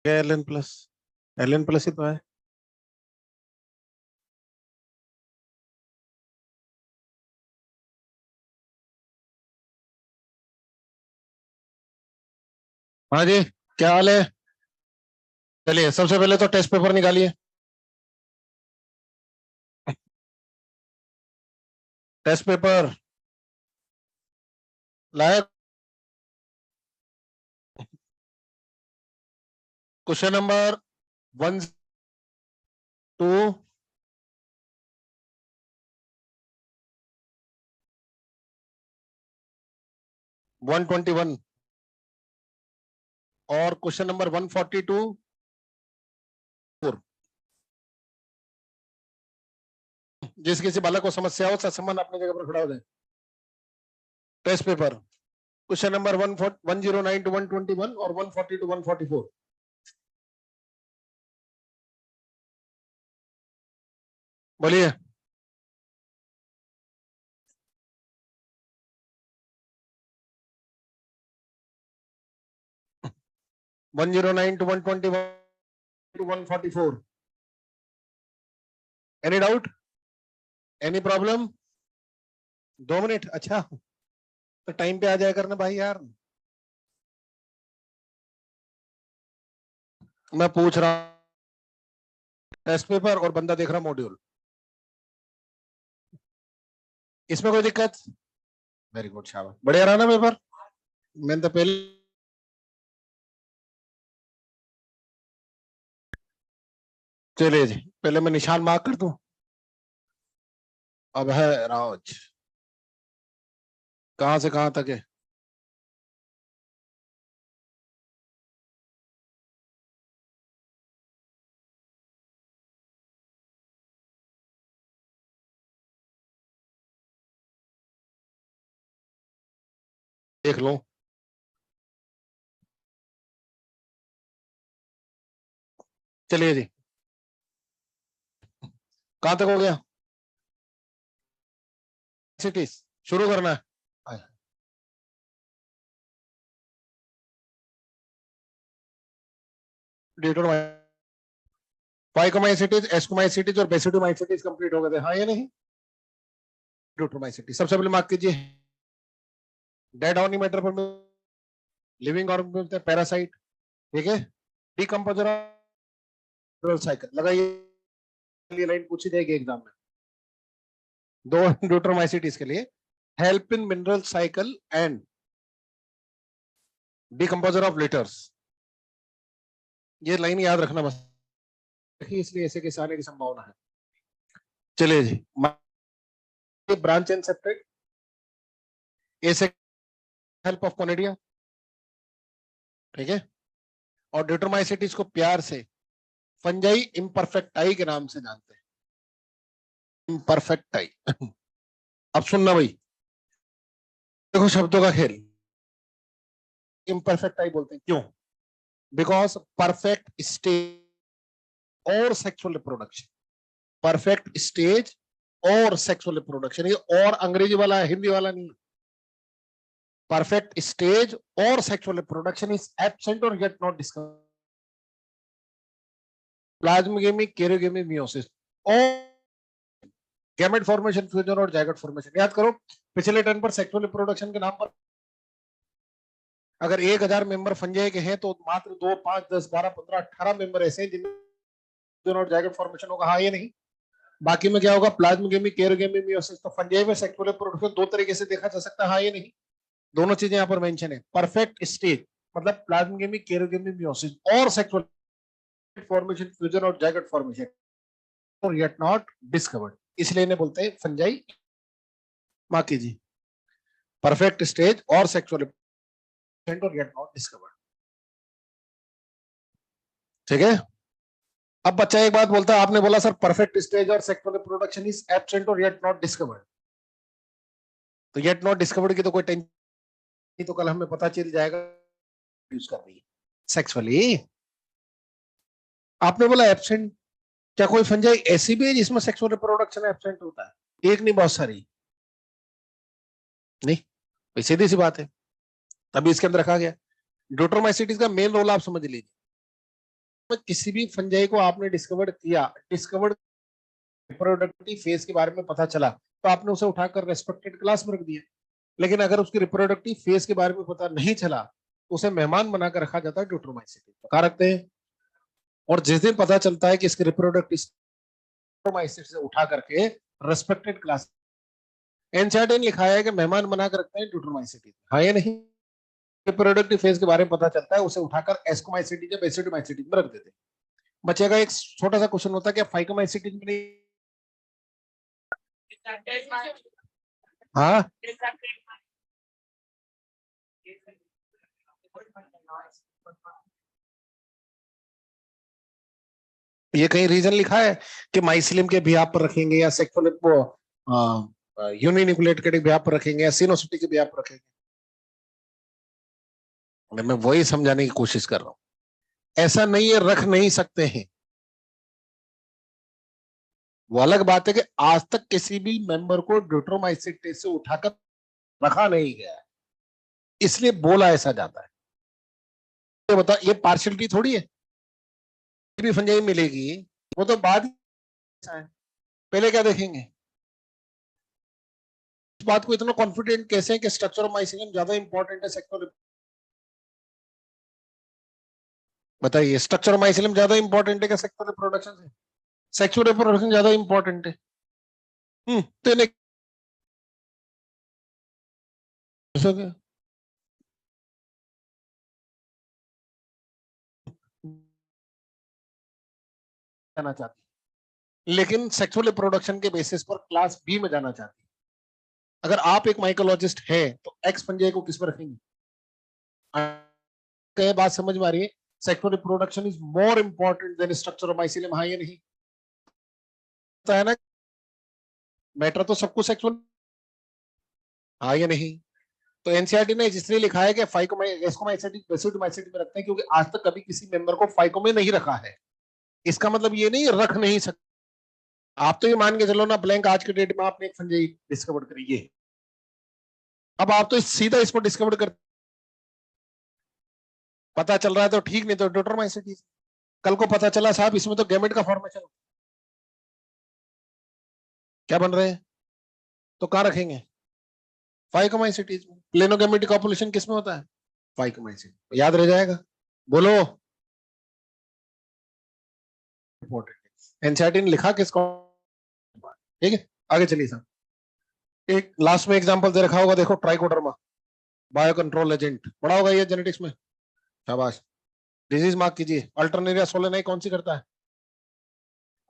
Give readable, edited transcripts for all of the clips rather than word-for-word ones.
L N plus ही तो है। हाँ जी, क्या हाल है? चलिए सबसे पहले तो टेस्ट पेपर निकालिए। टेस्ट पेपर लाए। क्वेश्चन नंबर 1, 2, 121 और क्वेश्चन नंबर 142 4। जिस किसी बालक को समस्या हो सत्सम्मान अपनी जगह पर खड़ा हो जाए। Test paper question number 109 to 121 और 140 to 144। बोलिए। 109 to 121 to 144। Any doubt? Any problem? 2 minute? अच्छा, तो टाइम पे आ जाया करना भाई यार। मैं पूछ रहा टेस्ट पेपर और बंदा देख रहा मॉड्यूल। इसमें कोई दिक्कत? वेरी गुड, शाबाश, बढ़िया रहा ना पेपर। मैंने तो पहले चलिए जी, पहले मैं निशान मार्क कर दूं। अब है राज, कहां से कहां तक है? देख लो। चलिए जी, कहां तक हो गया? सिटीज शुरू करना है। फाइकोमाइसिटीज, एस्कोमाइसिटीज और बेसिडोमाइसिटीज कंप्लीट हो गए थे, हाँ या नहीं? ड्यूट्रोमाइसिटीज सबसे पहले मार्क कीजिए। डेड ऑर्गेनिक मैटर पर लिविंग ऑर्गेनिज्म मिलते हैं पैरासाइट। ठीक है, डिकम्पोजर साइकिल लगाइए। लाइन पूछी जाएगी एग्जाम में दो ड्यूट्रोमाइसिटीज के लिए। Help in mineral cycle and decomposer of litres. ये लाइन याद रखना बस, इसलिए ऐसे कैसे आने की संभावना है। चलिए जी, ब्रांच एंड सेपरेट ऐसे हेल्प ऑफ कोनेडिया। ठीक है, और ड्यूट्रोमाइसिटीज को प्यार से फंजाई इम्परफेक्टाई के नाम से जानते हैं। इम्परफेक्टाई अब सुनना भाई, देखो शब्दों का खेल। इम्परफेक्टाई बोलते हैं क्यों? Because perfect stage or sexual reproduction. Perfect stage or sexual reproduction, ये और अंग्रेजी वाला है, हिंदी वाला नहीं। Perfect stage or sexual reproduction is absent or get not discover. Plasmogamy, karyogamy, meiosis और गैमेट फॉर्मेशन, फ्यूजन और जायगोट फॉर्मेशन। याद करो, पिछले टर्न पर सेक्सुअल रिप्रोडक्शन के नाम पर अगर 1000 मेंबर फंजाई के हैं तो मात्र 2, 5, 10, 12, 15, 18 मेंबर ऐसे हैं जिनमें और जायगोट फॉर्मेशन होगा, हाँ ये नहीं। बाकी में क्या होगा? Plasmogamy, karyogamy, meiosis. तो फंजाई में सेक्सुअल रिप्रोडक्शन दो तरीके से देखा जा सकता है, हाँ ये नहीं। दोनों चीजें यहाँ पर मेंशन है। परफेक्ट स्टेज मतलब प्लाज्मोगेमी, कैरियोगेमी, मियोसिस और सेक्सुअल फॉर्मेशन, फ्यूजन और जायगोट फॉर्मेशन और येट नॉट डिस्कवर्ड, इसलिए इन्हें बोलते हैं फंजाई। माँ कीजिए, परफेक्ट स्टेज और सेक्सुअल और येट नॉट डिस्कवर्ड। ठीक है, अब बच्चा एक बात बोलता है, आपने बोला sir perfect stage or sexual reproduction is absent और येट नॉट डिस्कवर्ड। तो येट नॉट डिस्कवर्ड की तो कोई टेंशन नहीं, तो कल हमें पता चल जाएगा यूज कर रही है सेक्सुअली। आपने बोला एब्सेंट, क्या कोई फंजाई ऐसी भी है जिसमें सेक्सुअल रिप्रोडक्शन एब्सेंट होता है? एक नहीं, बहुत सारी। नहीं, सीधी सी बात है, तभी इसके अंदर रखा गया। ड्यूट्रोमाइसिटीज का मेन रोल आप समझ लीजिए। किसी भी फंजाई को आपने डिस्कवर्ड रिप्रोडक्टिव फेज के बारे में पता चला तो आपने उसे उठाकर रेस्पेक्टेड क्लास में रख दिया। लेकिन अगर उसकी रिप्रोडक्टिव फेज के बारे में पता नहीं चला तो उसे मेहमान बनाकर रखा जाता है ड्यूटरोमाइसिटी, कहा रखते हैं। और जिस दिन पता चलता है कि इसकी रिप्रोडक्टिव से उठा करके रेस्पेक्टेड क्लास, एनसीईआरटी ने लिखा है कि मेहमान बनाकर रखते हैं ड्यूटरोमाइसिटी, हाँ या नहीं? रिप्रोडक्टिव फेज के बारे में पता चलता है उसे उठाकर एस्कोमाइसिटी या बेसिडोमाइसिटी में रख देते हैं। बचेगा एक छोटा सा क्वेश्चन होता है कि फाइकोमाइसिटी में नहीं, हाँ ये कहीं रीजन लिखा है कि माइसिलियम के बिहाफ पर रखेंगे या सेक्सुअल यूनिन्यूक्लिएट के बिहाफ पर रखेंगे या सिनोसिटी के बिहाफ पर रखेंगे? मैं वही समझाने की कोशिश कर रहा हूं। ऐसा नहीं है, रख नहीं सकते हैं। वो अलग बात है कि आज तक किसी भी मेंबर को ड्यूटरोमाइसिटी से उठाकर रखा नहीं गया है, इसलिए बोला ऐसा जाता है। ये बता, ये पार्शियलिटी थोड़ी है। भी फंजाई मिलेगी वो तो बाद है, पहले क्या देखेंगे? इस बात को इतना कॉन्फिडेंट कैसे है कि स्ट्रक्चर ऑफ माइसिलियम ज्यादा इंपॉर्टेंट है सेक्सुअल, बताइए स्ट्रक्चर ऑफ माइसिलियम ज्यादा इंपॉर्टेंट है क्या सेक्सुअल रिप्रोडक्शन से? सेक्सुअल रिप्रोडक्शन ज्यादा इंपॉर्टेंट है। तो जाना चाहती, लेकिन सेक्सुअल रिप्रोडक्शन के बेसिस पर क्लास बी में जाना चाहती। अगर आप एक माइकोलॉजिस्ट है तो एक्स पंजे को किस पर रखेंगे? बात समझ में आ रही है? Sexual reproduction is more important than structure of mycelium, हाँ या नहीं? तो है ना, मैटर तो सबको सेक्सुअल, हाँ या नहीं? तो एनसीईआरटी ने इसलिए लिखा है कि एस्कोमाइसिटिक बेसिडोमाइसिटी में रखते हैं क्योंकि आज तक कभी किसी मेंबर को फाइको में नहीं रखा है। इसका मतलब ये नहीं रख नहीं सकते। आप तो ये मान के चलो ना, ब्लैंक आज के डेट में आपने एक फंजाई डिस्कवर करी है, अब आप तो सीधा इसको डिस्कवर कर, पता चल रहा है तो ठीक, नहीं तो ड्यूटरोमाइसिटी। कल को पता चला साहब इसमें तो गैमेट का फॉर्मेशन क्या बन रहे हैं, तो कहाँ रखेंगे? फाइकोमाइसिटीज में। प्लेनोगैमेटिक कॉपुलेशन किसमें होता है? फाइकोमाइसिटी, याद रह जाएगा। बोलो, इंपॉर्टेंट। एनसीईआरटी ने लिखा किसको, ठीक है। आगे चलिए साहब, एक लास्ट में एग्जांपल दे रखा होगा, देखो ट्राइकोडर्मा बायो कंट्रोल एजेंट, पढ़ा होगा ये जेनेटिक्स में, शाबाश। डिजीज मार्क कीजिए। अल्टरनेरिया सोलेनाई कौन सी करता है?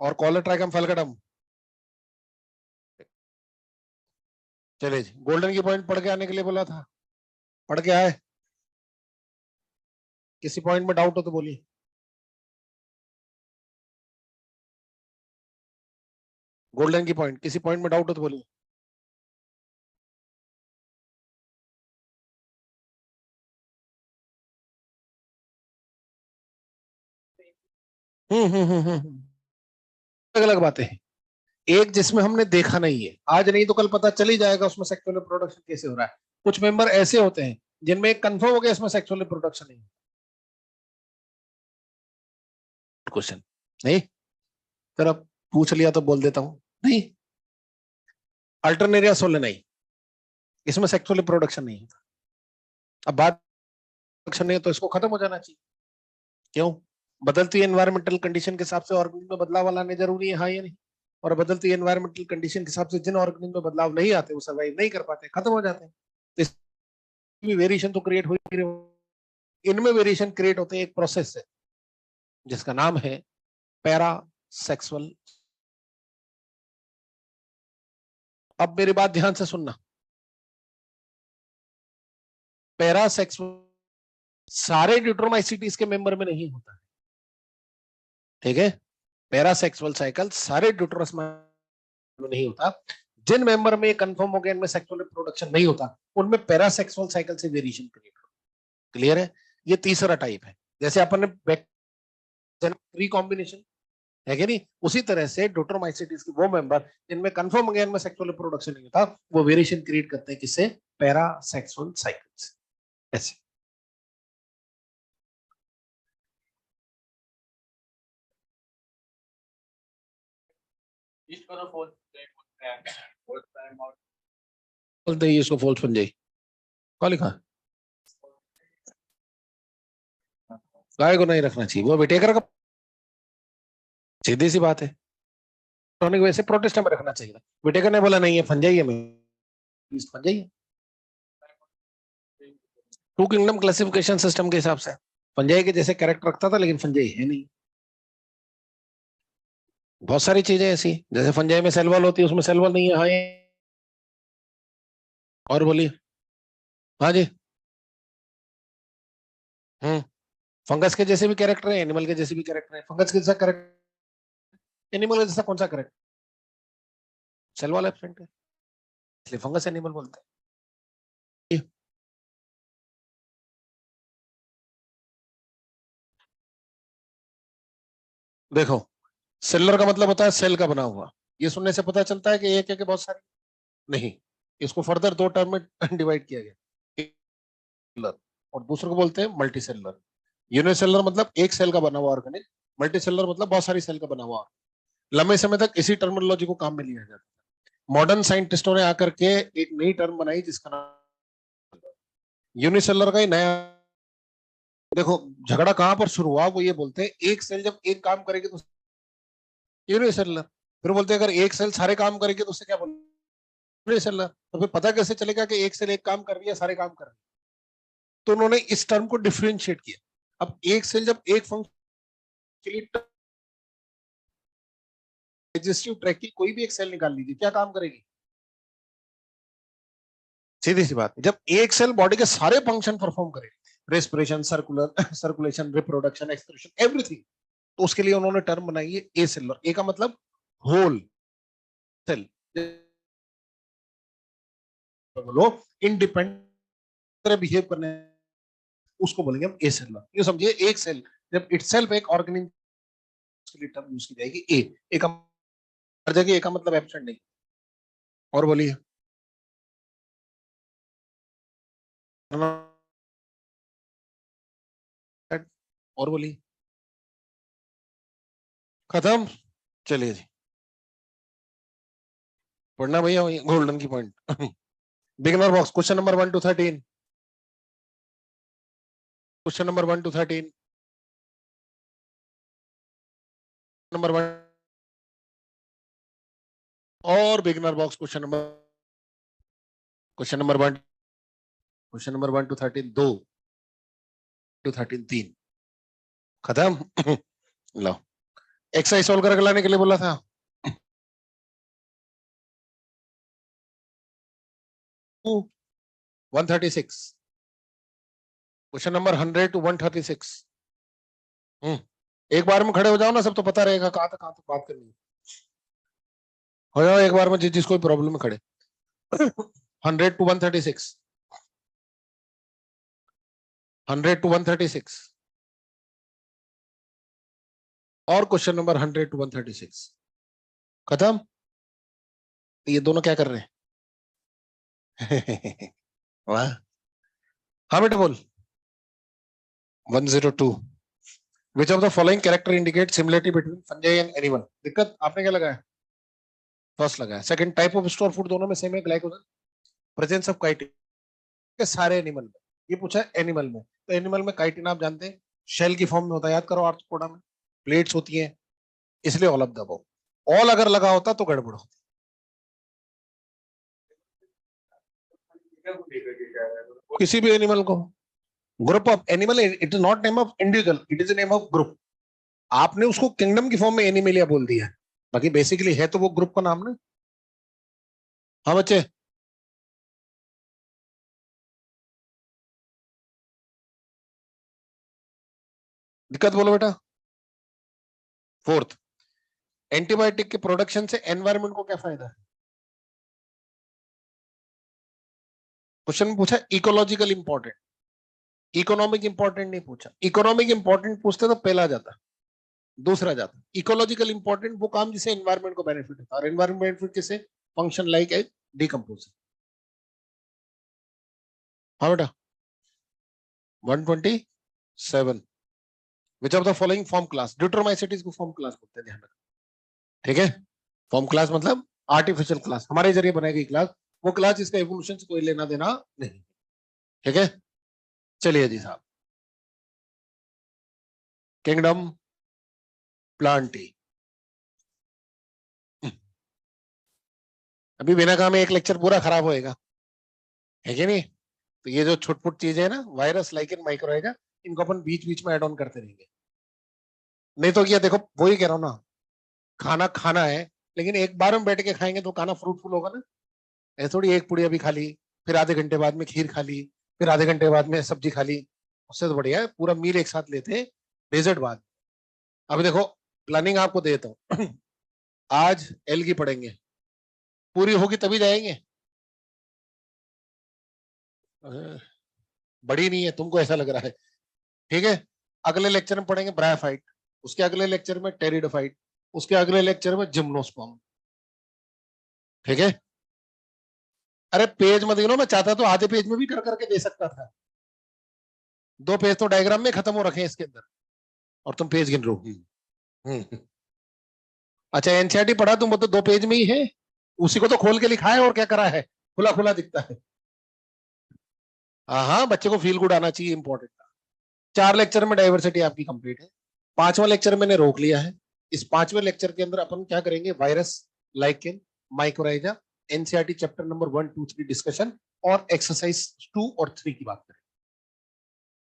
और कॉलर फेलकटम। चलिए जी, गोल्डन की पॉइंट पढ़ के आने के लिए बोला था, पढ़ के आए? किसी पॉइंट में डाउट हो तो बोलिए। गोल्डन की पॉइंट, किसी पॉइंट में डाउट हो तो बोलिए। अलग अलग बातें हैं। एक जिसमें हमने देखा नहीं है, आज नहीं तो कल पता चल ही जाएगा उसमें सेक्सुअल रिप्रोडक्शन कैसे हो रहा है। कुछ मेंबर ऐसे होते हैं जिनमें कंफर्म हो गया इसमें सेक्सुअल रिप्रोडक्शन नहीं, क्वेश्चन नहीं, जरा पूछ लिया तो बोल देता हूं नहीं। अल्टरनेरिया सोलेनाई, इसमें सेक्सुअल रिप्रोडक्शन नहीं होता। अब बात रिप्रोडक्शन नहीं है तो इसको खत्म हो जाना चाहिए। क्यों? बदलती एनवायरमेंटल कंडीशन के हिसाब से ऑर्गेनिज्म में बदलाव लाने जरूरी है, हाँ या नहीं? और बदलती एनवायरमेंटल कंडीशन के हिसाब से जिन ऑर्गेनिज्म में बदलाव नहीं आते वो सर्वाइव नहीं कर पाते, खत्म हो जाते हैं। तो इसमें वेरिएशन तो क्रिएट हो ही रहे, इनमें वेरिएशन क्रिएट होते हैं एक प्रोसेस से जिसका नाम है पैरासेक्सुअल। अब मेरी बात ध्यान से सुनना, पैरासेक्सुअल सारे ड्यूटरोमाइसिटीज के मेंबर में नहीं होता, ठीक है? पैरासेक्सुअल साइकिल सारे ड्यूटरोस में नहीं होता। जिन मेंबर में कंफर्म हो गया इनमें सेक्सुअल रिप्रोडक्शन नहीं होता, उनमें पैरासेक्सुअल साइकिल से वेरिएशन क्रिएट होता। क्लियर है? ये तीसरा टाइप है। जैसे अपन ने रिकॉम्बिनेशन है कि नहीं, उसी तरह से ड्यूटरोमाइसिटीज के वो मेंबर जिनमें कंफर्म हो गया इनमें सेक्सुअल रिप्रोडक्शन नहीं होता, वो वेरिएशन क्रिएट करते हैं किससे? पैरासेक्सुअल साइकिल्स, ऐसे। इसको तो false बोलते हैं, false time out। बोलते ही इसको फॉल्स फंजाई क्या लिखा है? गाय को नहीं रखना चाहिए, वो विटेकर का सीधी सी बात है। वैसे प्रोटेस्टेंट में रखना चाहिए था, विटेकर ने बोला नहीं है फंजाई है, फंजाई है। टू किंगडम क्लासिफिकेशन सिस्टम के हिसाब से फंजाई के जैसे कैरेक्टर रखता था, लेकिन फंजाई है नहीं। बहुत सारी चीजें ऐसी, जैसे फंजाई में सेल वॉल होती है, उसमें सेल वॉल नहीं है। हाँ ये और बोलिए। हाँ जी। फंगस के जैसे भी कैरेक्टर है, एनिमल के जैसे भी कैरेक्टर है। फंगस के जैसा कैरेक्टर, एनिमल के जैसा कौन सा कैरेक्टर? सेल वॉल एब्सेंट है, इसलिए फंगस एनिमल बोलते हैं। देखो, सेलर का मतलब होता है सेल का बना हुआ। ये सुनने से पता चलता है कि एक है कि बहुत सारे नहीं। इसको फर्दर दो टर्म में डिवाइड किया गया, सेलर और दूसरे को बोलते हैं मल्टी सेलर। यूनिसेलर मतलब एक सेल का बना हुआ ऑर्गेनिज, मल्टी सेलर मतलब बहुत सारी सेल का बना हुआ। लंबे समय तक इसी टर्मिनोलॉजी को काम में लिया जाता है। मॉडर्न साइंटिस्टों ने आकर के एक नई टर्म बनाई जिसका नाम यूनिसेलर का ही नया। देखो झगड़ा कहां पर शुरू हुआ, वो ये बोलते हैं एक सेल जब एक काम करेगी तो यूनिसेलर। फिर बोलते हैं अगर एक सेल सारे काम करेगी तो उससे क्या बोलते? यूनिसेलर। तो फिर पता कैसे चलेगा कि एक सेल एक काम कर रही है, सारे काम कर रही है? तो उन्होंने इस टर्म को डिफरेंशिएट किया। अब एक सेल जब एक फंक्शन के लिए डाइजेस्टिव ट्रैक की कोई भी एक सेल निकाल लीजिए, क्या काम करेगी? सीधी सी बात, जब एक सेल बॉडी के सारे फंक्शन परफॉर्म करे, respiration, circulation, reproduction, excretion, everything, तो उसके लिए उन्होंने टर्म बनाई है ए सेलर। ए का मतलब होल सेल, बोलो इंडिपेंडेंट बिहेव करने, उसको बोलेंगे हम ए सेलर। ये समझिए, एक सेल जब इटसेल्फ एक ऑर्गेनिज्म के लिए टर्म यूज की जाएगी ए। ए का हर जगह ए का मतलब एब्सेंट नहीं। और बोलिए। और बोलिए। खत्म। चलिए जी, पढ़ना भैया गोल्डन की point. Beginner box question number 1 to 13। Question number 1 to 13। Number 1 और beginner box question number 1। Question number 1 to 13 2 to 13 3। खत्म। लो, एक्सरसाइज सोल्व करके लाने के लिए बोला था। 136। Question number 100 to 136। एक बार में खड़े हो जाओ ना, सब तो पता रहेगा कहां तक बात करनी है। हो जाओ एक बार में, जिसको प्रॉब्लम है खड़े। 100 to 136। 100 to 136 और क्वेश्चन नंबर 100 to 136। खत्म। ये दोनों क्या कर रहे हैं? वाह। हाँ बेटा बोल। 102। विच of the following character indicate similarity between fungi and animal? दिक्कत आपने क्या लगाया? फर्स्ट लगाया। Second, type of store food दोनों में सेम है, ग्लाइकोजन। प्रेजेंस ऑफ काइटिन के सारे एनिमल में। ये पूछा है एनिमल में, तो एनिमल में काइटिन आप जानते हैं शेल की फॉर्म में होता है, याद करो आर्थ्रोपोडा में प्लेट्स होती हैं, इसलिए all of the above. All अगर लगा होता तो गड़बड़ होती। किसी भी एनिमल को, group of animal, it is not name of individual, it is name of group. आपने उसको किंगडम की फॉर्म में एनिमेलिया बोल दिया, बाकी बेसिकली है तो वो ग्रुप का नाम ना। हाँ बच्चे। दिक्कत बोलो बेटा। फोर्थ, एंटीबायोटिक के प्रोडक्शन से एनवायरमेंट को क्या फायदा है? क्वेश्चन में पूछा इकोलॉजिकल इंपॉर्टेंट, इकोनॉमिक इंपॉर्टेंट नहीं पूछा। इकोनॉमिक इंपॉर्टेंट पूछते तो पहला जाता, दूसरा जाता। इकोलॉजिकल इंपॉर्टेंट वो काम जिसे एनवायरमेंट को बेनिफिट होता है, और एनवायरमेंट बेनिफिट किसे? Function like a decomposing. हाँ बेटा। 127। Which of the following form class? Deuteromycetes को फॉर्म क्लास बोलते हैं, ध्यान रखना। ठीक है, फॉर्म क्लास मतलब आर्टिफिशियल क्लास, हमारे जरिए बनाई गई क्लास, वो क्लास जिसका एवोल्यूशन से कोई लेना देना नहीं। ठीक है, चलिए जी साहब, किंगडम प्लांटी। अभी बिना काम एक लेक्चर पूरा खराब होएगा, है कि नहीं? तो ये जो छुटपुट चीजें है ना, वायरस लाइकेन माइक्रोएगा, इनको अपन बीच बीच में ऐड ऑन करते रहेंगे। नहीं तो ये देखो, वही कह रहा हूँ ना, खाना खाना है, लेकिन एक बार में बैठ के खाएंगे तो खाना फ्रूटफुल होगा ना। ऐसे थोड़ी एक पुड़ी अभी खा ली, फिर आधे घंटे बाद में खीर खा ली, फिर आधे घंटे बाद में सब्जी खा ली। उससे तो बढ़िया है पूरा मील एक साथ लेते हैं, डेजर्ट बाद। अभी देखो, प्लानिंग आपको देता हूँ। आज एल की पढ़ेंगे, पूरी होगी तभी जाएंगे। बड़ी नहीं है, तुमको ऐसा लग रहा है। ठीक है, अगले लेक्चर में पढ़ेंगे ब्रायोफाइट, उसके अगले लेक्चर में टेरिडोफाइट, उसके अगले लेक्चर में जिम्नोस्पर्म। ठीक है, अरे पेज मत गिनो, मैं चाहता तो आधे पेज में भी कर करके दे सकता था। 2 पेज तो डायग्राम में खत्म हो रखे हैं इसके अंदर, और तुम पेज गिन रहे हो। हम्म। अच्छा, एनसीईआरटी पढ़ा तुम, वो तो 2 पेज में ही है, उसी को तो खोल के लिखा है और क्या करा है, खुला खुला दिखता है। हाँ हाँ, बच्चे को फील गुड आना चाहिए, इंपॉर्टेंट। 4 लेक्चर में डाइवर्सिटी आपकी कंप्लीट है, 5वां लेक्चर मैंने रोक लिया है। इस 5वें लेक्चर के अंदर अपन क्या करेंगे, virus, lichen, mycorrhiza, NCERT chapter number 1, 2, 3 discussion, और एक्सरसाइज 2 और 3 की बात करें।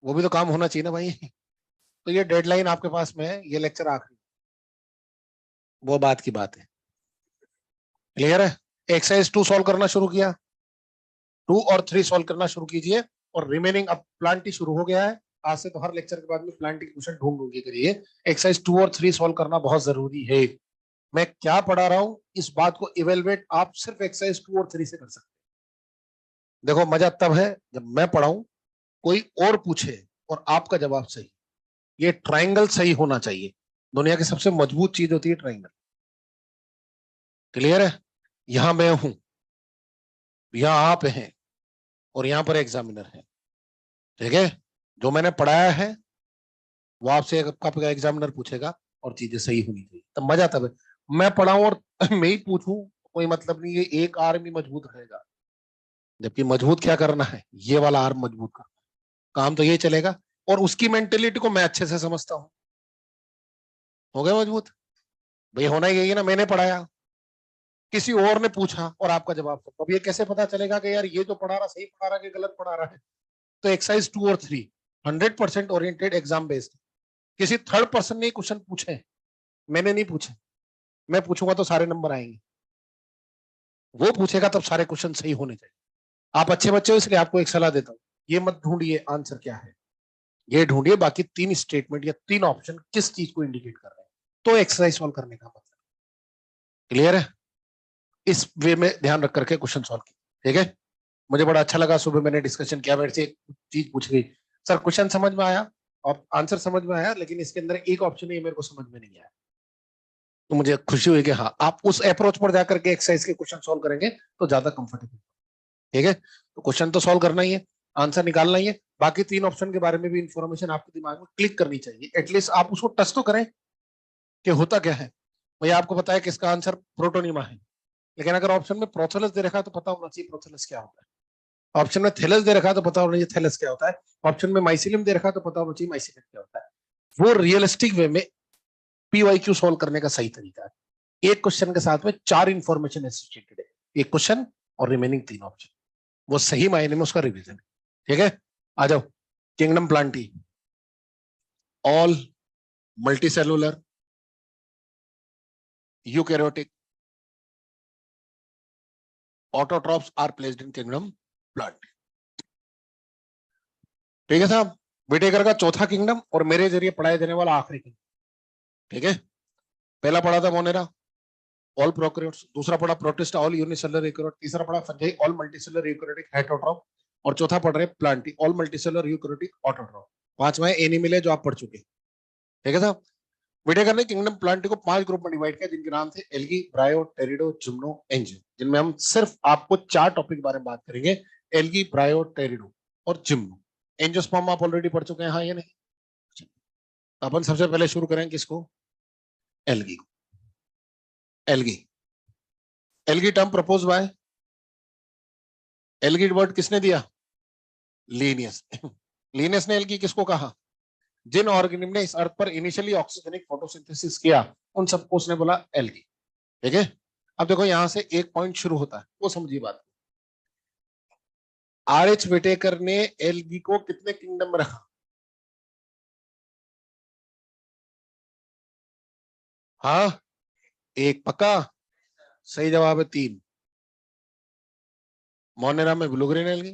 वो भी तो काम होना चाहिए ना भाई। तो ये डेडलाइन आपके पास में है, ये लेक्चर आखिरी, वो बात की बात है। क्लियर है? एक्सरसाइज 2 सॉल्व करना शुरू किया, 2 और 3 सॉल्व करना शुरू कीजिए, और रिमेनिंग अब प्लांटी शुरू हो गया है। आज से तो हर लेक्चर के बाद में प्लांटी क्वेश्चन ढूंढ ढूंढ के करिए। एक्सरसाइज 2 और 3 सॉल्व करना बहुत जरूरी है। मैं क्या पढ़ा रहा हूं, इस बात को इवेलुएट आप सिर्फ एक्सरसाइज 2 और 3 से कर सकते हैं। देखो, मजा तब है जब मैं पढ़ाऊं, कोई और पूछे और आपका जवाब सही। ये ट्राइंगल सही होना चाहिए, दुनिया की सबसे मजबूत चीज होती है ट्राइंगल। क्लियर है? यहां मैं हूं, यहां आप हैं, और यहां पर एग्जामिनर है। ठीक है, जो मैंने पढ़ाया है वो आपसे आपका एग्जामिनर पूछेगा, और चीजें सही होनी चाहिए, तब मजा तब है। मैं पढ़ाऊं और मैं ही पूछूं, कोई मतलब नहीं, ये एक आर्म ही मजबूत रहेगा। जबकि मजबूत क्या करना है, ये वाला आर्म मजबूत करना, काम तो ये चलेगा। और उसकी मेंटेलिटी को मैं अच्छे से समझता हूँ। हो गए मजबूत? भाई होना ही यही है ना, मैंने पढ़ाया, किसी और ने पूछा और आपका जवाब था, अब ये कैसे पता चलेगा कि यार ये जो पढ़ा रहा सही पढ़ा रहा कि गलत पढ़ा रहा है? तो एक्सरसाइज 2 और 3 100% ओरिएंटेड, एग्जाम बेस्ड। किसी थर्ड पर्सन ने क्वेश्चन पूछे, मैंने नहीं पूछे। मैं पूछूंगा तो सारे नंबर आएंगे, वो पूछेगा तब सारे क्वेश्चन सही होने चाहिए। आप अच्छे बच्चे हो, इसलिए आपको एक सलाह देता हूँ, ये मत ढूंढिए आंसर क्या है, ये ढूंढिए बाकी 3 स्टेटमेंट या 3 ऑप्शन किस चीज को इंडिकेट कर रहे हैं, तो एक्सरसाइज सॉल्व करने का मतलब। क्लियर है? इस वे में ध्यान रख करके क्वेश्चन सॉल्व किया। ठीक है, मुझे बड़ा अच्छा लगा, सुबह मैंने डिस्कशन किया, मेरे से एक चीज पूछ गई, सर क्वेश्चन समझ में आया और आंसर समझ में आया, लेकिन इसके अंदर एक ऑप्शन है मेरे को समझ में नहीं आया। तो मुझे खुशी हुई कि हाँ, आप उस अप्रोच पर जाकर के एक्सरसाइज के क्वेश्चन सॉल्व करेंगे तो ज्यादा कंफर्टेबल। ठीक है, तो क्वेश्चन तो सॉल्व करना ही है, आंसर निकालना ही है, बाकी 3 ऑप्शन के बारे में भी इंफॉर्मेशन आपके दिमाग में क्लिक करनी चाहिए, एटलीस्ट आप उसको टच तो करें कि होता क्या है। भैया आपको पता है कि इसका आंसर प्रोटोनिमा है, लेकिन अगर ऑप्शन में प्रोथेलस दे रखा है तो पता होना चाहिए प्रोथेलस क्या होता है, ऑप्शन में थेलस दे रखा है तो पता होना चाहिए थेलस क्या होता है, ऑप्शन में माइसिलियम दे रखा है तो पता होना चाहिए माइसिलियम क्या होता है। वो रियलिस्टिक वे में पीवाईक्यू सॉल्व करने का सही तरीका है। एक क्वेश्चन के साथ में 4 इंफॉर्मेशन एसोसिएटेड है, एक क्वेश्चन और रिमेनिंग 3 ऑप्शन, वो सही मायने में उसका रिवीजन है। ठीक है, आ जाओ। Kingdom Plantae, all multicellular eukaryotic autotrophs are placed in kingdom plant। ठीक है साहब, विटेकर का चौथा किंगडम और मेरे जरिए पढ़ाया जाने वाला आखिरी किंगडम। ठीक है, पहला पढ़ा था मोनेरा, ऑल प्रोकैरियोट्स, दूसरा पढ़ा प्रोटिस्टा, ऑल यूनिसेलुलर यूकैरियोट, तीसरा पढ़ा fungi, all multicellular eukaryotic heterotroph, और चौथा पढ़ रहे plantae, all multicellular eukaryotic autotroph. 5वां एनिमल है जो आप पढ़ चुके। ठीक है साहब, विटेकर ने किंगडम प्लांटी को 5 ग्रुप में डिवाइड किया, जिनके नाम थे एल्गी, ब्रायो, टेरिडो, जिम्नो, एंजियो, जिनमें हम सिर्फ आपको 4 टॉपिक के बारे में बात करेंगे, एल्गी, ब्रायो, टेरिडो और जिम्नो। एंजियोस्पर्म आप ऑलरेडी पढ़ चुके हैं, हाँ या नहीं? अपन सबसे पहले शुरू करें किसको, algae. Algae algae term propose by, algae word किसने दिया? लीनियस। लीनियस ने एल्गी किसको कहा? जिन ऑर्गेनिज्म ने इस अर्थ पर इनिशियली ऑक्सीजनिक फोटोसिंथेसिस किया उन सबको उसने बोला एल्गी। ठीक है, अब देखो यहां से एक पॉइंट शुरू होता है, वो समझिए बात। आर.एच. विटेकर ने एल्गी को कितने किंगडम में रखा? हाँ, एक पक्का। सही जवाब है 3। मोनेरा में ब्लू ग्रीन एल्गी,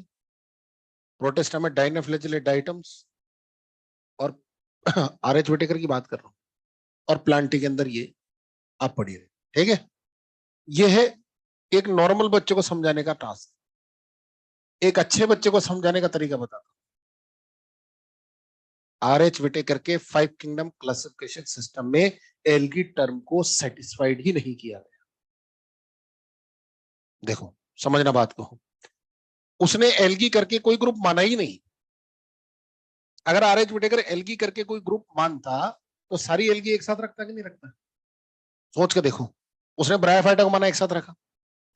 प्रोटेस्टा में डाइनोफ्लैजेलेट डाइटम्स, और आर.एच. विटेकर की बात कर रहा हूं, और प्लांटी के अंदर ये आप पढ़िए। ठीक है, ये है एक नॉर्मल बच्चे को समझाने का टास्क। एक अच्छे बच्चे को समझाने का तरीका बताता हूं। आर.एच. विटेकर के 5 किंगडम क्लासिफिकेशन सिस्टम में एल्गी टर्म को सेटिस्फाइड ही नहीं किया गया। देखो समझना बात को, उसने एल्गी करके कोई ग्रुप माना ही नहीं। अगर आर.एच. विटेकर एल्गी करके कोई ग्रुप मानता तो सारी एल्गी एक साथ रखता कि नहीं रखता? सोच के देखो, उसने ब्रायोफाइटा को माना एक साथ रखा,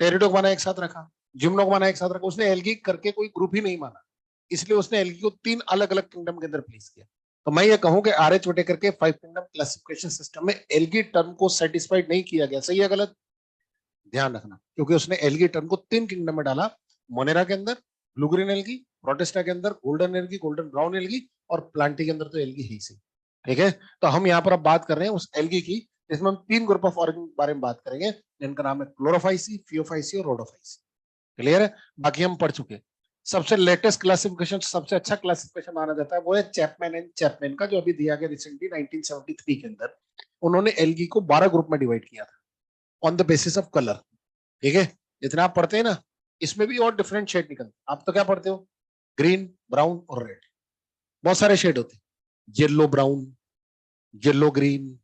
टेरिडो को माना एक साथ रखा, जिम्नो को माना एक साथ रखा, उसने एल्गी करके कोई ग्रुप ही नहीं माना। इसलिए उसने एल्गी को 3 अलग अलग किंगडम के अंदर प्लेस किया। तो मैं ये कहूं कि आर.एच. विटेकर के 5 किंगडम क्लासिफिकेशन सिस्टम में एल्गी टर्म को सेटिस्फाइड नहीं किया गया। सही है गलत? ध्यान रखना, क्योंकि उसने एल्गी टर्म को 3 किंगडम में डाला। मोनेरा के अंदर ब्लू ग्रीन एल्गी, प्रोटेस्टा के अंदर golden algae, golden brown algae, और प्लांटी के अंदर तो एल्गी है ही सही। ठीक है, तो हम यहाँ पर अब बात कर रहे हैं उस एल्गी की जिसमें हम 3 ग्रुप ऑफ ऑर्गेनिज्म के बारे में बात करेंगे, जिनका नाम है क्लोरोफाइसी, फियोफाइसी और रोडोफाइसी। क्लियर है? बाकी हम पढ़ चुके। सबसे लेटेस्ट क्लासिफिकेशन, सबसे अच्छा क्लासिफिकेशन माना जाता है वो है चैपमैन एंड चैपमैन का, जो अभी दिया गया रिसेंटली 1973 के अंदर। उन्होंने एल्गी को 12 ग्रुप में डिवाइड किया था on the basis of colour. ठीक है, जितना आप पढ़ते हैं ना, इसमें भी और डिफरेंट शेड निकलते। आप तो क्या पढ़ते हो? ग्रीन, ब्राउन और रेड। बहुत सारे शेड होते हैं, yellow brown, yellow green,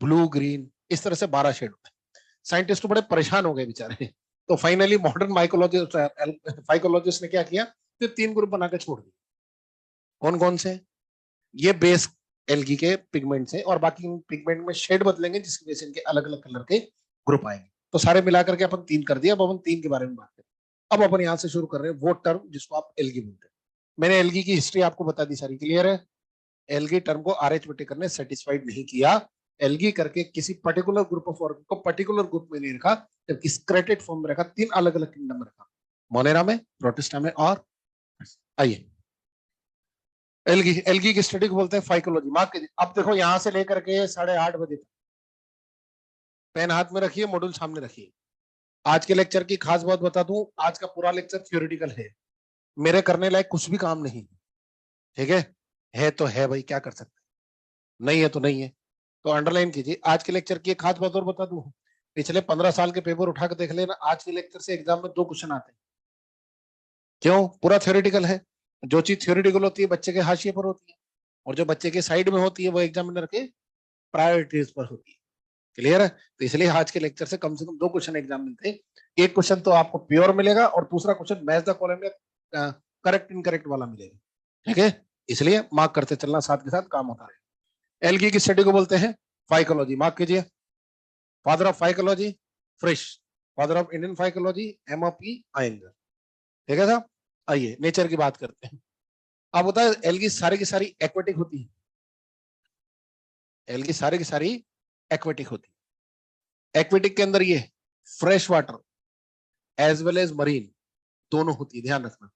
blue green, इस तरह से 12 शेड होते हैं। साइंटिस्ट तो बड़े परेशान हो गए बेचारे। तो फाइनली मॉडर्न माइकोलॉजिस्ट फाइकोलॉजिस्ट ने क्या किया? तो 3 ग्रुप बना के छोड़ दिए। कौन कौन से? ये बेस एल्गी के पिगमेंट से, और बाकी पिगमेंट में शेड बदलेंगे जिसकी वजह से इनके अलग अलग कलर के ग्रुप आएंगे। तो सारे मिलाकर के अपन 3 कर दिया। अब अपन 3 के बारे में बात करें। अब अपन यहां से शुरू कर रहे हैं वो टर्म जिसको आप एल्गी बोलते हैं। मैंने एल्गी की हिस्ट्री आपको बता दी सारी। क्लियर है? एल्गी टर्म को आर.एच. विटेकर ने सेटिस्फाइड नहीं किया। एल्गी करके किसी पर्टिकुलर ग्रुप ऑफ ऑर्गन को पर्टिकुलर ग्रुप में नहीं रखा, जबकि स्क्रेटेड फॉर्म में रखा, 3 अलग अलग किंगडम में रखा, मोनेरा में, प्रोटिस्टा में और आइए एल्गी। एल्गी की स्टडी को बोलते हैं फाइकोलॉजी। मार्क कीजिए। अब देखो यहां से लेकर के 8:30 बजे तक पेन हाथ में रखिए, मॉड्यूल सामने रखिए। आज के लेक्चर की खास बात बता दूं, आज का पूरा लेक्चर थ्योरेटिकल है, मेरे करने लायक कुछ भी काम नहीं। ठीक है तो है भाई, क्या कर सकते हैं, नहीं है तो नहीं है। तो अंडरलाइन कीजिए। आज के लेक्चर की एक खास बात और बता दूं, पिछले 15 साल के पेपर उठा के देख लेना, आज के लेक्चर से एग्जाम में 2 क्वेश्चन आते हैं। क्यों? पूरा थ्योरेटिकल है। जो चीज थ्योरेटिकल होती है बच्चे के हाशिए पर होती है, और जो बच्चे के साइड में होती है वो एग्जामिनर के प्रायोरिटीज पर होती है। क्लियर है? तो इसलिए आज के लेक्चर से कम 2 क्वेश्चन एग्जाम मिलते हैं। एक क्वेश्चन तो आपको प्योर मिलेगा, और दूसरा क्वेश्चन मैच द कॉलम में करेक्ट इनकरेक्ट वाला मिलेगा। ठीक है, इसलिए मार्क करते चलना, साथ के साथ काम होता है। एल्गी की स्टडी को बोलते हैं फाइकोलॉजी। मार्क कीजिए। Father of phycology Fritsch, father of Indian phycology M.O.P. Iyengar. ठीक है साहब? आइए नेचर की बात करते हैं। अब होता है एल्गी सारी की सारी एक्वेटिक होती है। एल्गी सारी की सारी एक्वेटिक होती है। एक्वेटिक के अंदर ये fresh water as well as marine दोनों होती है। ध्यान रखना,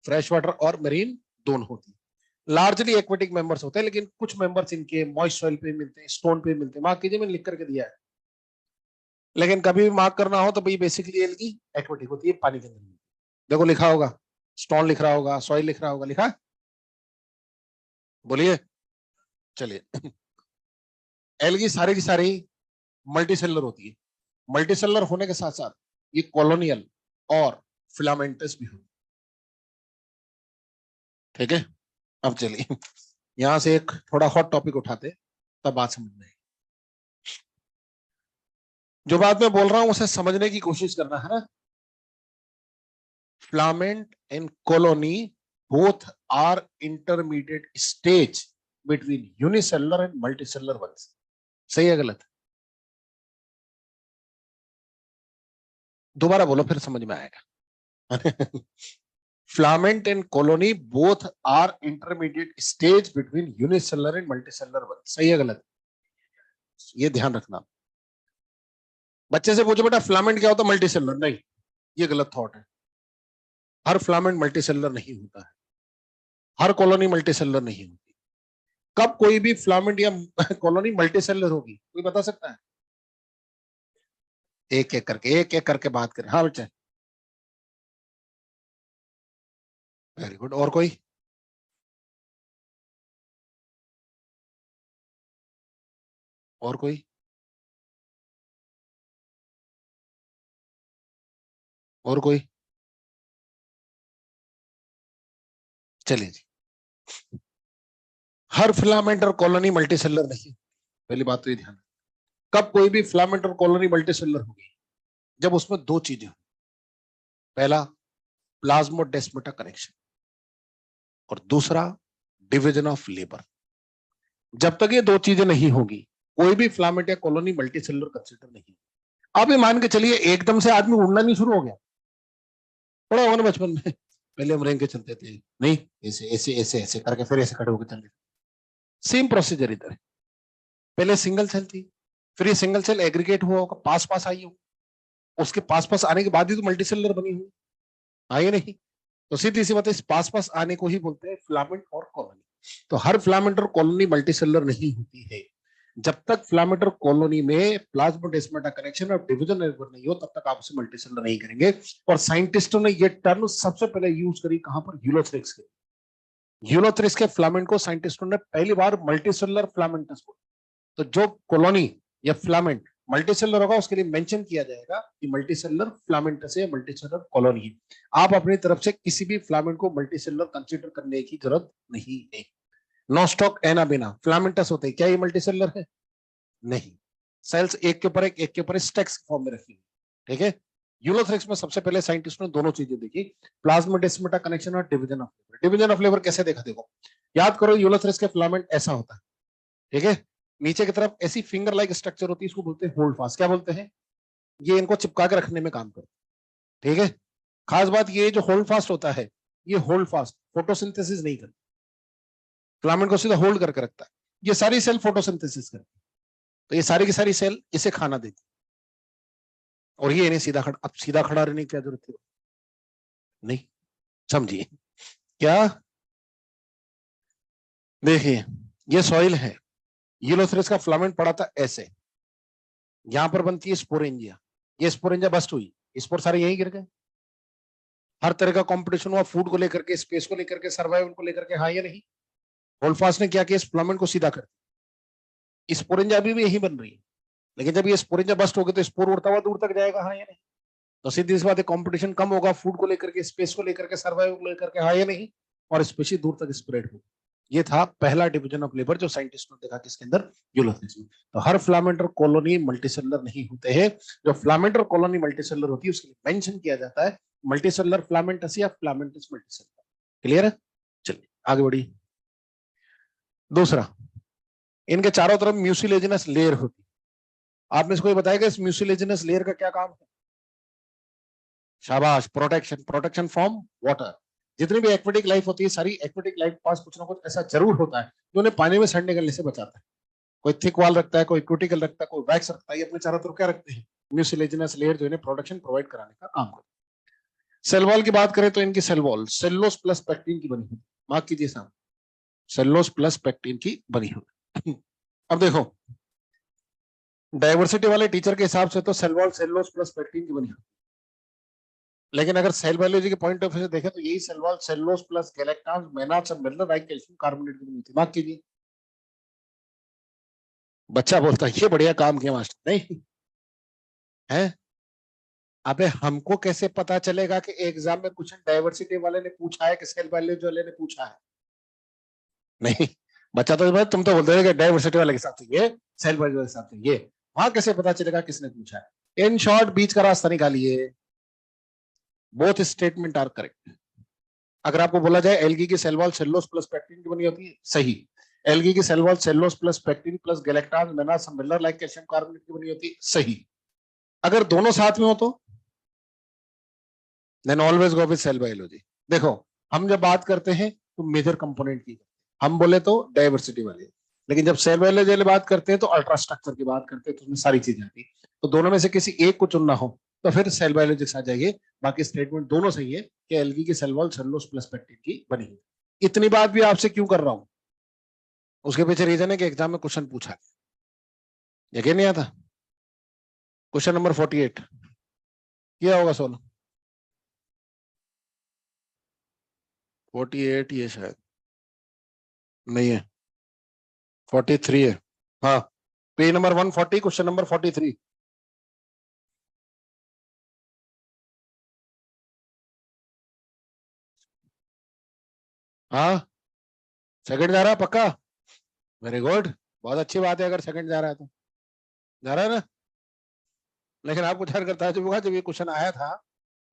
फ्रेश वाटर और मरीन दोनों होती है। लार्जली एक्वेटिक मेंबर्स होते हैं, लेकिन कुछ मेंबर्स इनके मॉइस्ट सॉइल पे मिलते हैं, स्टोन पे मिलते हैं। मार्क कीजिए, मैंने लिख करके दिया है। लेकिन कभी भी मार्क करना हो तो भाई बेसिकली एल्गी एक्वेटिक होती है, पानी के अंदर। देखो लिखा होगा, स्टोन लिख रहा होगा, सॉइल लिख रहा होगा, लिखा? बोलिए। चलिए, एल्गी सारी की सारी मल्टी सेलुलर होती है। मल्टी सेलुलर होने के साथ साथ ये कॉलोनियल और फिलामेंटस भी होती है। ठीक है, अब चलिए यहां से एक थोड़ा हॉट टॉपिक उठाते, तब बात समझ में। जो बात मैं बोल रहा हूं उसे समझने की कोशिश करना है ना। Filament and colony both are intermediate stage between unicellular and multicellular ones. सही है गलत? दोबारा बोलो फिर समझ में आएगा। Filament and colony both are intermediate stage between unicellular and multicellular world. सही है गलत? ये ध्यान रखना। बच्चे से पूछो बेटा फिलामेंट क्या होता है, मल्टीसेलुलर। नहीं, ये गलत थॉट है। हर फिलामेंट मल्टीसेलुलर नहीं होता है, हर कॉलोनी मल्टीसेलुलर नहीं होती। कब कोई भी फिलामेंट या कॉलोनी मल्टीसेलुलर होगी, कोई बता सकता है? एक एक करके बात करें। हाँ बच्चे, वेरी गुड। और कोई? और कोई? और कोई? चलिए जी। हर फिलामेंट और कॉलोनी मल्टीसेलुलर नहीं, पहली बात तो ये ध्यान। कब कोई भी फिलामेंट और कॉलोनी मल्टीसेलुलर होगी, जब उसमें दो चीजें हो। पहला प्लाज्मोडेस्माटा कनेक्शन और दूसरा डिवीजन ऑफ लेबर। जब तक ये दो चीजें नहीं होगी, कोई भी फिलामेंट या कॉलोनी मल्टीसेलुलर कंसिडर नहीं। आप ये मान के चलिए एकदम से आदमी उड़ना नहीं शुरू हो गया। पड़ा होगा ना बचपन में, पहले हम रेंग के चलते थे, नहीं ऐसे ऐसे ऐसे ऐसे करके फिर ऐसे खड़े होकर चलते। सेम प्रोसीजर इधर है। पहले सिंगल सेल थी, फिर ये सिंगल सेल एग्रीगेट हुआ होगा, पास पास आई हो, उसके पास पास आने के बाद ही तो मल्टीसेलुलर बनी हुई। आई नहीं? तो सीधी सी बात है, इस पास पास आने को ही बोलते हैं फिलामेंट और कॉलोनी। तो हर फिलामेंट और कॉलोनी मल्टीसेलुलर नहीं होती है। जब तक फिलामेंट और कॉलोनी में प्लाज्मोडेस्माटा कनेक्शन और डिवीजन नहीं हो, तब तक आप उसे मल्टीसेलुलर नहीं करेंगे। और साइंटिस्टों ने ये टर्म सबसे पहले यूज करी कहां पर? यूलोथ्रिक्स के। यूलोथ्रिक्स के फिलामेंट को साइंटिस्टों ने पहली बार मल्टीसेलुलर फिलामेंटस बोला। तो जो कॉलोनी या फिलामेंट मल्टीसेलुलर होगा, उसके लिए मेंशन किया जाएगा कि मल्टीसेलुलर फिलामेंटस है, मल्टीसेलुलर कॉलोनी है। आप अपनी तरफ से किसी भी फिलामेंट को मल्टीसेलुलर कंसीडर करने की जरूरत नहीं है। नॉस्टॉक एनाबेना फिलामेंटस होते हैं, क्या ये मल्टीसेलुलर है? नहीं। सेल्स एक के ऊपर एक के ऊपर स्टैक्स फॉर्म में रखी हुई। ठीक है। यूलोथ्रिक्स में सबसे पहले साइंटिस्ट ने दोनों चीजें देखी, प्लाज्मोडेस्माटा कनेक्शन और division of labour. Division of labour कैसे देखा? देखो, याद करो, यूलोथ्रिक्स के फिलामेंट ऐसा होता है। ठीक है। नीचे की तरफ ऐसी फिंगर लाइक स्ट्रक्चर होती है, इसको बोलते हैं होल्ड फास्ट। क्या बोलते हैं? ये इनको चिपका के रखने में काम करते हैं। ठीक है। खास बात ये जो होल्ड फास्ट होता है, ये होल्ड फास्ट फोटोसिंथेसिस नहीं करता, फिलामेंट को सीधा होल्ड करके रखता है। ये सारी सेल फोटोसिंथेसिस करती है, तो ये सारी की सारी सेल इसे खाना देती, और ये इन्हें सीधा खड़ा। अब सीधा खड़ा रहने की क्या जरूरत है? नहीं, समझिए क्या? देखिए, ये सॉइल है, यूलोथ्रिक्स का फिलामेंट पड़ा था ऐसे, यहां पर बनती है स्पोरेंजिया। ये स्पोरेंजिया बस्ट हुई, स्पोर सारे यहीं गिर गए। हर तरह का कंपटीशन हुआ, फूड को लेकर के, स्पेस को लेकर के, सर्वाइवल को लेकर के। हाँ या नहीं? होल्डफास्ट ने क्या किया? इस फिलामेंट को सीधा कर दिया। स्पोरेंजिया अभी भी यही बन रही है, लेकिन जब ये स्पोरेंजिया बस्ट होगी तो स्पोर उड़ता हुआ दूर तक जाएगा। हाँ या नहीं? तो सीधी सी बात है, कंपटीशन कम होगा, फूड को लेकर के, स्पेस को लेकर के, सर्वाइवल को लेकर के। हाँ या नहीं? और स्पेशली दूर तक स्प्रेड हो। ये था पहला डिवीजन ऑफ लेबर जो साइंटिस्ट ने देखा, किसके अंदर? यूलोथ्रिक्स में। तो हर फिलामेंट और कॉलोनी मल्टीसेलुलर नहीं होते हैं। जो फिलामेंट और कॉलोनी मल्टीसेलुलर होती है, उसके लिए मेंशन किया जाता है मल्टीसेलुलर फिलामेंटस या फिलामेंटस मल्टीसेलुलर। क्लियर है? चलिए आगे बढ़िए। दूसरा, इनके चारों तरफ म्यूसिलेजिनस लेयर होती है। आप में से कोई बताएगा इस म्यूसिलेजिनस लेयर का क्या काम है? शाबाश, प्रोटेक्शन। Protection from water. जितनी भी एक्वेटिक लाइफ होती है, सारी एक्वेटिक लाइफ के पास कुछ ना कुछ ऐसा जरूर होता है जो उन्हें पानी में सड़ने गलने से बचाता है। कोई थिक वॉल रखता है, कोई क्यूटिकल रखता है, कोई वैक्स रखता है। ये अपने चारों तरफ क्या रखते हैं? म्यूसिलेजिनस लेयर, जो इन्हें प्रोटेक्शन प्रोवाइड कराने का काम करता है। सेल वॉल की बात करें तो इनकी cell wall cellulose plus pectin की बनी हुई। मार्क कीजिए साहब, सेल्यूलोज प्लस पेक्टिन की बनी हुई। अब देखो, डाइवर्सिटी वाले टीचर के हिसाब से तो cell wall cellulose plus pectin की बनी हुई, लेकिन अगर सेल बायोलॉजी के पॉइंट ऑफ व्यू से देखें तो यही cell wall cellulose plus galactans mannans और मिनरल लाइक कैल्शियम कार्बोनेट की बनी थी। मार्क कीजिए। बच्चा बोलता है ये बढ़िया काम किया मास्टर। नहीं है? अबे हमको कैसे पता चलेगा कि एग्जाम में क्वेश्चन डाइवर्सिटी वाले ने पूछा है कि सेल बायोलॉजी वाले ने पूछा है? नहीं। बच्चा तो तुम तो बोलते हो डाइवर्सिटी वाले के साथ ये, सेल बायोलॉजी के साथ ये। वहां कैसे पता चलेगा किसने पूछा है? इन शॉर्ट, बीच का रास्ता निकालिए। Both statement are correct. अगर आपको बोला जाए एल्गी की cell wall cellulose plus pectin की बनी होती है, सही। एल्गी की cell wall cellulose plus pectin plus galactans mannans mineral like calcium carbonate की बनी होती है, सही। अगर दोनों साथ में हो तो then always go with cell biology. देखो हम जब बात करते हैं तो मेजर कंपोनेंट की, हम बोले तो डाइवर्सिटी वाली, लेकिन जब सेल बायोलॉजी वाली बात करते हैं तो अल्ट्रा स्ट्रक्चर की बात करते हैं, तो उसमें सारी चीजें आती है। तो दोनों में से किसी एक को चुनना हो तो फिर सेल बायोलॉजिक्स आ जाइए। बाकी स्टेटमेंट दोनों सही है कि एल्गी की cell wall cellulose plus pectin की बनी है। इतनी बात भी आपसे क्यों कर रहा हूं, उसके पीछे रीजन है कि एग्जाम में क्वेश्चन पूछा है, यकीन नहीं आता। क्वेश्चन नंबर 48 किया होगा 16, 48 ये शायद नहीं है, 43 है। हाँ, पेज नंबर 140 क्वेश्चन नंबर 43। हाँ सेकंड जा रहा है पक्का, वेरी गुड, बहुत अच्छी बात है अगर सेकंड जा रहा है तो, जा रहा है ना। लेकिन आपको ध्यान करता है जब ये क्वेश्चन आया था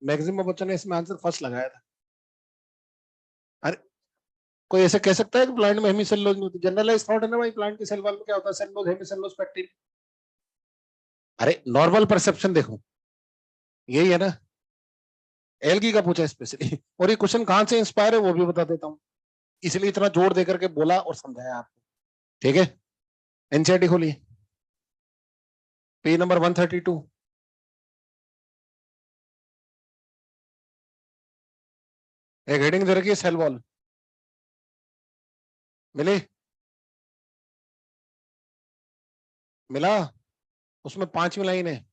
मैक्सिमम बच्चों ने इसमें आंसर फर्स्ट लगाया था। अरे कोई ऐसे कह सकता है कि प्लांट में हेमिसेलुलोज नहीं होती, जनरलाइज थॉट है ना भाई, प्लांट की सेल वॉल में क्या होता है, सेलुलोज हेमिसेलुलोज पेक्टिन। अरे नॉर्मल परसेप्शन देखो यही है ना, एल्गी का पूछा स्पेशली, और ये क्वेश्चन कहां से इंस्पायर है वो भी बता देता हूँ, इसलिए इतना जोर देकर के बोला और समझाया आपको, ठीक है। एनसीईआरटी खोलिए पेज नंबर 132, एक हेडिंग दे रखी है सेल वॉल, मिली, मिला, उसमें 5वीं लाइन है।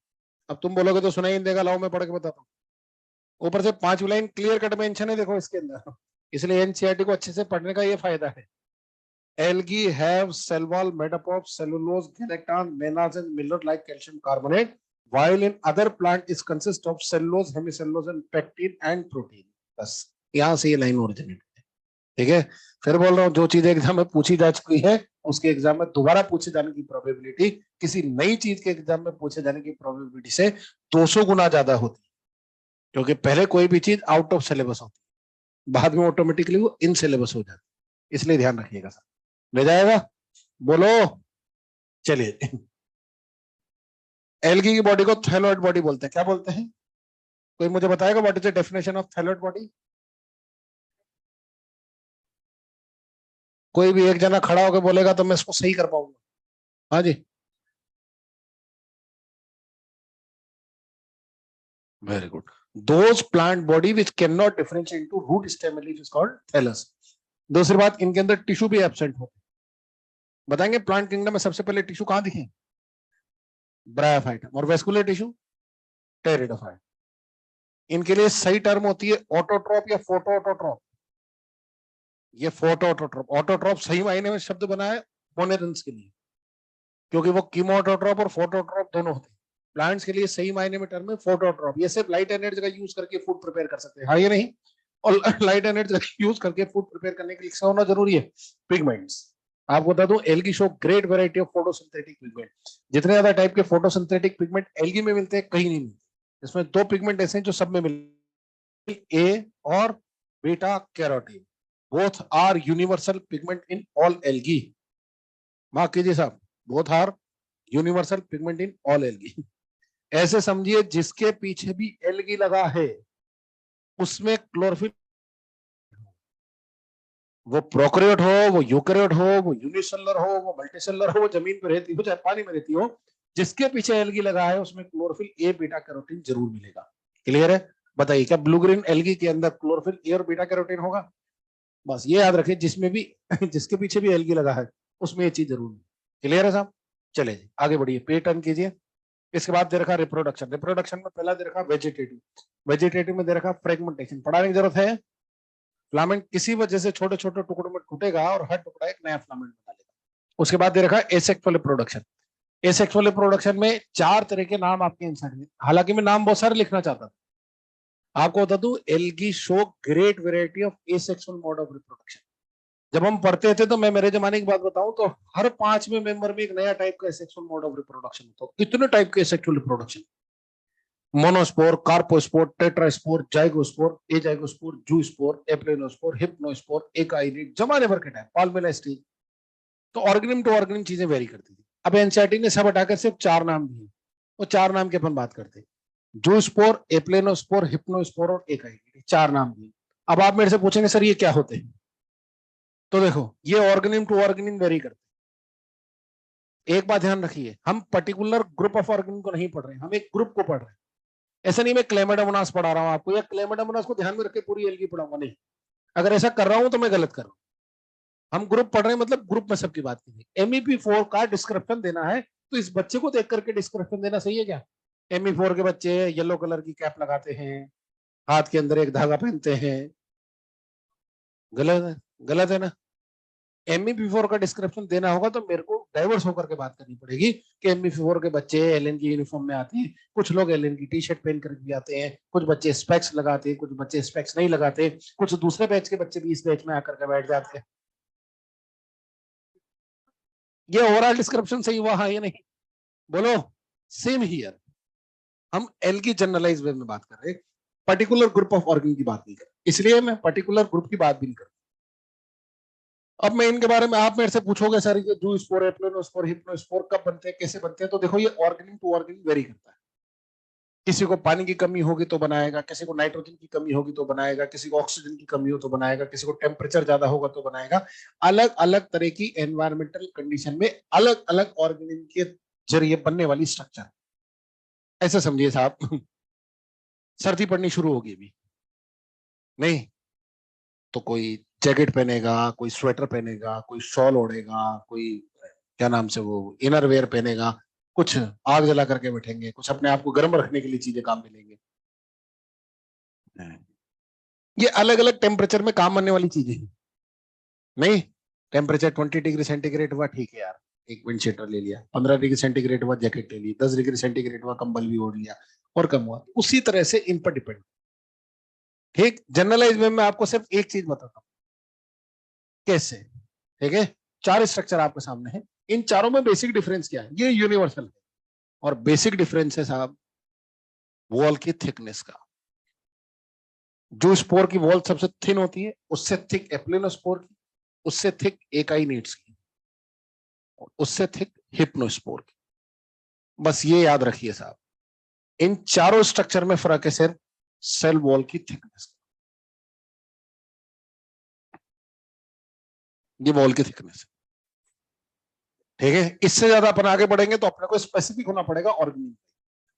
अब तुम बोलोगे तो सुनाई नहीं देगा, लाओ मैं पढ़ के बताता हूँ। ऊपर से 5वीं लाइन क्लियर कट मेंशन है देखो इसके अंदर, इसलिए एनसीईआरटी को अच्छे से पढ़ने का ये फायदा है। Algae have cell wall made up of cellulose, galactan, mannans and mineral like calcium carbonate, while in other plant is consist of cellulose, hemicellulose and pectin and protein। बस यहां से ये लाइन ओरिजिनेट है, ठीक है। फिर बोल रहा हूँ जो चीज एग्जाम में पूछी जा चुकी है उसके एग्जाम में दोबारा पूछे जाने की प्रोबेबिलिटी किसी नई चीज के एग्जाम में पूछे जाने की प्रोबेबिलिटी से 200 गुना ज्यादा होती है, क्योंकि पहले कोई भी चीज आउट ऑफ सिलेबस होती है, बाद में ऑटोमेटिकली वो इन सिलेबस हो जाती है, इसलिए ध्यान रखिएगा सर। ले जाएगा, बोलो, चलिए। एल्गी की बॉडी को थैलोइड बॉडी बोलते हैं, क्या बोलते हैं, कोई मुझे बताएगा what is the definition of thalloid body. कोई भी एक जना खड़ा होकर बोलेगा तो मैं इसको सही कर पाऊंगा। हाँ जी, very good. Those plant body which can not differentiate into root stem leaf is called thallus. दूसरी बात, इनके अंदर टिश्यू भी एब्सेंट होते हैं। बताएंगे प्लांट किंगडम में सबसे पहले टिश्यू कहां दिखे, ब्रायोफाइटम, और वेस्कुलर टिश्यू टेरिडोफाइट। इनके लिए सही टर्म होती है ऑटोट्रोप या फोटो ऑटोट्रोप। ये फोटो ऑटोट्रोप, ऑटोट्रोप सही मायने में शब्द बना है मोनेरेंस के लिए, क्योंकि वो कीमो ऑटोट्रोप और फोटोट्रोप दोनों होते हैं। प्लांट्स के लिए सही मायने में टर्म है फोटोट्रोप, ये सिर्फ लाइट एनर्जी का यूज करके फूड प्रिपेयर कर सकते हैं, हाँ ये नहीं, और लाइट एनर्जी का यूज करके फूड प्रिपेयर करने के लिए होना जरूरी है पिगमेंट्स। आपको बता दूं algae show great variety of photosynthetic pigment, जितने ज्यादा टाइप के फोटोसिंथेटिक पिगमेंट एल्गी में मिलते हैं कहीं नहीं मिलते। इसमें 2 पिगमेंट ऐसे हैं जो सब में मिलते, ए और beta carotene, both are universal pigment in all algae. Mark कीजिए साहब, both are universal pigment in all algae. ऐसे समझिए जिसके पीछे भी एल्गी लगा है उसमें क्लोरोफिल, वो प्रोकैरियोट हो, वो यूकैरियोट हो, वो यूनिसेलुलर हो, वो मल्टीसेलुलर हो, वो जमीन पर रहती हो चाहे पानी में रहती हो, जिसके पीछे एल्गी लगा है उसमें क्लोरोफिल ए बीटा कैरोटीन जरूर मिलेगा। क्लियर है, बताइए क्या ब्लू ग्रीन एल्गी के अंदर क्लोरोफिल ए और बीटा कैरोटीन होगा। बस ये याद रखिए जिसमें भी जिसके पीछे भी एल्गी लगा है उसमें ये चीज जरूर मिलेगी। क्लियर है साहब, चलिए आगे बढ़िए, पे टर्न कीजिए। इसके बाद दे रखा रिप्रोडक्शन, रिप्रोडक्शन में पहला दे रखा वेजिटेटिव, वेजिटेटिव में दे रखा फ्रेगमेंटेशन, पढ़ाने की जरूरत है। फिलामेंट किसी वजह से छोटे छोटे टुकड़ों में टूटेगा और हर टुकड़ा एक नया फिलामेंट बना लेगा। उसके बाद दे रखा एसेक्सुअल रिप्रोडक्शन, एसेक्सुअल रिप्रोडक्शन में 4 तरह के नाम आपके आंसर में, हालांकि मैं नाम बहुत सारे लिखना चाहता था, आपको बता दूं algae show great variety of asexual mode of reproduction. जब हम पढ़ते थे तो मैं मेरे जमाने की बात बताऊं तो हर 5वें मेंबर में एक नया टाइप का एसेक्सुअल मोड ऑफ रिप्रोडक्शन होता है। कितने टाइप के asexual reproduction, monospore, carpospore, tetraspore, zygospore, azygospore, zoospore, aplanospore, hypnospore, akinete, जमाने भर के टाइप, पाल्मेला स्टेज। तो ऑर्गेनिम टू ऑर्गेनिम चीजें वेरी करती थी। अब एनसीईआरटी ने सब हटाकर सिर्फ 4 नाम दिए, वो 4 नाम की अपन बात करते हैं। जूस्पोर, एप्लेनोस्पोर, हिप्नोस्पोर और एकाइनिडी, 4 नाम दिए। अब आप मेरे से पूछेंगे सर ये क्या होते हैं, तो देखो ये ऑर्गेनिम टू ऑर्गेनिम वेरी करते हैं। एक बात ध्यान रखिए, हम पर्टिकुलर ग्रुप ऑफ ऑर्गेनिम को नहीं पढ़ रहे हैं, हम एक ग्रुप को पढ़ रहे हैं। ऐसा नहीं मैं क्लेमाइडोमोनास पढ़ा रहा हूं आपको, या क्लेमाइडोमोनास को ध्यान में रख के पूरी एल्गी पढ़ाऊंगा, नहीं। अगर ऐसा कर रहा हूं तो मैं गलत कर रहा हूं। हम ग्रुप पढ़ रहे हैं, मतलब ग्रुप में सबकी बात कीजिए। MEP4 का डिस्क्रिप्शन देना है तो इस बच्चे को देख करके डिस्क्रिप्शन देना सही है क्या? MEP4 के बच्चे येलो कलर की कैप लगाते हैं, हाथ के अंदर एक धागा पहनते हैं, गलत है, गलत है ना? MEP4 का डिस्क्रिप्शन देना होगा तो मेरे को डाइवर्स होकर के बात करनी पड़ेगी कि MEP4 के बच्चे एलएन की यूनिफॉर्म में आते हैं, कुछ लोग एलएन की टी शर्ट पहन कर भी आते हैं, कुछ बच्चे स्पेक्स लगाते हैं, कुछ बच्चे स्पेक्स नहीं लगाते, कुछ दूसरे बैच के बच्चे भी इस बैच में आकर के बैठ जाते हैं। ये ओवरऑल डिस्क्रिप्शन सही हुआ, हाँ या नहीं? बोलो। सेम हियर, हम एल की जनरलाइज वे में बात कर रहे हैं, पर्टिकुलर ग्रुप ऑफ ऑर्गन की बात नहीं कर रहे, इसलिए मैं पर्टिकुलर ग्रुप की बात भी नहीं कर। अब मैं इनके बारे में, आप मेरे से पूछोगे सर ये जूस्पोर, एप्लेनोस्पोर, हिप्नोस्पोर कब बनते हैं, कैसे बनते हैं, तो देखो ये ऑर्गेनिम टू ऑर्गेनिम वेरी करता है। किसी को पानी की कमी होगी तो बनाएगा, किसी को नाइट्रोजन की कमी होगी तो बनाएगा, किसी को ऑक्सीजन की कमी हो तो बनाएगा, किसी को टेम्परेचर ज्यादा होगा तो बनाएगा। अलग अलग तरह की एनवायरमेंटल कंडीशन में अलग अलग ऑर्गेनिम के जरिए बनने वाली स्ट्रक्चर, ऐसे समझिए साहब। सर्दी पड़नी शुरू होगी अभी, नहीं तो कोई जैकेट पहनेगा, कोई स्वेटर पहनेगा, कोई शॉल ओढ़ेगा, कोई क्या नाम से वो इनर वेयर पहनेगा, कुछ आग जला करके बैठेंगे, कुछ अपने आप को गर्म रखने के लिए चीजें काम में लेंगे। ये अलग अलग टेम्परेचर में काम आने वाली चीजें हैं, नहीं? टेम्परेचर 20 डिग्री सेंटीग्रेड हुआ, ठीक है यार, एक विंड शीटर ले लिया, 15 डिग्री सेंटीग्रेड हुआ जैकेट ले ली, 10 डिग्री सेंटीग्रेड हुआ कंबल भी ओढ़ लिया, और कम हुआ उसी तरह से इन पर डिपेंड। ठीक, जनरलाइज में मैं आपको सिर्फ एक चीज बताता हूँ कैसे। ठीक है, 4 स्ट्रक्चर आपके सामने है, इन चारों में बेसिक डिफरेंस क्या है, ये यूनिवर्सल है। और बेसिक डिफरेंस है साहब वॉल की थिकनेस का। जो स्पोर की वॉल सबसे थिन होती है, उससे थिक एप्लेनोस्पोर की, उससे थिक एकाइनेट्स की, उससे थिक हिप्नोस्पोर की। बस ये याद रखिए साहब, इन चारों स्ट्रक्चर में फर्क है सिर्फ सेल वॉल की थिकनेस का। ये वॉल की थिकनेस है, ठीक है? इससे ज्यादा अपन आगे बढ़ेंगे तो अपने को स्पेसिफिक होना पड़ेगा ऑर्गेनिज्म।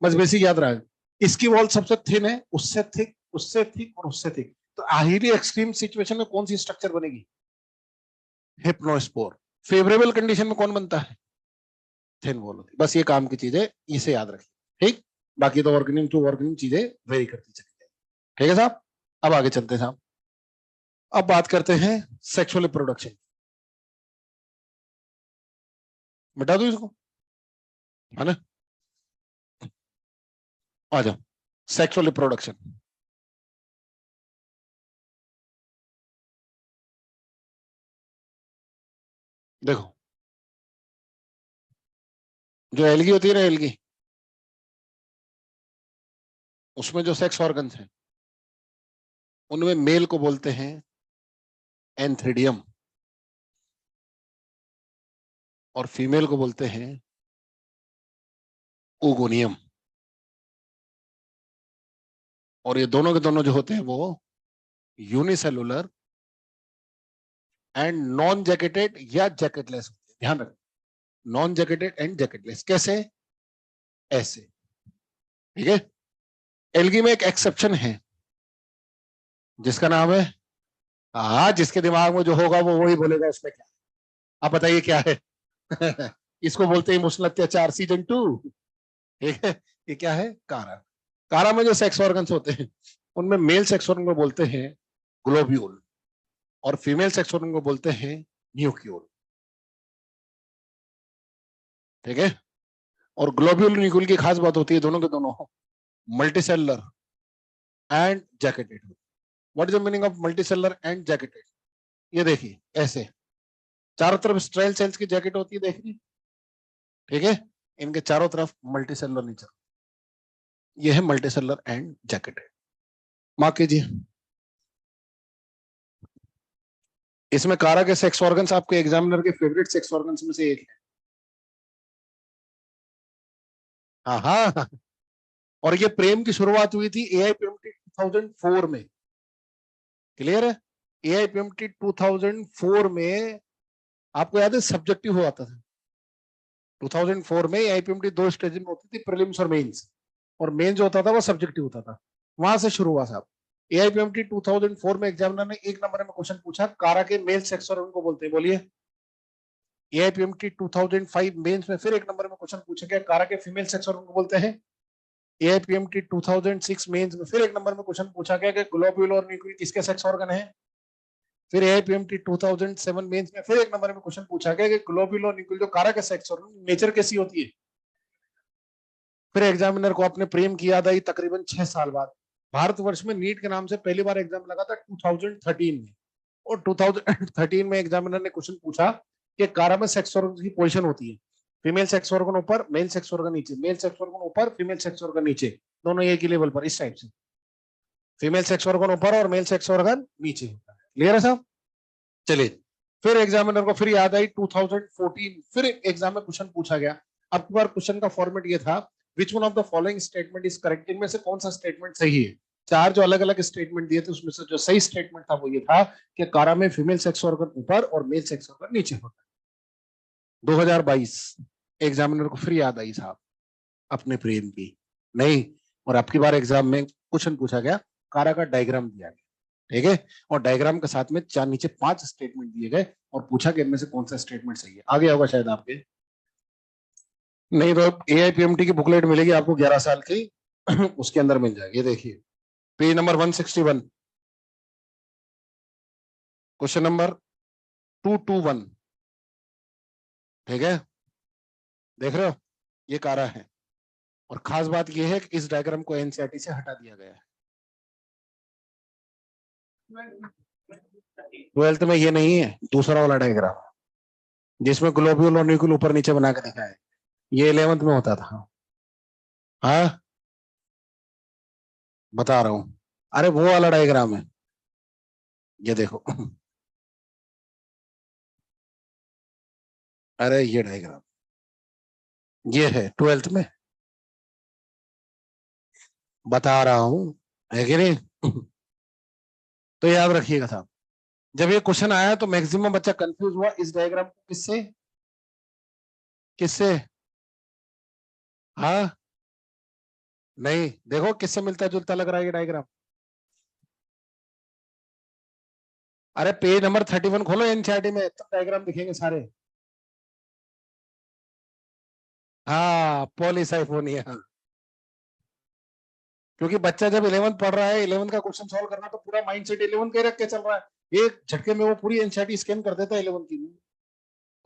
बस बेसिक याद रहा, इसकी वॉल सबसे थिन है, उससे थिक, उससे थिक और उससे थिक। तो हाईली एक्सट्रीम सिचुएशन में कौन सी स्ट्रक्चर बनेगी? हिप्नोस्पोर। फेवरेबल कंडीशन में कौन बनता है? थिन वॉल होती है। बस ये काम की चीजें, इसे याद रखिए, ठीक? बाकी तो ऑर्गेनिज्म टू ऑर्गेनिज्म चीजें वेरी करती चली जाएगी। ठीक है साहब, अब आगे चलते हैं साहब। अब बात करते हैं सेक्सुअल रिप्रोडक्शन। मिटा दू इसको, है ना? आ जाओ, सेक्सुअल रिप्रोडक्शन। देखो, जो एलगी होती है ना, एलगी, उसमें जो सेक्स ऑर्गन्स हैं उनमें मेल को बोलते हैं एंथ्रिडियम, और फीमेल को बोलते हैं ओगोनियम। और ये दोनों के दोनों जो होते हैं वो यूनिसेलुलर एंड नॉन जैकेटेड या जैकेटलेस होते हैं। ध्यान रखें, नॉन जैकेटेड एंड जैकेटलेस। कैसे? ऐसे, ठीक है? एल्गी में एक एक्सेप्शन है जिसका नाम है, हाँ, जिसके दिमाग में जो होगा वो वही बोलेगा उसमें क्या। आप बताइए क्या है? इसको बोलते हैं इमोशनल अत्याचार सीजन 2। ठीक है, ये क्या है? कारा। कारा में जो सेक्स ऑर्गन्स होते हैं उनमें मेल सेक्स ऑर्गन को बोलते हैं ग्लोब्यूल, और फीमेल सेक्स ऑर्गन को बोलते हैं न्यूक्लियोल। ठीक है? और ग्लोब्यूल न्यूक्लियोल की खास बात होती है, दोनों के दोनों multicellular and jacketed. What is the meaning of multicellular and jacketed? ये देखिए, ऐसे चारों तरफ स्ट्रेल सेल्स की जैकेट होती है, देखिए, ठीक है? इनके चारों तरफ मल्टीसेलुलर नेचर, ये है मल्टीसेलुलर एंड जैकेटेड। मार्क कीजिए, इसमें कारा के सेक्स ऑर्गन्स आपके एग्जामिनर के फेवरेट सेक्स ऑर्गन्स में से एक है। हाँ हाँ, और ये प्रेम की शुरुआत हुई थी AIPMT 2004 में। क्लियर है? AIPMT 2004 में आपको याद है सब्जेक्टिव हुआ था 2004 में। AIPMT 2 स्टेज में होती थी, प्रीलिम्स और मेंस, और मेन जो होता था वो सब्जेक्टिव होता था, वहां से शुरू हुआ साहब। AIPMT 2004 में एग्जामिनर ने 1 नंबर में क्वेश्चन पूछा, कारा के मेल सेक्स ऑर्गन को बोलते हैं, बोलिए। AIPMT 2005 मेंस में फिर 1 नंबर में क्वेश्चन पूछा गया, कारा के फीमेल सेक्स ऑर्गन को बोलते हैं। AIPMT 2006 मेंस में फिर 1 नंबर में क्वेश्चन पूछा गया कि ग्लोब्यूल और न्यूक्लियस किसके सेक्स ऑर्गन है। फिर AIPMT 2007 मेंस में फिर 1 नंबर में क्वेश्चन पूछा गया कि ग्लोब्यूल और न्यूक्लियस जो कारा के सेक्स ऑर्गन, नेचर कैसी होती है। फिर एग्जामिनर को अपने प्रेम की याद आई तकरीबन 6 साल बाद। भारतवर्ष में नीट के नाम से पहली बार एग्जाम लगा था 2013 में, और 2013 में एग्जामिनर ने क्वेश्चन पूछा कि कारा में सेक्स ऑर्गन की पोजीशन होती है, फीमेल सेक्स ऑर्गन ऊपर, मेल सेक्स ऑर्गन नीचे, मेल सेक्स ऑर्गन ऊपर, फीमेल सेक्स ऑर्गन नीचे, दोनों एक ही लेवल पर, इस टाइप से फीमेल सेक्स ऑर्गन ऊपर और मेल सेक्स ऑर्गन नीचे होता है। क्लियर है साहब? चलिए, फिर एग्जामिनर को फिर याद आई 2014, फिर एग्जाम में क्वेश्चन पूछा गया। अब की बार क्वेश्चन का फॉर्मेट ये था, which one of the following statement is correct, इनमें से कौन सा स्टेटमेंट सही है। 4 जो अलग अलग स्टेटमेंट दिए थे, उसमें से जो सही स्टेटमेंट था वो ये था कि कारा में फीमेल सेक्स ऑर्गन ऊपर और मेल सेक्स ऑर्गन नीचे होता है। 2022 एग्जामिनर को फिर याद आई साहब अपने प्रेम की नहीं, और अब की बार एग्जाम में क्वेश्चन पूछा गया, कारा का डायग्राम दिया गया, ठीक है, और डायग्राम के साथ में 4 नीचे 5 स्टेटमेंट दिए गए, और पूछा कि इनमें से कौन सा स्टेटमेंट सही है। आगे होगा शायद आपके, नहीं तो AIPMT की बुकलेट मिलेगी आपको 11 साल की, उसके अंदर मिल जाएगी। ये देखिए पेज नंबर 161, क्वेश्चन नंबर 221, ठीक है, देख रहे हो, ये कारा है। और खास बात यह है कि इस डायग्राम को NCERT से हटा दिया गया है। 12th में ये नहीं है, दूसरा वाला डायग्राम जिसमें ग्लोब्यूल और न्यूक्लियस ऊपर नीचे बना के दिखा है, ये 11th में होता था। हाँ बता रहा हूं, अरे वो वाला डायग्राम है, ये देखो, अरे ये डायग्राम ये है 12th में, बता रहा हूं, है कि नहीं। तो याद रखिएगा साहब, जब ये क्वेश्चन आया तो मैक्सिमम बच्चा कंफ्यूज हुआ इस डायग्राम को किससे किससे। हाँ नहीं, देखो किससे मिलता जुलता लग रहा है ये डायग्राम। अरे पेज नंबर 31 खोलो NCERT में, तो डायग्राम दिखेंगे सारे। हाँ पॉलीसाइफोनिया, क्योंकि बच्चा जब 11th पढ़ रहा है, 11th का क्वेश्चन सॉल्व करना, तो पूरा माइंड सेट 11th के रख के चल रहा है, एक झटके में वो पूरी NCERT स्कैन कर देता है 11th की।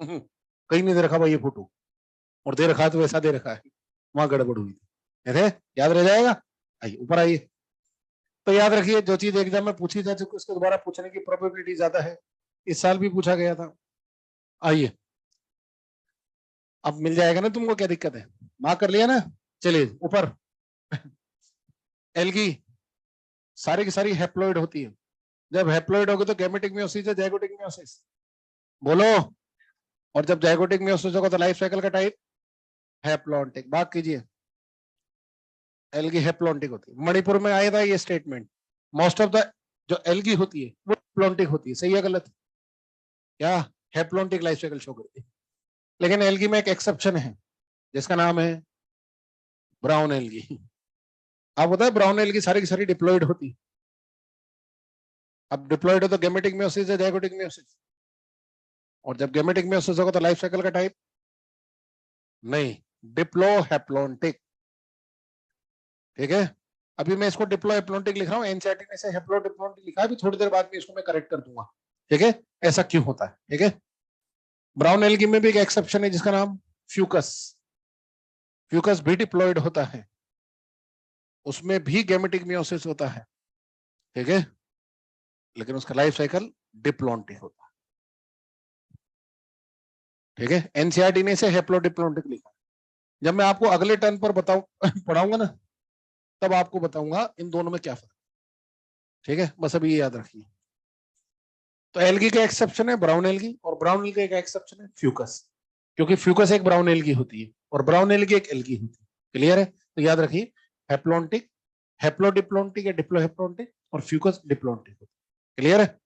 कहीं नहीं दे रखा भाई ये फोटो, और दे रखा है तो वैसा दे रखा है, वहां गड़बड़ हुई थी, याद रह जाएगा। आइए ऊपर आइए, तो याद रखिए जो चीज एग्जाम में पूछी जा चुकी उसको दोबारा पूछने की प्रोबेबिलिटी ज्यादा है, इस साल भी पूछा गया था। आइए अब मिल जाएगा ना तुमको, क्या दिक्कत है, मार्क कर लिया ना। चलिए ऊपर, एल्गी सारी की सारी हैप्लॉइड होती है, जब हैप्लॉइड होगी तो गैमेटिक मियोसिस है, जाइगोटिक मियोसिस, बोलो। और जब जाइगोटिक मियोसिस होगा तो लाइफ साइकिल का टाइप हैप्लॉन्टिक। बात कीजिए, एल्गी हैप्लॉन्टिक होती है। मणिपुर में आया था ये स्टेटमेंट, मोस्ट ऑफ द जो एल्गी होती है वो हैप्लॉन्टिक होती है, सही है गलत? क्या हैप्लॉन्टिक लाइफ साइकिल शो करती है, लेकिन एल्गी में एक एक्सेप्शन है जिसका नाम है ब्राउन एल्गी। आप बताए ब्राउन एल्गी सारी की सारी डिप्लॉयड होती है। अब डिप्लॉयड हो तो गैमेटिक मियोसिस है, जाइगोटिक मियोसिस, और जब गैमेटिक मियोसिस होगा तो लाइफ साइकिल का टाइप नहीं, डिप्लोहैप्लॉन्टिक, ठीक है। अभी मैं इसको डिप्लोहैप्लॉन्टिक लिख रहा हूँ, NCERT ने इसे हैप्लोडिप्लॉन्टिक लिखा है, अभी थोड़ी देर बाद में इसको मैं करेक्ट कर दूंगा, ठीक है, ऐसा क्यों होता है, ठीक है। ब्राउन एल्गी में भी एक एक्सेप्शन है जिसका नाम फ्यूकस, फ्यूकस भी डिप्लॉयड होता है, उसमें भी गैमेटिक मियोसिस होता है, ठीक है, लेकिन उसका लाइफ साइकिल डिप्लॉन्टिक होता है, ठीक है। NCERT ने इसे हैप्लोडिप्लॉन्टिक लिखा। जब मैं आपको अगले टर्न पर बताऊं पढ़ाऊंगा ना, तब आपको बताऊंगा इन दोनों में क्या फर्क, ठीक है, बस अभी ये याद रखिए। तो एल्गी का एक्सेप्शन है ब्राउन एल्गी, और ब्राउन एल्गी का एक्सेप्शन है फ्यूकस, क्योंकि फ्यूकस एक ब्राउन एल्गी होती है और ब्राउन एल्गी एक एल्गी होती है। क्लियर है? तो याद रखिए हैप्लोन्टिक, हैप्लोडिप्लोन्टिक या डिप्लोहैप्लोन्टिक और फ्यूकस डिप्लोन्टिक। क्लियर है?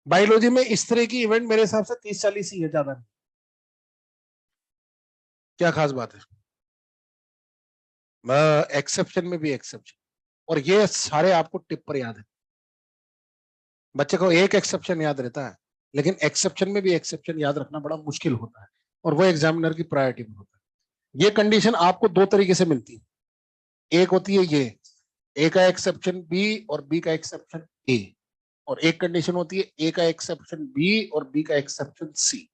बायोलॉजी में इस तरह की इवेंट मेरे हिसाब से 30-40 ही है, ज्यादा नहीं। क्या खास बात है? एक्सेप्शन में भी एक्सेप्शन, और ये सारे आपको टिप पर याद है। बच्चे को एक एक्सेप्शन याद रहता है, लेकिन एक्सेप्शन में भी एक्सेप्शन याद रखना बड़ा मुश्किल होता है, और वो एग्जामिनर की प्रायोरिटी में होता है। ये कंडीशन आपको दो तरीके से मिलती है। एक होती है ये, ए का एक्सेप्शन बी और बी का एक्सेप्शन ए, और एक कंडीशन होती है ए का एक्सेप्शन बी और बी का एक्सेप्शन सी।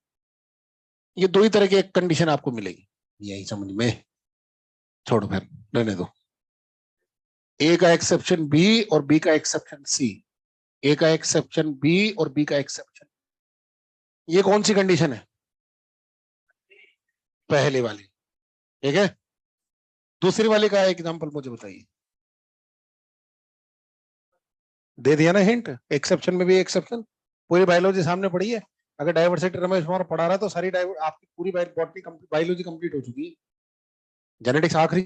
ये दो ही तरह की एक कंडीशन आपको मिलेगी, यही समझ में। छोड़ो फिर, रहने दो। ए का एक्सेप्शन बी और बी का एक्सेप्शन सी, ए का एक्सेप्शन बी और बी का एक्सेप्शन, ये कौन सी कंडीशन है? पहली वाली। ठीक है, दूसरी वाली का एग्जांपल मुझे बताइए। दे दिया ना हिंट, एक्सेप्शन में भी एक्सेप्शन। पूरी बायोलॉजी सामने पड़ी है। अगर डाइवर्सिटी रमेश कुमार पढ़ा रहा है तो सारी आपकी पूरी बॉटनी बायोलॉजी कंप्लीट हो चुकी है। जेनेटिक्स आखिरी,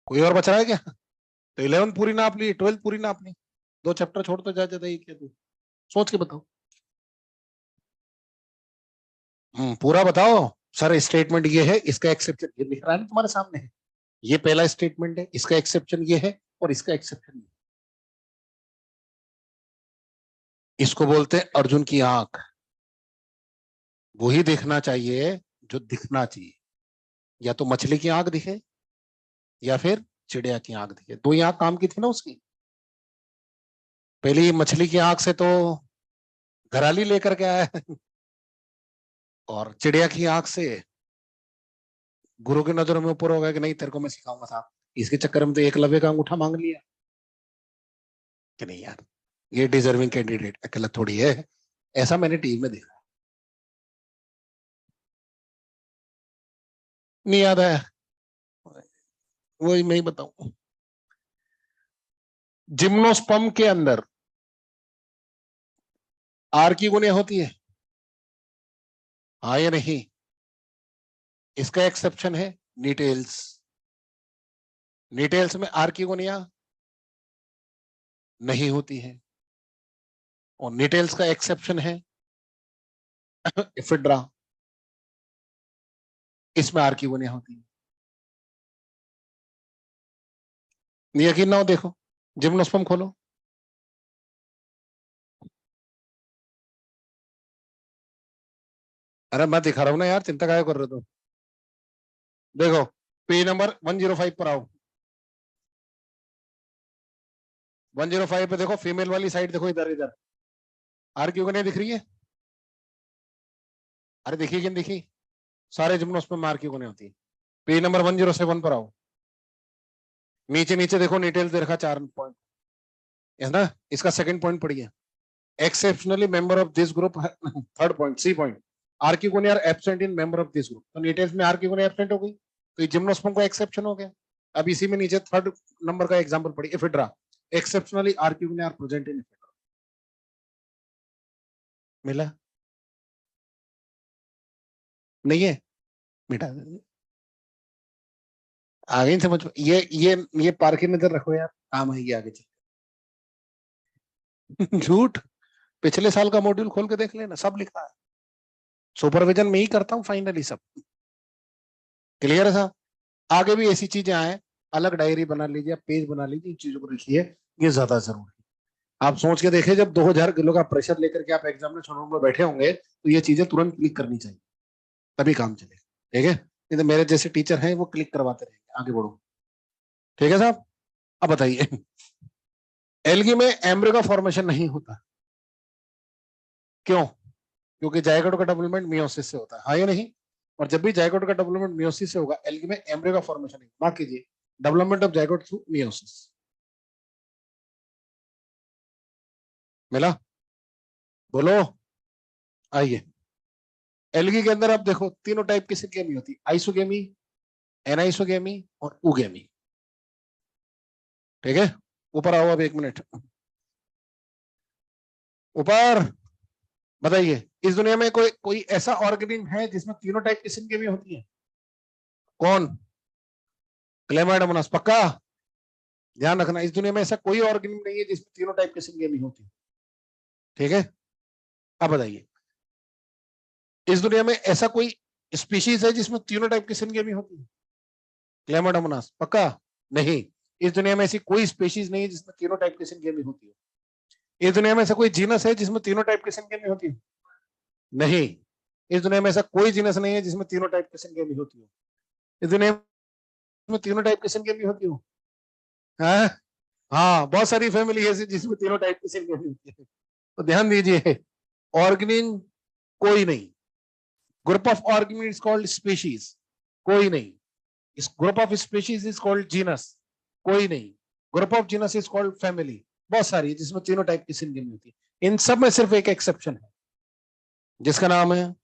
कोई और बच रहा है क्या? तो 11 पूरी नाप ली, 12 पूरी नाप ली, 2 चैप्टर छोड़ तो जा जाता ही क्या तू? सोच के बताओ। पूरा बताओ। सर स्टेटमेंट ये है, इसका एक्सेप्शन ये लिख रहा है ना तुम्हारे सामने है, ये पहला स्टेटमेंट है, इसका एक्सेप्शन ये है और इसका एक्सेप्शन ये। इसको बोलते हैं अर्जुन की आंख। वही देखना चाहिए जो दिखना चाहिए, या तो मछली की आंख दिखे या फिर चिड़िया की आंख दिखे। दो ही आंख काम की थी ना उसकी। पहली मछली की आंख से तो घराली लेकर के आया है, और चिड़िया की आंख से गुरु की नजरों में ऊपर हो गया कि नहीं तेरे को मैं सिखाऊंगा साहब। इसके चक्कर में तो एकलव्य का अंगूठा मांग लिया कि नहीं यार, ये डिजर्विंग कैंडिडेट अकेला थोड़ी है। ऐसा मैंने टीम में देखा। नहीं याद आया, वही मैं ही बताऊं। जिम्नोस्पर्म के अंदर आर की गुनिया होती है, हाँ या नहीं? इसका एक्सेप्शन है नीटेल्स। नीटेल्स में आर की गुनिया नहीं होती है, और नीटेल्स का एक्सेप्शन है इफिड्रा, इसमें आर की गुनिया होती है। यकीन ना हो देखो, जिम्नोस्पर्म खोलो। अरे मैं दिखा रहा हूं ना यार, चिंता क्या कर रहे हो? देखो, पेज नंबर 105 पर आओ। 105 पे देखो, फीमेल वाली साइड देखो, इधर इधर आर की गुनिया दिख रही है। अरे देखिए कि नहीं दिखी? सारे जिम्नोस्पर्म में आर की गुनिया होती है। पेज नंबर 107 पर आओ। नीचे नीचे देखो, डिटेल दे रखा 4 पॉइंट है ना। इसका सेकंड पॉइंट पढ़िए, exceptionally member of this group. Third point, C point, archegonia are absent in member of this group. तो डिटेल्स में आर की गुनिया एब्सेंट हो गई, तो ये जिम्नोस्पर्म का एक्सेप्शन हो गया। अब इसी में नीचे थर्ड नंबर का एग्जांपल पढ़िए, इफिड्रा, एक्सेप्शनली आर की गुनिया आर प्रेजेंट इन इफिड्रा। मिला? नहीं है? मिटा आगे समझ। ये पार की नजर रखो यार, काम आएगी आगे चल। झूठ, पिछले साल का मॉड्यूल खोल के देख लेना, सब लिखा है। सुपरविजन में ही करता हूँ फाइनली सब। क्लियर है साहब? आगे भी ऐसी चीजें आए, अलग डायरी बना लीजिए, पेज बना लीजिए, इन चीजों को लिखिए, ये ज्यादा जरूरी है। आप सोच के देखिए, जब 2000 किलो का प्रेशर लेकर के आप एग्जामिनेशन रूम में बैठे होंगे, तो ये चीजें तुरंत क्लिक करनी चाहिए, तभी काम चलेगा। ठीक है? नहीं तो मेरे जैसे टीचर हैं वो क्लिक करवाते रहेंगे। आगे बढ़ो। ठीक है साहब? अब बताइए, एल्गी में एम्ब्रियो का फॉर्मेशन नहीं होता, क्यों? क्योंकि जायगोट का डेवलपमेंट मियोसिस से होता है, हाँ या नहीं? और जब भी जायगोट का डेवलपमेंट मियोसिस से होगा, एल्गी में एम्ब्रियो का फॉर्मेशन नहीं। मार्क कीजिए, development of zygote through meiosis. मिला? बोलो। आइए, एल्गी के अंदर आप देखो, तीनों टाइप की सिंगेमी होती है, आइसोगेमी, एनाइसोगेमी और उगेमी। ठीक है? ऊपर आओ अब 1 मिनट ऊपर। बताइए, इस दुनिया में कोई कोई ऐसा ऑर्गेनिज्म है जिसमें तीनों टाइप की सिंगेमी होती है? कौन? क्लेमाइडोमोनास पक्का ध्यान रखना, इस दुनिया में ऐसा कोई ऑर्गेनिज्म नहीं है जिसमें तीनों टाइप की सिंगेमी होती। ठीक है, अब बताइए इस दुनिया में ऐसा कोई स्पीशीज है जिसमें तीनों टाइप की सिंगेमी होती है? क्लेमाइडोमोनास पक्का नहीं। इस दुनिया में ऐसी कोई स्पीशीज नहीं है जिसमें तीनों टाइप की सिंगेमी होती है। इस दुनिया में ऐसा कोई जीनस है जिसमें तीनों टाइप की सिंगेमी होती है? नहीं। इस दुनिया में ऐसा कोई जीनस नहीं है जिसमें तीनों टाइप की सिंगेमी होती हो। इस दुनिया में तीनों टाइप की सिंगेमी होती हो। हाँ हाँ, बहुत सारी फैमिली है जिसमें तीनों टाइप की सिंगेमी होती है। तो ध्यान दीजिए, ऑर्गेनिज्म कोई नहीं, group of organism is called species, कोई नहीं। इस group of species is called genus, कोई नहीं। Group of genus is called family, बहुत सारी है जिसमें तीनों टाइप की सिंगेमी होती है। इन सब में सिर्फ एक एक्सेप्शन है जिसका नाम है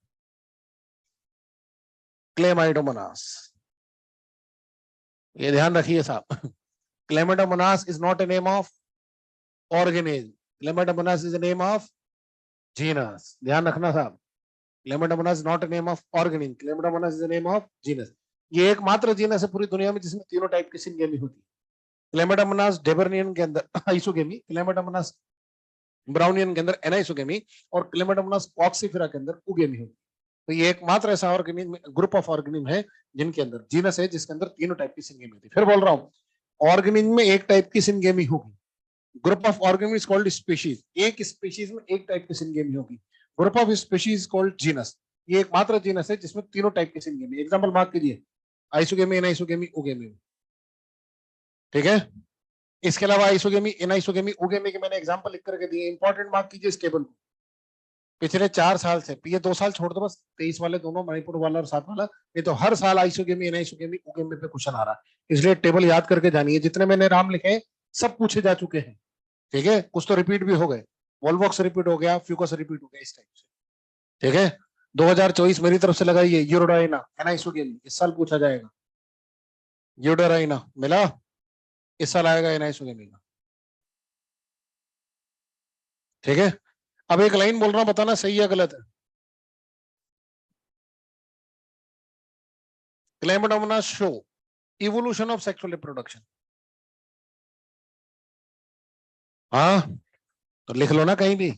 क्लेमाइडोमोनास। ये ध्यान रखिए साहब, Chlamydomonas is not a name of organism, Chlamydomonas is a name of genus. ध्यान रखना साहब, Chlamydomonas is not a name of organism, Chlamydomonas is a name of genus. ये एकमात्र जीनस है पूरी दुनिया में जिसमें तीनों टाइप की सिंगेमी होती है। क्लेमाइडोमोनास डेबर्नियन के अंदर आइसोगेमी, क्लेमाइडोमोनास ब्राउनियन के अंदर एनाइसोगेमी, और क्लेमाइडोमोनास कॉक्सीफेरा के अंदर उगेमी होती है। तो ये एकमात्र ऐसा ऑर्गेनिज्म, ग्रुप ऑफ ऑर्गेनिज्म है जिनके अंदर जीनस है जिसके अंदर तीनों टाइप की सिंगेमी होती है। फिर बोल रहा हूं, ऑर्गेनिज्म में एक टाइप की सिंगेमी होगी, group of organism is called species, एक स्पीशीज में एक टाइप की सिंगेमी होगी, group of species called genus. ये एकमात्र जीनस है जिसमें तीनों टाइप की सिंगेमी। एग्जांपल मार्क कीजिए, आइसोगेमी, एनाइसोगेमी, उगेमी। ठीक है, इसके अलावा आइसोगेमी, एनाइसोगेमी, उगेमी के मैंने एग्जांपल लिख करके दिए, इंपॉर्टेंट मार्क कीजिए इस टेबल को। पिछले 4 साल से, ये 2 साल छोड़ दो बस, 23 वाले दोनों, मणिपुर वाला और 7 वाला, ये तो हर साल आइसोगेमी, एनाइसोगेमी, उगेमी पे क्वेश्चन आ रहा है। इसलिए टेबल याद करके जानिए, जितने मैंने नाम लिखे सब पूछे जा चुके हैं। ठीक है, कुछ तो रिपीट भी हो गए, वॉल्वॉक्स रिपीट हो गया, फ्यूकस रिपीट हो गया, इस टाइप से। ठीक है, 2024 मेरी तरफ से लगाइए, यूरोडाइना, एनाइसोगेमी, इस साल पूछा जाएगा। यूरोडाइना मिला, इस साल आएगा एनाइसोगेमी का। ठीक है, अब एक लाइन बोल रहा हूं, बताना सही है गलत है। Chlamydomonas show evolution of sexual reproduction. हाँ, तो लिख लो ना कहीं भी,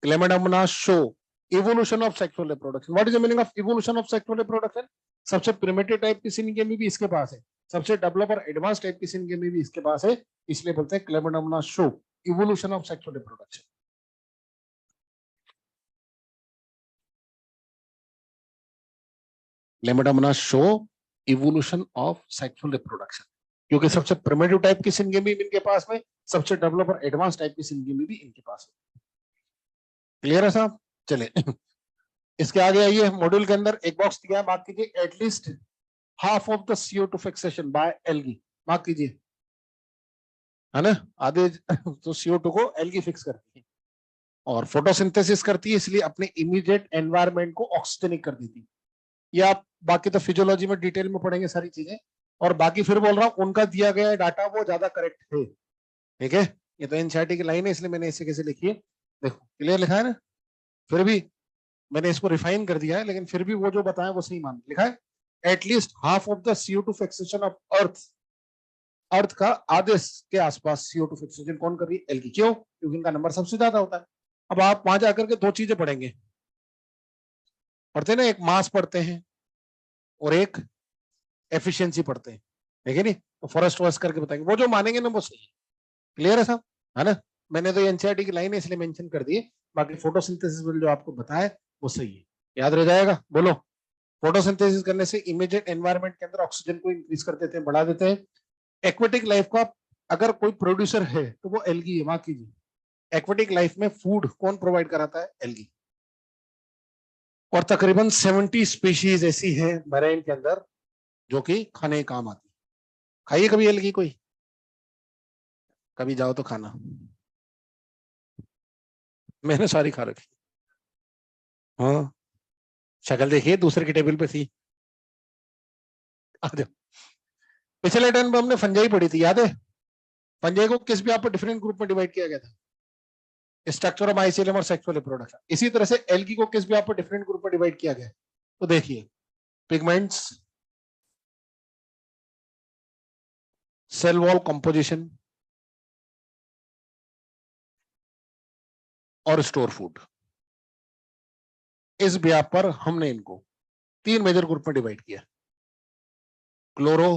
Chlamydomonas show evolution of sexual reproduction. What is the meaning of evolution of sexual reproduction? सबसे प्रिमिटिव टाइप की सिंगेमी भी इसके पास है, सबसे डेवलप और एडवांस टाइप की सिंगेमी भी इसके पास है, इसलिए बोलते हैं Chlamydomonas show evolution of sexual reproduction. Chlamydomonas show evolution of sexual reproduction, क्योंकि सबसे प्रिमिटिव टाइप की सिंगेमी भी इनके पास में, सबसे डेवलप और एडवांस टाइप की सिंगेमी भी इनके पास है। क्लियर है साहब? चले इसके आगे आइए, मॉड्यूल के अंदर एक बॉक्स दिया है, मार्क कीजिए, at least half of the CO2 fixation by algae, mark कीजिए, है ना, आधे तो CO2 को एल्गी फिक्स करती है और फोटोसिंथेसिस करती है, इसलिए अपने इमीडिएट एनवायरनमेंट को ऑक्सीजनिक कर देती है। ये आप बाकी तो फिजियोलॉजी में डिटेल में पढ़ेंगे सारी चीजें, और बाकी फिर बोल रहा हूँ, उनका दिया गया डाटा वो ज्यादा करेक्ट है। ठीक है, ये तो एनसीईआरटी की लाइन है, इसलिए मैंने इसे कैसे लिखी है, देखो क्लियर लिखा है ना। फिर भी मैंने इसको रिफाइन कर दिया है, लेकिन फिर भी वो जो बताया वो सही मान लिखा है, at least half of the CO2 fixation of earth, earth का आधे के आसपास CO2 फिक्सेशन कौन कर रही है? एल्गी। क्यों? क्योंकि इनका नंबर सबसे ज्यादा होता है। अब आप वहां जाकर के 2 चीजें पढ़ेंगे, पढ़ते ना, एक मास पढ़ते हैं और एक एफिशिएंसी पढ़ते हैं, ठीक है नहीं, तो फॉरेस्ट वर्स करके बताएंगे, वो जो मानेंगे ना वो सही है। क्लियर है साहब, है ना? मैंने तो एनसीईआरटी की लाइन है इसलिए मेंशन कर दिए, बाकी फोटोसिंथेसिस जो आपको बताया वो सही है, याद रह जाएगा। बोलो, फोटोसिंथेसिस करने से इमीडिएट एनवायरनमेंट के अंदर ऑक्सीजन को इंक्रीज कर देते हैं, बढ़ा देते हैं। एक्वेटिक लाइफ का अगर कोई प्रोड्यूसर है तो वो एल्गी है, मार्क कीजिए। एक्वेटिक लाइफ में फूड कौन प्रोवाइड कराता है? एल्गी। और तकरीबन 70 स्पीशीज ऐसी है मैरीन के अंदर जो कि खाने काम आती है। खाइए कभी एल्गी, कोई कभी जाओ तो खाना, मैंने सारी खा रखी। हाँ, शक्ल देखिए दूसरे की टेबल पे थी। आ जाओ, पिछले टर्न में हमने फंजाई पढ़ी थी, याद है? फंजाई को किस भी आप डिफरेंट ग्रुप में डिवाइड किया गया था, स्ट्रक्चर ऑफ माइसेलियम और सेक्सुअल रिप्रोडक्शन। इसी तरह से एल्गी को किस भी आप डिफरेंट ग्रुप में डिवाइड किया गया। तो देखिए, पिगमेंट्स, सेल वॉल कंपोजिशन और स्टोर फूड। इस ब्याप पर हमने इनको 3 मेजर ग्रुप में डिवाइड किया, क्लोरो,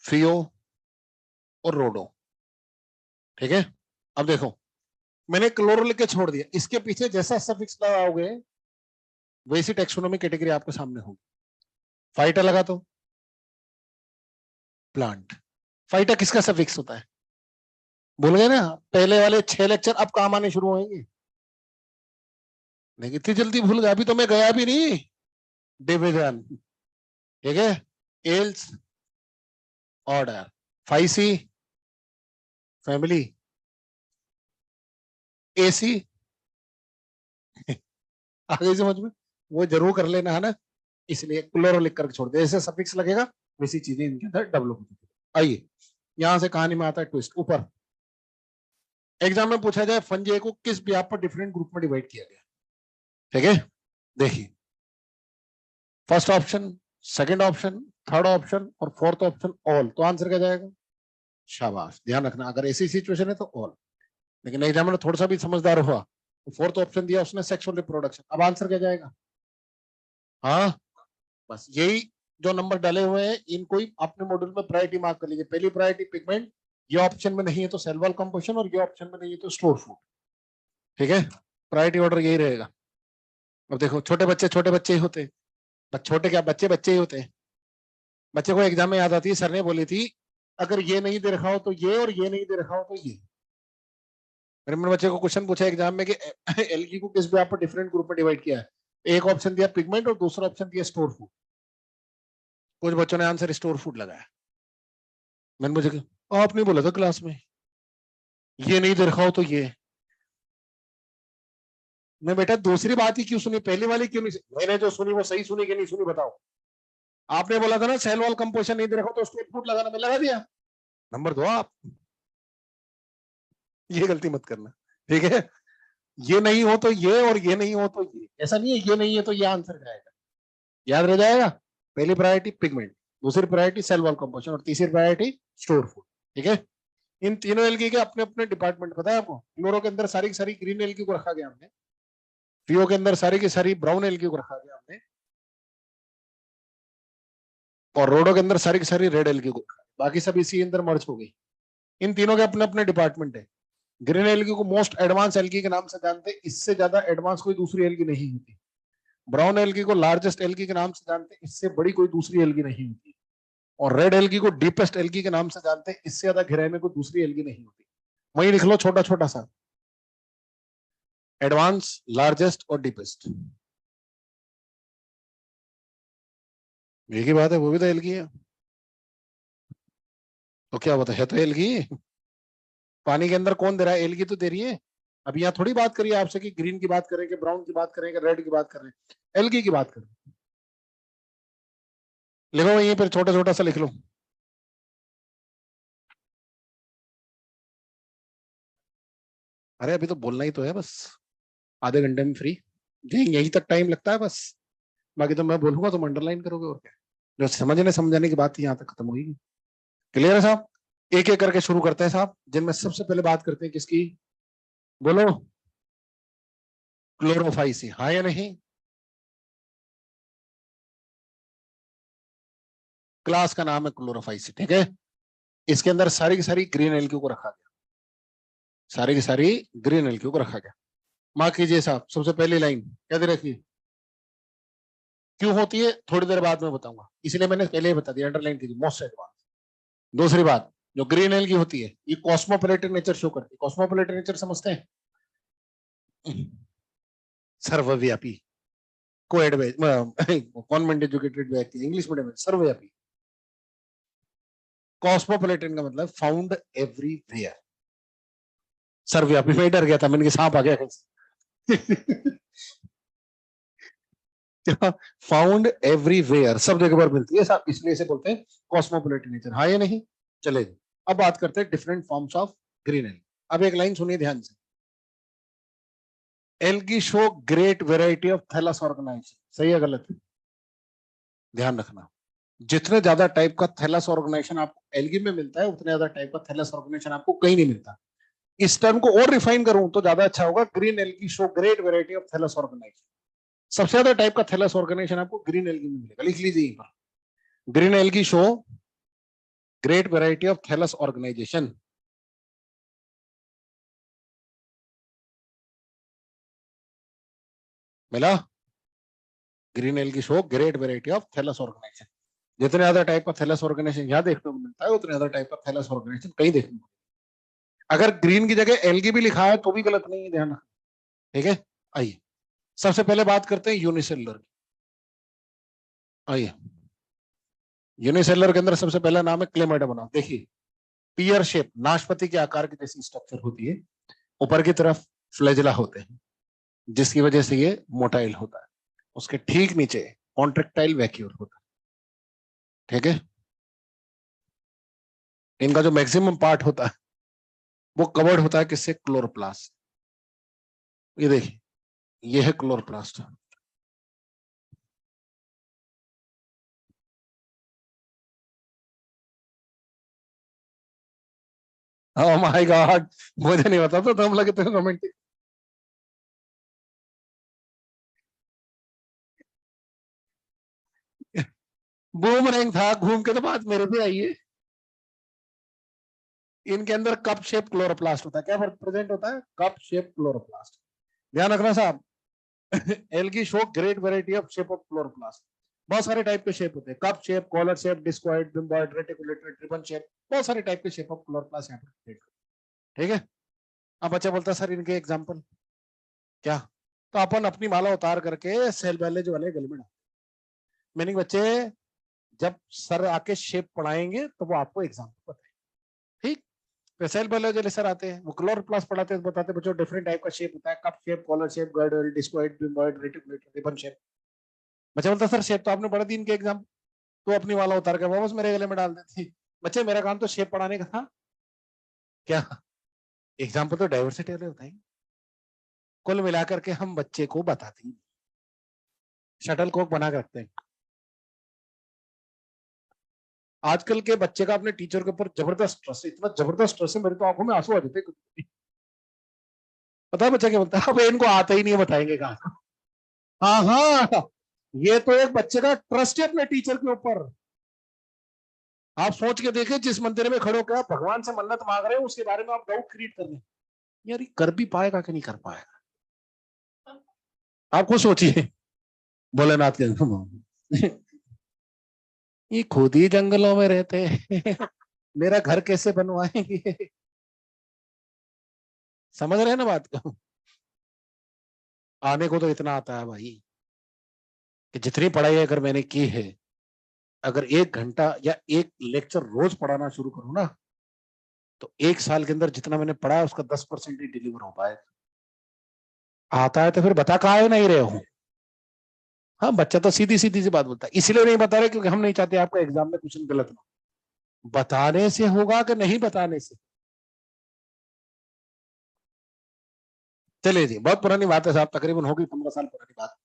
फियो और रोडो। ठीक है, अब देखो मैंने क्लोरो लिख के छोड़ दिया, इसके पीछे जैसा सफिक्स लगाओगे वैसी टेक्सोनोमी कैटेगरी आपके सामने होगी। फाइटा लगा तो प्लांट। फाइटा किसका सफिक्स होता है, भूल गए ना? पहले वाले 6 लेक्चर अब काम आने शुरू होंगे, लेकिन इतनी जल्दी भूल गया, अभी तो मैं गया भी नहीं। डिवीजन, ठीक है, एल्स, ऑर्डर, फाइसी, फैमिली, एसी। आगे समझ में, वो जरूर कर लेना है ना, इसलिए क्लोरो लिख करके छोड़ दे, जैसे सफिक्स लगेगा वैसी चीजें इनके अंदर डेवलप होती है। आइए यहां से कहानी में आता है ट्विस्ट। ऊपर एग्जाम में पूछा जाए फंजे को किस ब्याप पर डिफरेंट ग्रुप में डिवाइड किया गया, ठीक है? देखिए, first option, second option, third option और फोर्थ ऑप्शन ऑल, तो आंसर क्या जाएगा? शाबाश, ध्यान रखना, अगर ऐसी सिचुएशन है तो ऑल। लेकिन एग्जामिनर थोड़ा सा भी समझदार हुआ तो फोर्थ ऑप्शन दिया उसने, सेक्सुअल रिप्रोडक्शन, अब आंसर क्या जाएगा? हाँ, बस यही जो नंबर डाले हुए हैं इनको ही अपने मॉड्यूल में प्रायोरिटी मार्क कर लीजिए। पहली प्रायोरिटी पिगमेंट, ये ऑप्शन में नहीं है तो सेल वॉल कंपोजिशन, और ये ऑप्शन में नहीं है तो स्टोर फूड। ठीक है, प्रायोरिटी ऑर्डर यही रहेगा। अब देखो छोटे बच्चे ही होते हैं, छोटे क्या, बच्चे बच्चे ही होते हैं। बच्चे को एग्जाम में याद आती है, सर ने बोली थी अगर ये नहीं दे रखा हो तो ये, और ये नहीं दे रखा हो तो ये। मैंने बच्चे को क्वेश्चन पूछा एग्जाम में कि एल्गी को किस ब्याप पर डिफरेंट ग्रुप में डिवाइड किया है, एक ऑप्शन दिया पिगमेंट और दूसरा ऑप्शन दिया स्टोर फूड। कुछ बच्चों ने आंसर स्टोर फूड लगाया। मैंने मुझे आप नहीं बोला था क्लास में ये नहीं दे रखा हो तो ये। मैं बेटा दूसरी बात ही क्यों सुनी, पहली वाली क्यों नहीं? मैंने जो सुनी वो सही सुनी कि नहीं सुनी बताओ? आपने बोला था ना सेल वॉल कंपोजिशन नहीं दे रखा तो स्टोर फूड लगाना, मैं लगा दिया। नंबर 2 आप ये गलती मत करना, ठीक है? ये नहीं हो तो ये, और ये नहीं हो तो ये, ऐसा नहीं है ये नहीं है तो ये आंसर जाएगा, याद रह जाएगा। पहली प्रायोरिटी पिगमेंट, दूसरी प्रायोरिटी सेल वॉल कंपोजिशन और तीसरी प्रायोरिटी स्टोर फूड। ठीक है, इन तीनों एल्गी के अपने अपने डिपार्टमेंट पता है आपको। क्लोरो के अंदर सारी की सारी ग्रीन एल्गी को रखा गया हमने, फियो के अंदर सारी की सारी ब्राउन एल्गी को रखा गया हमने, और रोडो के अंदर सारी की सारी रेड एल्गी को रखा, बाकी सब इसी अंदर मर्ज हो गई। इन तीनों के अपने अपने डिपार्टमेंट है। ग्रीन एल्गी को मोस्ट एडवांस एल्गी के नाम से जानते हैं, इससे ज्यादा एडवांस कोई दूसरी एल्गी नहीं होती। ब्राउन एल्गी को लार्जेस्ट एल्गी के नाम से जानते हैं, इससे बड़ी कोई दूसरी एल्गी नहीं होती। और रेड एल्गी को डीपेस्ट एल्गी के नाम से जानते हैं, इससे ज्यादा गहराई में कोई दूसरी एल्गी नहीं होती। वही लिख लो छोटा छोटा सा, एडवांस, लार्जेस्ट और डीपेस्ट, एक ही बात है, वो भी तो एल्गी है। तो क्या होता है तो एल्गी। पानी के अंदर कौन दे रहा है? एल्गी तो दे रही है। अब यहाँ थोड़ी बात करिए आपसे कि ग्रीन की बात करेंगे, ब्राउन की बात करेंगे, रेड की बात करें, एल्गी की बात करें। लिखो यहीं पर छोटा छोटा सा लिख लो। अरे अभी तो बोलना ही तो है बस, आधे घंटे में फ्री, यही तक टाइम लगता है बस। बाकी तो मैं बोलूंगा तुम अंडरलाइन करोगे, और क्या। जो समझने समझाने की बात यहाँ तक खत्म होगी। क्लियर है साहब? एक एक करके शुरू करते हैं साहब, जिनमें सबसे पहले बात करते हैं किसकी, बोलो? क्लोरोफाइसी, हाँ या नहीं? क्लास का नाम है क्लोरोफाइसी, ठीक है? इसके अंदर सारी की सारी ग्रीन एल्गी को रखा गया, सारी की सारी ग्रीन एल्गी को रखा गया। मार्क कीजिए साहब, सबसे पहली लाइन क्या दे रखी, क्यों होती है थोड़ी देर बाद में बताऊंगा, इसलिए मैंने पहले ही बता दिया, अंडरलाइन कीजिए, मोस्ट एडवांस। दूसरी बात, जो ग्रीन एल्गी होती है ये कॉस्मोपोलिटन नेचर शो करती है। कॉस्मोपोलिटन नेचर समझते हैं? सर्वव्यापी, को कॉन्वेंट एजुकेटेड व्यक्ति, इंग्लिश मीडियम में सर्वव्यापी। कॉस्मोपोलिटन का मतलब फाउंड एवरीवेयर। सर्वव्यापी में डर गया था मैंने कि सांप आ गया कहीं। फाउंड एवरीवेयर, सब जगह पर मिलती है साहब, इसलिए इसे बोलते हैं कॉस्मोपोलिटन नेचर, हाँ या नहीं? चलेगा, अब बात करते हैं different forms of green algae. अब एक लाइन सुनिए ध्यान से, algae show great variety of thallus organization, सही है गलत है? ध्यान रखना, जितने ज्यादा टाइप का थैलस ऑर्गेनाइजेशन आपको एल्गी में मिलता है, उतने ज्यादा टाइप का थैलस ऑर्गेनाइजेशन आपको कहीं नहीं मिलता। इस टर्म को और रिफाइन करूं तो ज्यादा अच्छा होगा, green algae show great variety of thallus organization. सबसे ज्यादा टाइप का थैलस ऑर्गेनाइजेशन आपको ग्रीन एल्गी में मिलेगा, लिख लीजिए यहीं पर, green algae show great variety of thallus organization. मिला? Green algae show great variety of thallus organization. जितने ज्यादा टाइप का थैलस ऑर्गेनाइजेशन यहाँ देखने को मिलता है, उतने ज्यादा टाइप का थैलस ऑर्गेनाइजेशन कहीं देखने को। अगर ग्रीन की जगह एल्गी भी लिखा है तो भी गलत नहीं है, ध्यान रखना। ठीक है, आइए सबसे पहले बात करते हैं यूनिसेलुलर की। आइए, यूनिसेलुलर के अंदर सबसे पहला नाम है क्लेमाइडोमोना। देखिए, पियर शेप, नाशपाती के आकार की जैसी स्ट्रक्चर होती है, ऊपर की तरफ फ्लैजिला होते हैं, जिसकी वजह से ये मोटाइल होता है। उसके ठीक नीचे कॉन्ट्रेक्टाइल वैक्यूल होता है। ठीक है, इनका जो मैक्सिमम पार्ट होता है वो कवर्ड होता है किससे? क्लोरोप्लास्ट। ये देखिए, ये है क्लोरोप्लास्ट। ओह माय गॉड, मुझे नहीं पता था, तुम लगे थे रोमांटिक। बूमरैंग था, घूम के तो बात मेरे पे आई है। इनके अंदर कप शेप क्लोरोप्लास्ट होता है। क्या प्रेजेंट होता है? Cup shape chloroplast. ध्यान रखना साहब। Algae show great variety of shape of chloroplast. बहुत सारे टाइप के शेप होते हैं, cup shape, collar shape, discoid, bimboid, reticulated, ribbon shape, बहुत सारे टाइप के शेप ऑफ क्लोरोप्लास्ट यहाँ पर। ठीक है, अब बच्चा बोलता है सर इनके एग्जाम्पल क्या? तो अपन अपनी माला उतार करके सेल बैलेज वाले गले में डाल। मीनिंग बच्चे, जब सर आके शेप पढ़ाएंगे तो वो आपको एग्जाम्पल बताएंगे। ठीक, तो सेल बायोलॉजी सर आते हैं, वो क्लोरोप्लास्ट पढ़ाते हैं, बताते हैं बच्चों डिफरेंट टाइप का शेप होता है, cup shape, collar shape, girdle, discoid, bimboid, reticulated, ribbon shape. बच्चा बोलता सर शेप तो आपने पढ़ा दी इनके एग्जाम, तो अपनी वाला उतार के वापस मेरे गले में डाल देती। बच्चे मेरा काम तो शेप पढ़ाने का था, क्या एग्जाम्पल तो डाइवर्सिटी वाले होता है। कुल मिलाकर के हम बच्चे को बताते हैं, शटल कोक बना के रखते हैं। आजकल के बच्चे का अपने टीचर के ऊपर जबरदस्त ट्रस्ट है, इतना जबरदस्त ट्रस्ट है, मेरी तो आंखों में आंसू आ जाते हैं। पता है बच्चा क्या बोलता है? अब इनको आता ही नहीं है, बताएंगे कहा। हाँ हाँ, ये तो एक बच्चे का ट्रस्ट है अपने टीचर के ऊपर। आप सोच के देखें, जिस मंदिर में खड़े होकर आप भगवान से मन्नत मांग रहे हो, उसके बारे में आप डाउट क्रिएट कर रहे हैं, यार ये कर भी पाएगा कि नहीं कर पाएगा। आपको सोचिए, भोलेनाथ के ये खुद ही जंगलों में रहते हैं, मेरा घर कैसे बनवाएंगे? समझ रहे हैं ना बात को? आने को तो इतना आता है भाई, कि जितनी पढ़ाई अगर मैंने की है, अगर 1 घंटा या एक लेक्चर रोज पढ़ाना शुरू करूं ना, तो 1 साल के अंदर जितना मैंने पढ़ा है उसका 10% ही डिलीवर हो पाए। आता है तो फिर बता कहा नहीं रहे हो। हाँ, बच्चा तो सीधी सीधी सी बात बोलता है, इसलिए नहीं बता रहे क्योंकि हम नहीं चाहते आपका एग्जाम में क्वेश्चन गलत ना। बताने से होगा कि नहीं बताने से? चलिए जी, बहुत पुरानी बात है साहब, तकरीबन होगी 15 साल पुरानी बात।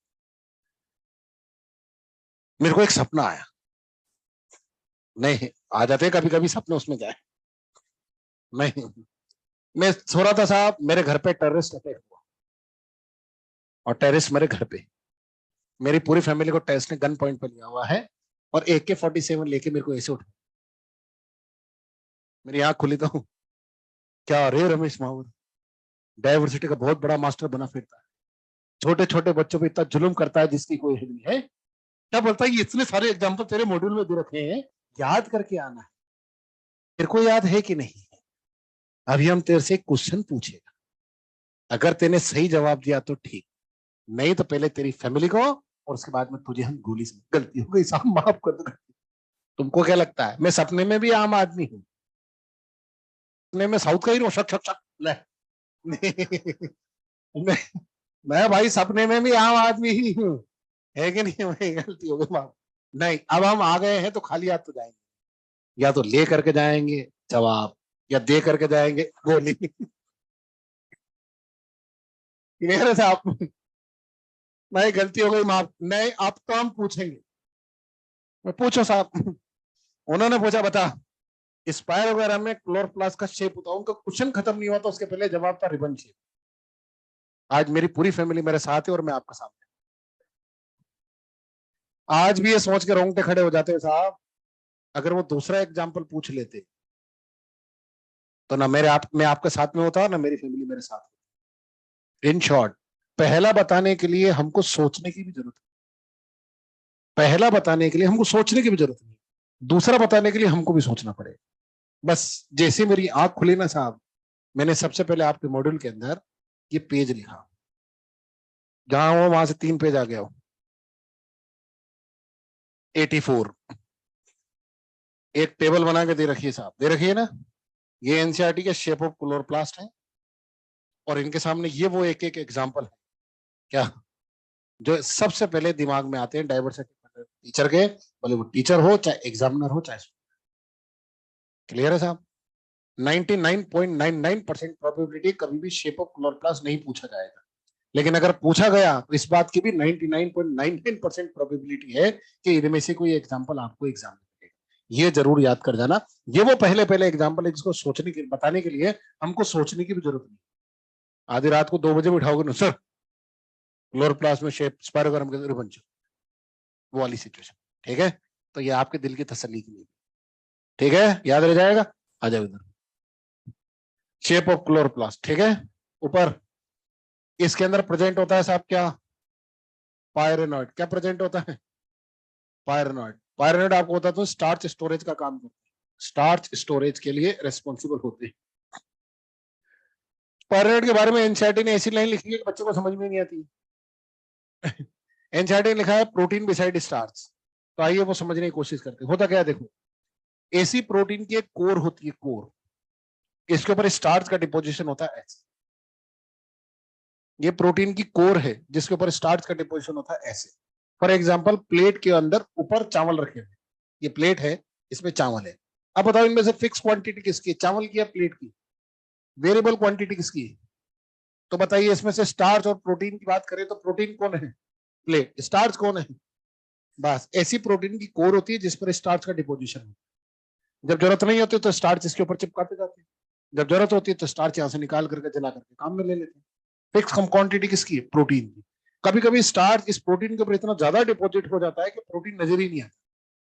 मेरे को एक सपना आया, नहीं आ जाते कभी कभी सपने, उसमें जाए नहीं। मैं सो रहा था साहब, मेरे घर पे टेररिस्ट अटैक हुआ, और टेररिस्ट मेरे घर पे, मेरी पूरी फैमिली को टेररिस्ट ने गन पॉइंट पर लिया हुआ है, और AK-47 लेके मेरे को ऐसे उठा। मेरी आंख खुली तो क्या रे रमेश माहूर डाइवर्सिटी का बहुत बड़ा मास्टर बना फिरता है, छोटे छोटे बच्चों पे इतना जुल्म करता है जिसकी कोई हिल नहीं है। क्या बोलता है, ये इतने सारे एग्जाम्पल तेरे मॉड्यूल में दे रखे हैं, याद करके आना है। तेरे को याद है कि नहीं? अभी हम तेरे से एक क्वेश्चन पूछेगा, अगर तेने सही जवाब दिया तो ठीक, नहीं तो पहले तेरी फैमिली को, और उसके बाद में तुझे हम गोली से, गलती हो गई साहब माफ कर दो। तुमको क्या लगता है मैं सपने में भी आम आदमी हूँ? सपने में साउथ का ही शक शक शक ले। मैं मैं भाई सपने में भी आम आदमी ही हूँ, है कि नहीं? भाई गलती हो गई माफ। नहीं, अब हम आ गए हैं तो खाली हाथ तो जाएंगे, या तो ले करके जाएंगे जवाब, या दे करके जाएंगे गोली। मेरे से आप, नहीं गलती हो गई माफ, नहीं अब तो हम पूछेंगे, मैं पूछो साहब, उन्होंने पूछा बता स्पायरोग्राम में क्लोरोप्लास्ट का शेप होता है, उनका क्वेश्चन खत्म नहीं हुआ था उसके पहले जवाब था रिबन शेप। आज मेरी पूरी फैमिली मेरे साथ है और मैं आपका सामने। आज भी ये सोच के रोंगटे खड़े हो जाते हैं साहब, अगर वो दूसरा एग्जाम्पल पूछ लेते तो ना मैं आपके साथ में होता, ना मेरी फैमिली मेरे साथ होती। इन शॉर्ट, पहला बताने के लिए हमको सोचने की भी जरूरत है, पहला बताने के लिए हमको सोचने की भी जरूरत नहीं, दूसरा बताने के लिए हमको भी सोचना पड़ेगा। बस जैसे मेरी आंख खुली ना साहब, मैंने सबसे पहले आपके मॉड्यूल के अंदर ये पेज लिखा, जहां हो वहां से 3 पेज आ गया हो। 84 एक टेबल बना के दे रखिए साहब, दे रखिए ना, ये एनसीईआरटी के शेप ऑफ क्लोरोप्लास्ट है, और इनके सामने ये वो एक एक एग्जाम्पल है क्या, जो सबसे पहले दिमाग में आते हैं डाइवर्सिटी टीचर के, भले वो टीचर हो चाहे एग्जामिनर हो चाहे। क्लियर है साहब? 99.99% प्रोबेबिलिटी कभी भी शेप ऑफ क्लोरोप्लास्ट नहीं पूछा जाएगा, लेकिन अगर पूछा गया तो इस बात की भी 99.99% प्रोबेबिलिटी है कि इनमें से कोई एग्जांपल आपको एग्जाम में मिलेगा। ये जरूर याद कर जाना, ये वो पहले पहले एग्जांपल है जिसको सोचने के बताने के लिए हमको सोचने की भी जरूरत नहीं। आधी रात को 2 बजे उठाओगे ना सर, क्लोरोप्लास्ट में शेप स्पायरोग्राम के रिबन, वो वाली सिचुएशन। ठीक है, तो ये आपके दिल की तसल्ली के लिए, ठीक है, याद रह जाएगा। आ जाओ इधर, शेप ऑफ क्लोरोप्लास्ट, ठीक है। ऊपर इसके अंदर प्रेजेंट होता है साहब क्या, पायरेनॉइड। क्या प्रेजेंट होता है? पायरेनॉइड। पायरेनॉइड आपको होता है तो स्टार्च स्टोरेज का काम करते हैं, स्टार्च स्टोरेज के लिए रेस्पॉन्सिबल होते हैं। पायरेनॉइड के बारे में एनसीईआरटी ने ऐसी लाइन लिखी है कि बच्चों को समझ में नहीं आती। एनसीईआरटी ने लिखा है प्रोटीन बिसाइड स्टार्च, तो आइए वो समझने की कोशिश करते हैं। होता क्या है देखो, ऐसी प्रोटीन की एक कोर होती है, कोर, इसके ऊपर स्टार्च का डिपोजिशन होता है ऐसे। ये प्रोटीन की कोर है जिसके ऊपर स्टार्च का डिपोजिशन होता है ऐसे। फॉर एग्जाम्पल प्लेट के अंदर ऊपर चावल रखे हुए, ये प्लेट है, इसमें चावल है। अब बताओ इनमें से फिक्स क्वांटिटी किसकी है, चावल की या प्लेट की? वेरिएबल क्वांटिटी किसकी है? तो बताइए, इसमें से स्टार्च और प्रोटीन की बात करें तो प्रोटीन कौन है? प्लेट। स्टार्च कौन है? बस ऐसी प्रोटीन की कोर होती है जिस पर स्टार्च का डिपोजिशन है। जब जरूरत नहीं होती तो स्टार्च इसके ऊपर चिपकाते जाते हैं, जब जरूरत होती है तो स्टार्च यहां से निकाल करके जला करके काम में ले लेते हैं। फिक्स क्वांटिटी किसकी है? प्रोटीन की। कभी कभी स्टार्च इस प्रोटीन के ऊपर इतना ज्यादा डिपॉजिट हो जाता है कि प्रोटीन नजर ही नहीं आता,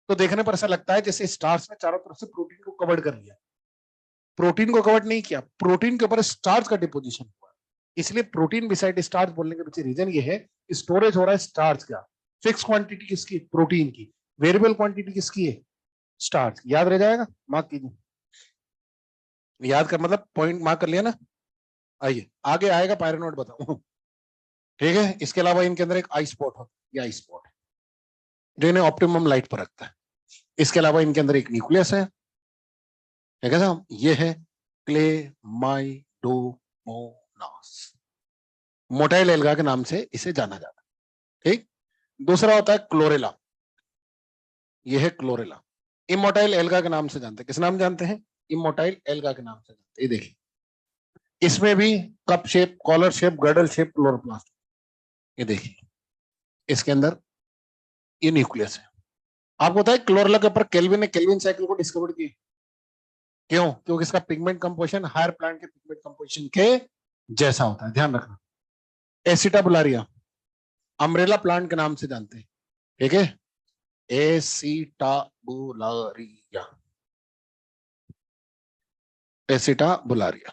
तो देखने पर ऐसा लगता है जैसे स्टार्च ने चारों तरफ से प्रोटीन को कवर कर लिया। प्रोटीन को कवर नहीं किया, प्रोटीन के ऊपर स्टार्च का डिपोजिशन हुआ। इसलिए प्रोटीन बिसाइड स्टार्च बोलने के पीछे रीजन ये है, स्टोरेज हो रहा है स्टार्च का। फिक्स क्वांटिटी किसकी? प्रोटीन की। वेरिएबल क्वांटिटी किसकी है? स्टार्च। याद रह जाएगा, मार्क कीजिए। याद कर मतलब पॉइंट मार्क कर लिया ना। आइए आगे आएगा पायरेनॉइड, बताओ। ठीक है, इसके अलावा इनके अंदर एक आई स्पॉट होता है, ये आई स्पॉट है जो इन्हें ऑप्टिमम लाइट पर रखता है। इसके अलावा इनके अंदर एक न्यूक्लियस है, ठीक है साहब, ये है क्लेमाइडोमोनास, मोटाइल एल्गा के नाम से इसे जाना जाता है। ठीक, दूसरा होता है क्लोरेला, ये है क्लोरेला, इमोटाइल एल्गा के नाम से जानते हैं। किस नाम जानते हैं? इमोटाइल एल्गा के नाम से जानते हैं। ये देखिए, इसमें भी cup shape, collar shape, girdle shape chloroplast. ये देखिए, इसके अंदर ये न्यूक्लियस है। आपको पता है क्लोरेला के ऊपर केल्विन ने केल्विन साइकिल को डिस्कवर किया। क्यों? क्योंकि इसका पिगमेंट कंपोजिशन हायर प्लांट के पिगमेंट कंपोजिशन के जैसा होता है, ध्यान रखना। एसिटाबुलारिया अम्ब्रेला प्लांट के नाम से जानते हैं, ठीक है, Acetabularia, Acetabularia.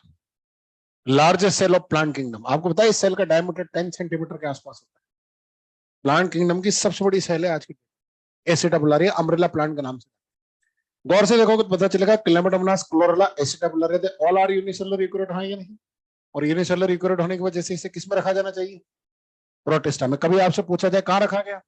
Largest cell of plant kingdom, आपको पता है इस सेल का डायमीटर 10 सेंटीमीटर के आसपास होता है। प्लांट किंगडम की सबसे बड़ी सेल है आज की, एसिटाबुलारिया, अम्ब्रेला प्लांट के नाम से। गौर से देखोगे तो पता चलेगा Chlamydomonas, Chlorella, Acetabularia, they all are unicellular eukaryote, हाँ या नहीं? और यूनिसेलुलर यूकैरियोट होने की वजह से इसे किसमें रखा जाना चाहिए? प्रोटिस्टा में। कभी आपसे पूछा जाए कहां रखा गया,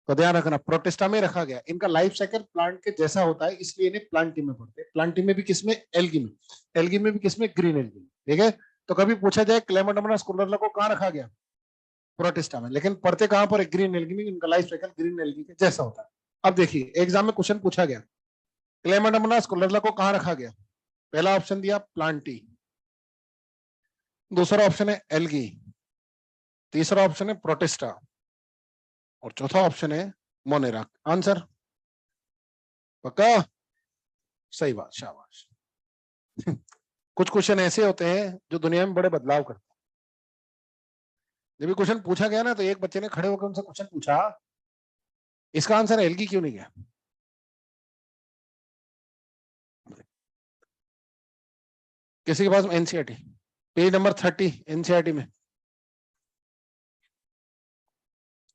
तो ध्यान रखना प्रोटिस्टा में रखा गया। इनका लाइफ साइकिल प्लांट के जैसा होता है, इसलिए इन्हें प्लांटी में पढ़ते हैं। प्लांटी में भी किसमें? एल्गी में। एल्गी में भी किसमें? ग्रीन एल्गी में। ठीक है, तो कभी पूछा जाए क्लेमाइडोमोनास, क्लोरेला को कहां रखा गया? प्रोटिस्टा में, लेकिन पढ़ते कहां पर? ग्रीन एल्गी में। इनका लाइफ साइकिल ग्रीन एल्गी के जैसा होता है। अब देखिए एग्जाम में क्वेश्चन पूछा गया, क्लेमाइडोमोनास, क्लोरेला को कहां रखा गया? पहला ऑप्शन दिया प्लांटी, दूसरा ऑप्शन है एल्गी, तीसरा ऑप्शन है प्रोटिस्टा, और चौथा ऑप्शन है मोनेरा। आंसर पक्का? सही बात, शाबाश। कुछ क्वेश्चन ऐसे होते हैं जो दुनिया में बड़े बदलाव करते हैं। जब भी क्वेश्चन पूछा गया ना, तो एक बच्चे ने खड़े होकर उनसे क्वेश्चन पूछा, इसका आंसर एलगी क्यों नहीं गया? किसी के पास एनसीईआरटी पेज नंबर 30 एनसीईआरटी में,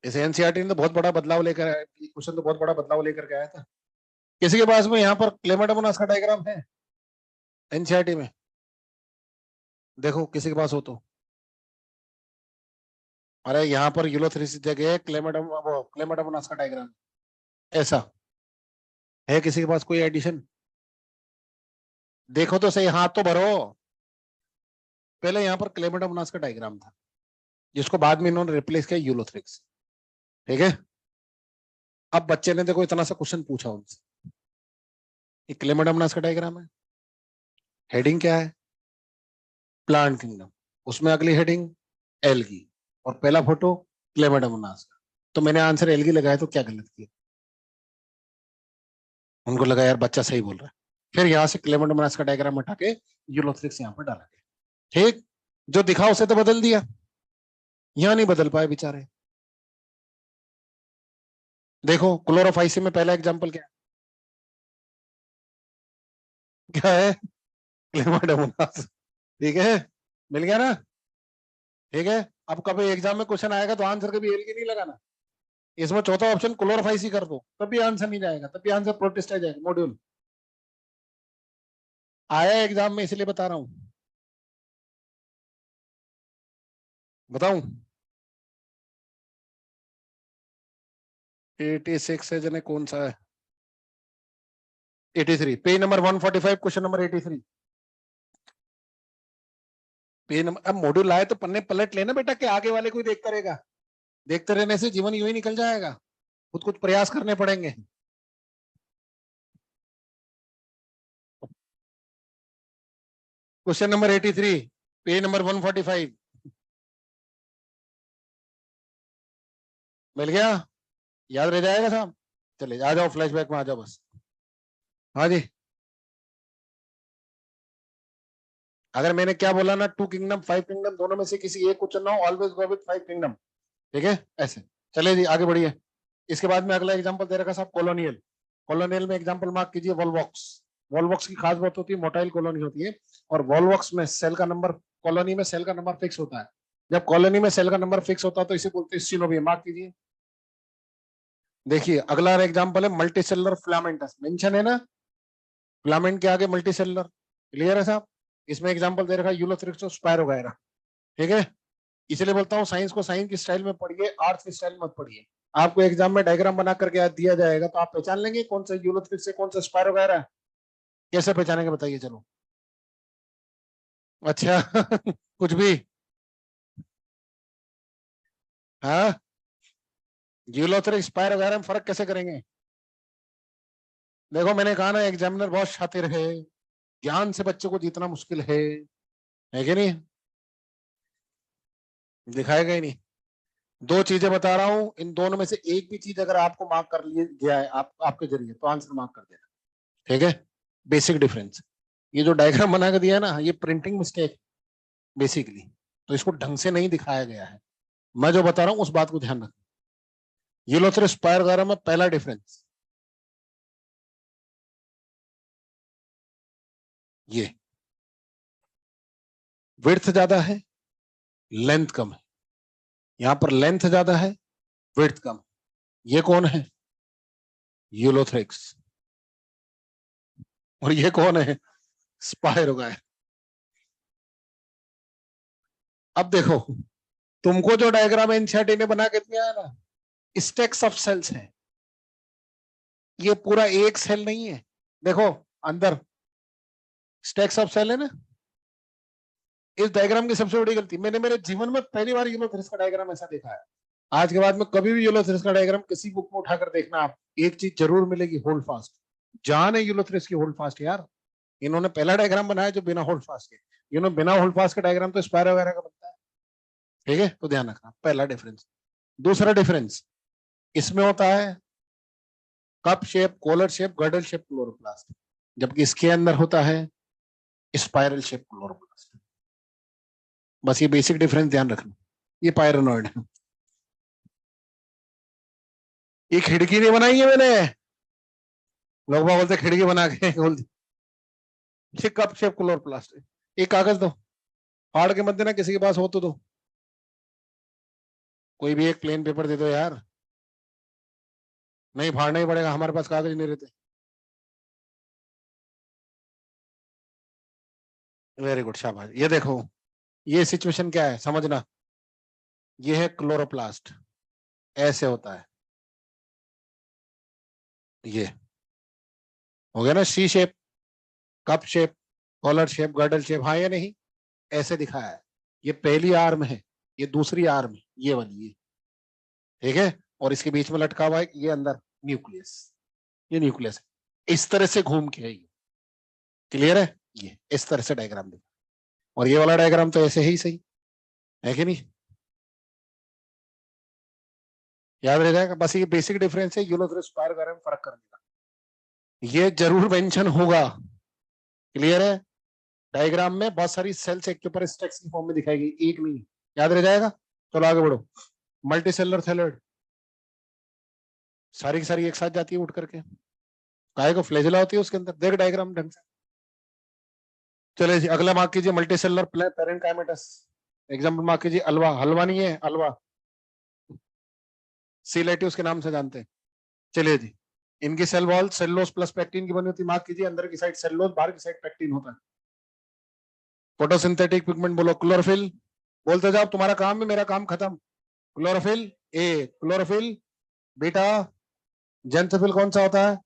इसे एनसीईआरटी ने तो बहुत बड़ा बदलाव लेकर आया, क्वेश्चन तो बहुत बड़ा बदलाव लेकर के आया था। किसी के पास में यहाँ पर क्लेमेटोमोनास का डायग्राम है एनसीईआरटी में? देखो किसी के पास हो तो। अरे यहाँ पर यूलोथ्रिस जगह क्लेमेटोमोनास का डायग्राम ऐसा है, किसी के पास कोई एडिशन? देखो तो सही, हाथ तो भरो। पहले यहाँ पर क्लेमेटोमोनास का डायग्राम था, जिसको बाद में इन्होंने रिप्लेस किया यूलोथ्रिक्स। ठीक है, अब बच्चे ने देखो इतना सा क्वेश्चन पूछा उनसे, ये क्लेमेटोमोनास का डायग्राम है, हेडिंग क्या है? Plant kingdom. उसमें अगली हेडिंग एल्गी, और पहला फोटो क्लेमेटोमोनास का। तो मैंने आंसर एल्गी लगाया, तो क्या गलत किया? उनको लगा यार बच्चा सही बोल रहा है, फिर यहाँ से क्लेमेटोमोनास का डायग्राम हटा के यूलोथ्रिक्स यहाँ पर डाला गया। ठीक, जो दिखा उसे तो बदल दिया, यहाँ नहीं बदल पाए बेचारे। देखो क्लोरोफाइसिस में पहला एग्जांपल क्या क्या है? क्लेमेटोमोनास। ठीक है, मिल गया ना? ठीक है, अब कभी एग्जाम में क्वेश्चन आएगा तो आंसर कभी एल्गी नहीं लगाना, इसमें चौथा ऑप्शन क्लोरोफाइसिस कर दो, तब भी आंसर नहीं जाएगा, तब भी आंसर प्रोटिस्ट आ जाएगा। मॉड्यूल आया एग्जाम में, इसलिए बता रहा हूं। बताऊं? 86 है जने, कौन सा है? 83, page number 145, question number 83। Page number, अब मॉड्यूल आए तो पन्ने पलट लेना बेटा, कि आगे वाले कोई देखता रहेगा। देखते रहने से जीवन यूं ही निकल जाएगा, खुद कुछ प्रयास करने पड़ेंगे। Question number 83, page number 145। मिल गया? याद रह जाएगा साहब? चलिए आ जाओ, फ्लैशबैक में आ जाओ बस। हाँ जी, अगर मैंने क्या बोला ना, 2 किंगडम 5 किंगडम, दोनों में से किसी एक को चुनना हो, ऑलवेज गो विद 5 किंगडम। ठीक है, ऐसे। चलिए जी आगे बढ़िए। इसके बाद में अगला एग्जांपल दे रखा साहब, कॉलोनियल। कॉलोनियल में एग्जांपल मार्क कीजिए, वॉलवॉक्स। वॉलवॉक्स की खास बात होती है, मोटाइल कॉलोनी होती है, और वॉलवॉक्स में सेल का नंबर, कॉलोनी में सेल का नंबर फिक्स होता है। जब कॉलोनी में सेल का नंबर फिक्स होता है तो इसे बोलते हैं सिनोवियम। मार्क कीजिए। देखिए अगला एग्जांपल है मल्टी सेलुलर फिलामेंटस, मेंशन है ना, फिलामेंट के आगे मल्टी सेलुलर। क्लियर है साहब? इसमें एग्जांपल दे रखा है यूलोथ्रिक्स, स्पायर वगैरह। ठीक है, इसलिए बोलता हूँ साइंस को साइंस की स्टाइल में पढ़िए, आर्ट्स की स्टाइल मत पढ़िए। आपको एग्जाम में डायग्राम बना करके दिया जाएगा, तो आप पहचान लेंगे कौन सा यूलोथ्रिक्स से कौन सा स्पायर वगैरह है। कैसे पहचानेंगे बताइए? चलो। अच्छा कुछ भी? हाँ, यूलोथ्रिक्स स्पायर वगैरह में फर्क कैसे करेंगे? देखो मैंने कहा ना, एग्जामिनर बहुत शातिर है, ज्ञान से बच्चों को जीतना मुश्किल है कि नहीं? दिखाएगा ही नहीं। दो चीजें बता रहा हूं, इन दोनों में से एक भी चीज अगर आपको मार्क कर लिया गया है आपके जरिए, तो आंसर मार्क कर देना। ठीक है, बेसिक डिफरेंस। ये जो डायग्राम बना के दिया है ना, ये प्रिंटिंग मिस्टेक बेसिकली, तो इसको ढंग से नहीं दिखाया गया है। मैं जो बता रहा हूं उस बात को ध्यान रखना। यूलोथ्रिक्स स्पायर वगैरह में पहला डिफरेंस ये, विड्थ ज्यादा है, लेंथ कम है। यहां पर लेंथ ज्यादा है, विड्थ कम। ये कौन है? यूलोथ्रिक्स। और ये कौन है? स्पायर वगैरह। अब देखो, तुमको जो डायग्राम एनसीईआरटी ने बना के दिया है ना, स्टेक्स ऑफ सेल्स है, ये पूरा एक सेल नहीं है। देखो अंदर स्टेक्स ऑफ सेल है ना। इस डायग्राम की सबसे बड़ी गलती, मैंने मेरे जीवन में पहली बार यूलोथ्रिक्स का डायग्राम ऐसा देखा है। आज के बाद में कभी भी यूलोथ्रिक्स का डायग्राम किसी बुक में उठाकर देखना, आप एक चीज जरूर मिलेगी, होल्ड फास्ट। जान है यूलोथ्रिक्स की होल्ड फास्ट यार। इन्होंने पहला डायग्राम बनाया जो बिना होल्ड फास्ट के, इन्होंने बिना होल्ड फास्ट का डायग्राम तो स्पायर वगैरह का बनता है। ठीक है, तो ध्यान रखना, पहला डिफरेंस। दूसरा डिफरेंस इसमें होता है cup shape, collar shape, girdle shape chloroplast, जबकि इसके अंदर होता है स्पाइरल शेप क्लोरोप्लास्ट। बस ये बेसिक डिफरेंस ध्यान रखना। ये पायरेनॉइड है। ये खिड़की नहीं बनाई है मैंने, लोग बोलते खिड़की बना के खोल दी। ये कप शेप क्लोरोप्लास्ट है। एक कागज दो, फाड़ के मत देना, किसी के पास हो तो दो, कोई भी एक प्लेन पेपर दे दो यार। नहीं फाड़ना ही पड़ेगा, हमारे पास कागज नहीं रहते। वेरी गुड, शाबाश। ये देखो, ये सिचुएशन क्या है समझना। ये है क्लोरोप्लास्ट, ऐसे होता है। ये हो गया ना, C shape, cup shape, collar shape, girdle shape, हाँ या नहीं, ऐसे दिखाया है। ये पहली आर्म है, ये दूसरी आर्म है, ये वाली, ये ठीक है। और इसके बीच में लटका हुआ है ये अंदर न्यूक्लियस, ये न्यूक्लियस है। इस तरह से घूम के है ये, क्लियर है। ये इस तरह से डायग्राम दिखा, और ये वाला डायग्राम तो ऐसे ही सही है कि नहीं, याद रह जाएगा। बस ये बेसिक डिफरेंस है, यूलोथ्रेस स्पायर बारे में फर्क करने का, ये जरूर मेंशन होगा, क्लियर है। डायग्राम में बहुत सारी सेल्स एक के ऊपर स्टैक्स की फॉर्म में दिखाएगी, एक नहीं, याद रह जाएगा। चलो आगे बढ़ो। मल्टी सेलुलर थैलेड, सारी की सारी एक साथ जाती है उठ करके, काय को फ्लैजेला होती है उसके अंदर, देख डायग्राम ढंग से। चले जी अगला मार्क कीजिए, multi cellular parenchymatous. Example mark कीजिए, अलवा, हलवा नहीं है, अलवा, सी लेट्यूस के नाम से जानते हैं। चलिए जी, इनकी cell wall cellulose plus pectin की बनी होती है, मार्क कीजिए, अंदर की साइड सेलुलोज, बाहर की साइड पेक्टिन होता है। फोटोसिंथेटिक पिगमेंट बोलो, क्लोरोफिल, बोलते जाओ, तुम्हारा काम है मेरा काम खत्म। Chlorophyll A, chlorophyll beta, xanthophyll कौन सा होता है,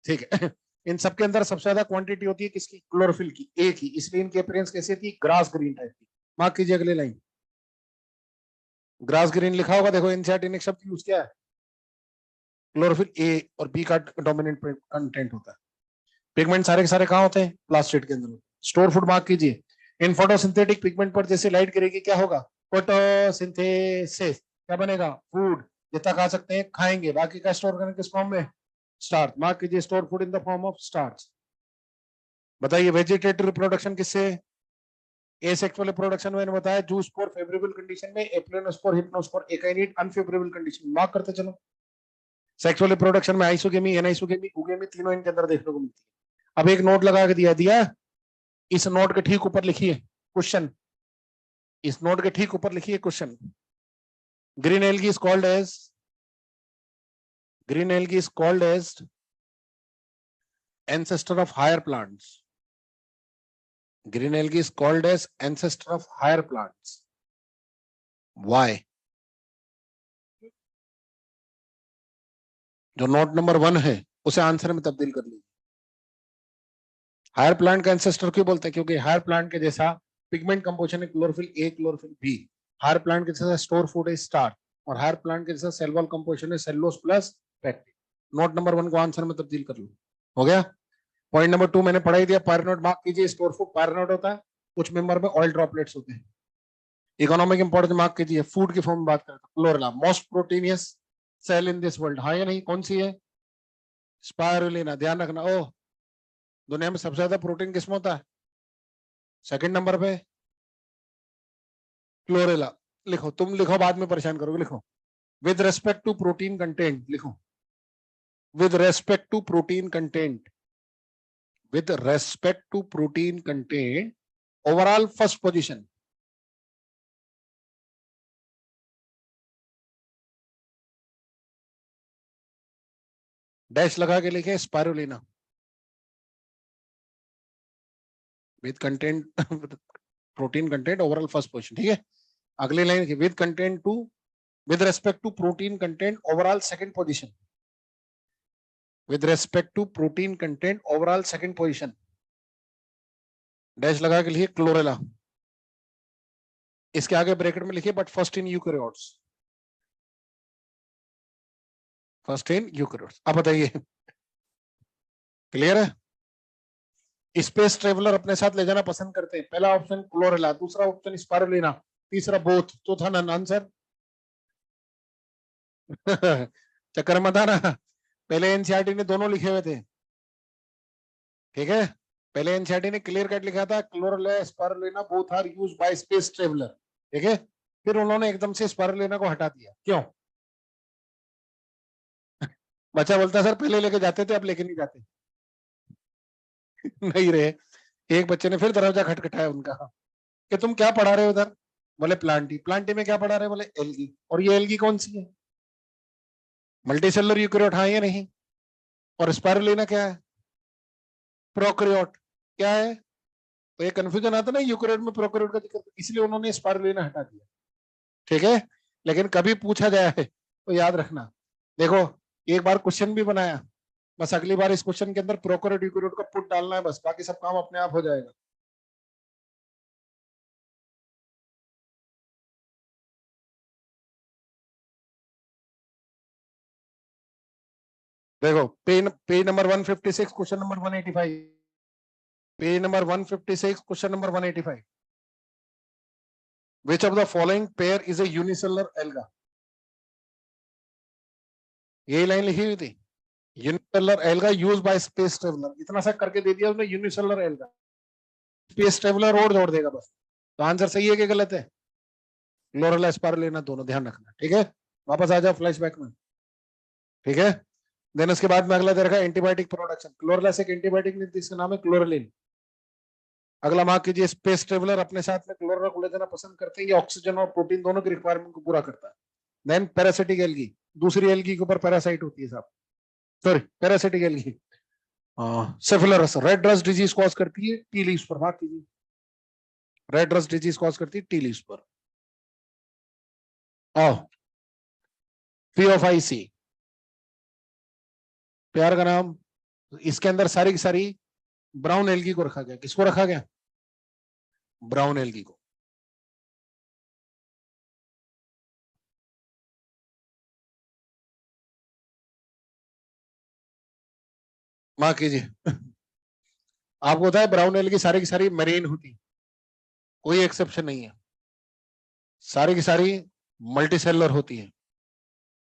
ठीक है। इन सबके अंदर सबसे ज्यादा क्वांटिटी होती है किसकी, क्लोरोफिल की, एक ही, इसलिए इनकी अपीयरेंस कैसी होती है, ग्रास ग्रीन टाइप की। मार्क कीजिए अगली लाइन, ग्रास ग्रीन लिखा होगा, देखो एनसीईआरटी ने शब्द यूज किया है। क्लोरोफिल ए और बी का डोमिनेंट कंटेंट होता है। पिगमेंट सारे के सारे कहाँ होते हैं, प्लास्टिड के अंदर। स्टोर फूड मार्क कीजिए, इन फोटोसिंथेटिक पिगमेंट पर जैसे लाइट गिरेगी क्या होगा, फोटोसिंथेसिस, क्या बनेगा, फूड, जितना खा सकते हैं खाएंगे, बाकी का स्टोर करेंगे किस फॉर्म में, स्टार्च। मार्क कीजिए, store food in the form of starch. बताइए वेजिटेटिव रिप्रोडक्शन किससे, एसेक्सुअल रिप्रोडक्शन मैंने बताया, जूस्पोर फेवरेबल कंडीशन में, एप्लेनोस्पोर, हिप्नोस्पोर, एकाइनेट अनफेवरेबल कंडीशन। मार्क करते चलो। सेक्सुअल रिप्रोडक्शन में आइसोगेमी, एनाइसोगेमी, उगेमी, तीनों इनके अंदर देखने को मिलती है। अब एक नोट लगा के दिया दिया, इस नोट के ठीक ऊपर लिखिए क्वेश्चन, इस नोट के ठीक ऊपर लिखिए question. Green algae is called as, green algae is called as ancestor of higher plants. Green algae is called as ancestor of higher plants. Why? जो नोट नंबर 1 है उसे आंसर में तब्दील कर लीजिए। हायर प्लांट का एंसेस्टर क्यों बोलते हैं, क्योंकि हायर प्लांट के जैसा पिगमेंट कंपोजिशन है, chlorophyll A, chlorophyll B. Higher plant के जैसा स्टोर फूड है स्टार्च, और हायर प्लांट के जैसा सेल वॉल कंपोजिशन है cellulose plus pectin. Note number 1 को आंसर में तब्दील कर लो, हो गया। पॉइंट नंबर 2 मैंने पढ़ा ही दिया, पायरेनोइड मार्क कीजिए, स्टोर फूड पायरेनोइड होता है, कुछ मेंबर में ऑयल ड्रॉपलेट्स होते हैं। इकोनॉमिक इंपॉर्टेंस मार्क कीजिए, फूड की फॉर्म में बात करते हैं, chlorella most proteinaceous cell in this world, हाँ या नहीं, कौन सी है, स्पाइरुलिना। ध्यान रखना, ओ दुनिया में सबसे ज्यादा प्रोटीन किसमें होता है, सेकंड नंबर पे क्लोरेला। लिखो, तुम लिखो, बाद में परेशान करोगे, लिखो with respect to protein content, लिखो with respect to protein content, with respect to protein content, overall first position. Dash लगा के लिखे Spirulina with content, protein content overall first position, ठीक है। अगली line with content to, with respect to protein content overall second position, with respect to protein content overall second position, dash लगा के लिखिए Chlorella. इसके आगे ब्रैकेट में लिखिए but first in eukaryotes, first in eukaryotes. अब बताइए क्लियर है। स्पेस ट्रेवलर अपने साथ ले जाना पसंद करते हैं, पहला ऑप्शन क्लोरेला, दूसरा ऑप्शन स्पाइरुलिना, तीसरा बोथ, चौथा नन। आंसर चक्कर मत आना, पहले एनसीईआरटी ने दोनों लिखे हुए थे, ठीक है। पहले एनसीईआरटी ने क्लियर कट लिखा था chlorella spirulina both are used by space traveller, ठीक है। फिर उन्होंने एकदम से स्पाइरुलिना को हटा दिया, क्यों? बच्चा बोलता सर पहले लेके जाते थे अब लेके नहीं जाते। नहीं रहे। एक बच्चे ने फिर दरवाजा खटखटाया उनका कि तुम क्या पढ़ा रहे हो उधर? बोले प्लांटी। प्लांटी में क्या पढ़ा रहे? बोले एल्गी। और ये एल्गी कौन सी है? मल्टीसेलुलर यूकेरियोट, हाँ या नहीं? और स्पाइरुलिना क्या है? प्रोकैरियोट। क्या है? तो ये कंफ्यूजन आता ना यूकेरियोट में प्रोकैरियोट का जिक्र, इसलिए उन्होंने स्पाइरुलिना हटा दिया, ठीक है। लेकिन कभी पूछा जाए तो याद रखना। देखो एक बार क्वेश्चन भी बनाया, बस अगली बार इस क्वेश्चन के अंदर प्रोकैरियोट यूकेरियोट का पुट डालना है, बस बाकी सब काम अपने आप हो जाएगा। देखो page number 156 question number 185, page number 156 question number 185। Which of the following pair is a unicellular alga? यही लाइन लिखी हुई थी, unicellular alga use by space traveller, इतना सा करके दे दिया उसने, यूनिसेलुलर एल्गा। स्पेस ट्रेवलर और जोड़ देगा बस। तो आंसर सही है कि गलत है? क्लोरेला स्पाइरुलिना दोनों, ध्यान रखना, ठीक है। वापस आ जाओ फ्लैशबैक में, ठीक है। देन उसके बाद में अगला दे रखा है एंटीबायोटिक प्रोडक्शन। क्लोरेला से एक एंटीबायोटिक निकलती है, इसका नाम है क्लोरेलिन। अगला मार्क कीजिए, स्पेस ट्रेवलर अपने साथ में क्लोरेला को ले जाना पसंद करते हैं, ये ऑक्सीजन और प्रोटीन दोनों की रिक्वायरमेंट को पूरा करता है। देन पैरासिटिक एल्गी, दूसरी एल्गी के ऊपर पैरासाइट होती है साहब, sorry parasitic algae. Cephaleuros red rust disease cause करती है टी लीव्स पर, मार्क कीजिए, रेड रस्ट डिजीज कॉज करती है टी लीव्स पर। आओ पीओफाईसी, प्यार का नाम। इसके अंदर सारी की सारी ब्राउन एल्गी को रखा गया। किसको रखा गया? ब्राउन एल्गी को। मार्क कीजिए। आपको पता है ब्राउन एल्गी सारी की सारी मरीन होती है, कोई एक्सेप्शन नहीं है। सारी की सारी मल्टीसेलुलर होती है,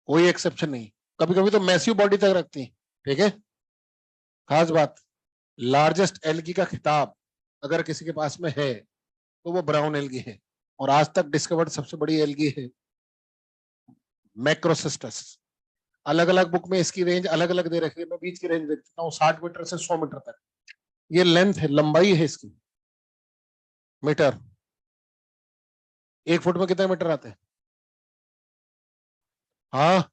कोई एक्सेप्शन नहीं। कभी कभी तो मैसिव बॉडी तक रखती है, ठीक है। खास बात, लार्जेस्ट एल्गी का खिताब अगर किसी के पास में है तो वो ब्राउन एल्गी है। और आज तक डिस्कवर्ड सबसे बड़ी एल्गी है मैक्रोसिस्टस। अलग अलग बुक में इसकी रेंज अलग अलग दे रखी है, मैं बीच की रेंज देख सकता हूँ 60 मीटर से 100 मीटर तक। ये लेंथ है, लंबाई है इसकी, मीटर। 1 फुट में कितने मीटर आते हैं? हाँ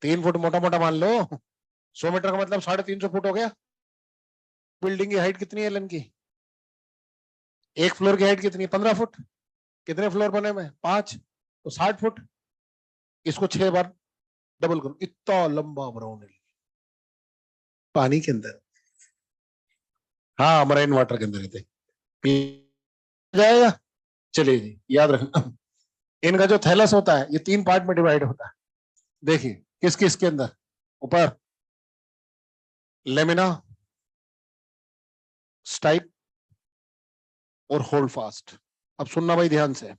3 फुट मोटा मोटा मान लो, 100 मीटर का मतलब 350 फुट हो गया। बिल्डिंग की हाइट कितनी है लन की? एक फ्लोर की हाइट कितनी है? 15 फुट। कितने फ्लोर बने में? 5, तो 60 फुट। इसको 6 बार डबल करो, इतना लंबा ब्राउन एल्गी पानी के अंदर। हाँ मरीन वाटर के अंदर रहते, पी जाएगा। चलिए जी याद रखना, इनका जो थैलस होता है ये 3 पार्ट में डिवाइड होता है। देखिए किस किस के अंदर, ऊपर लेमिना, स्टाइप और होल्ड फास्ट। अब सुनना भाई ध्यान से,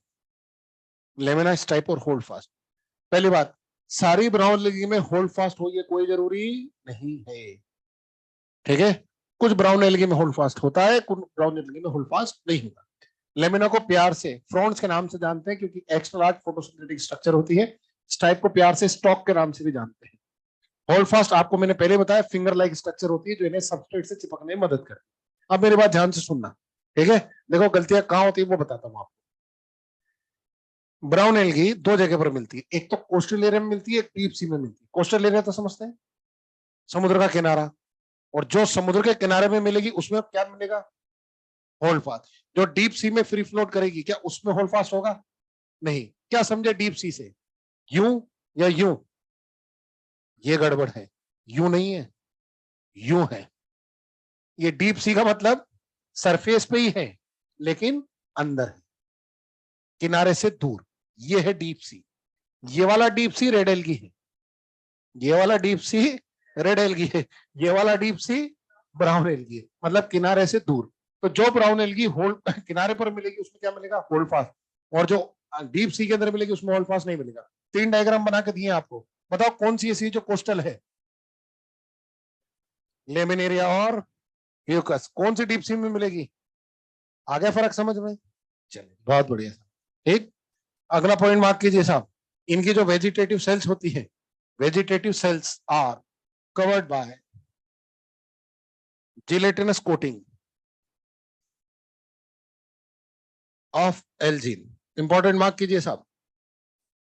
लेमिना, स्टाइप और होल्ड फास्ट। पहली बात, सारी ब्राउन एल्गी में होल्ड फास्ट हो ये कोई जरूरी नहीं है, ठीक है। कुछ ब्राउन एल्गी में होल्ड फास्ट होता है, कुछ ब्राउन एल्गी में होल्ड फास्ट नहीं होता। लेमिना को प्यार से फ्रॉन्ट्स के नाम से जानते हैं क्योंकि एक्स्ट्रा लार्ज फोटोसिंथेटिक स्ट्रक्चर होती है। स्टाइप को प्यार से स्टॉक के नाम से भी जानते हैं। होल्ड फास्ट आपको मैंने पहले बताया फिंगर लाइक स्ट्रक्चर होती है जो इन्हें सबस्ट्रेट से चिपकने में मदद करती है। अब मेरी बात ध्यान से सुनना, ठीक है। देखो गलतियां कहां होती है वो बताता हूं आपको। ब्राउन एल्गी 2 जगह पर मिलती है, एक तो कोस्टल एरिया में मिलती है, एक डीप सी में मिलती है। कोस्टल एरिया तो समझते हैं, समुद्र का किनारा। और जो समुद्र के किनारे में मिलेगी उसमें क्या मिलेगा? Hold fast. जो डीप सी में फ्री फ्लोट करेगी क्या उसमें होल्ड फास्ट होगा? नहीं। क्या समझे डीप सी से? यूं या यूं? ये गड़बड़ है, यूं नहीं है, यूं है। ये डीप सी का मतलब सरफेस पे ही है लेकिन अंदर है, किनारे से दूर। ये है डीप सी। ये वाला डीप सी रेड एल्गी है, ये वाला डीप सी रेड एल्गी है, ये वाला डीप सी ब्राउन एल्गी है, मतलब किनारे से दूर। तो जो ब्राउन एल्गी होल्ड किनारे पर मिलेगी उसमें क्या मिलेगा? Hold fast. और जो डीप सी के अंदर मिलेगी उसमें होल्ड फास्ट नहीं मिलेगा। 3 डायग्राम बना के दिए आपको, बताओ कौन सी ऐसी जो कोस्टल है? लेमिनेरिया और म्यूकस कौन सी डीप सी में मिलेगी? आ गया फर्क समझ में? चलिए बहुत बढ़िया। ठीक, अगला पॉइंट मार्क कीजिए साहब। इनकी जो वेजिटेटिव सेल्स होती है, vegetative cells are covered by gelatinous coating of algin. Important mark कीजिए साहब,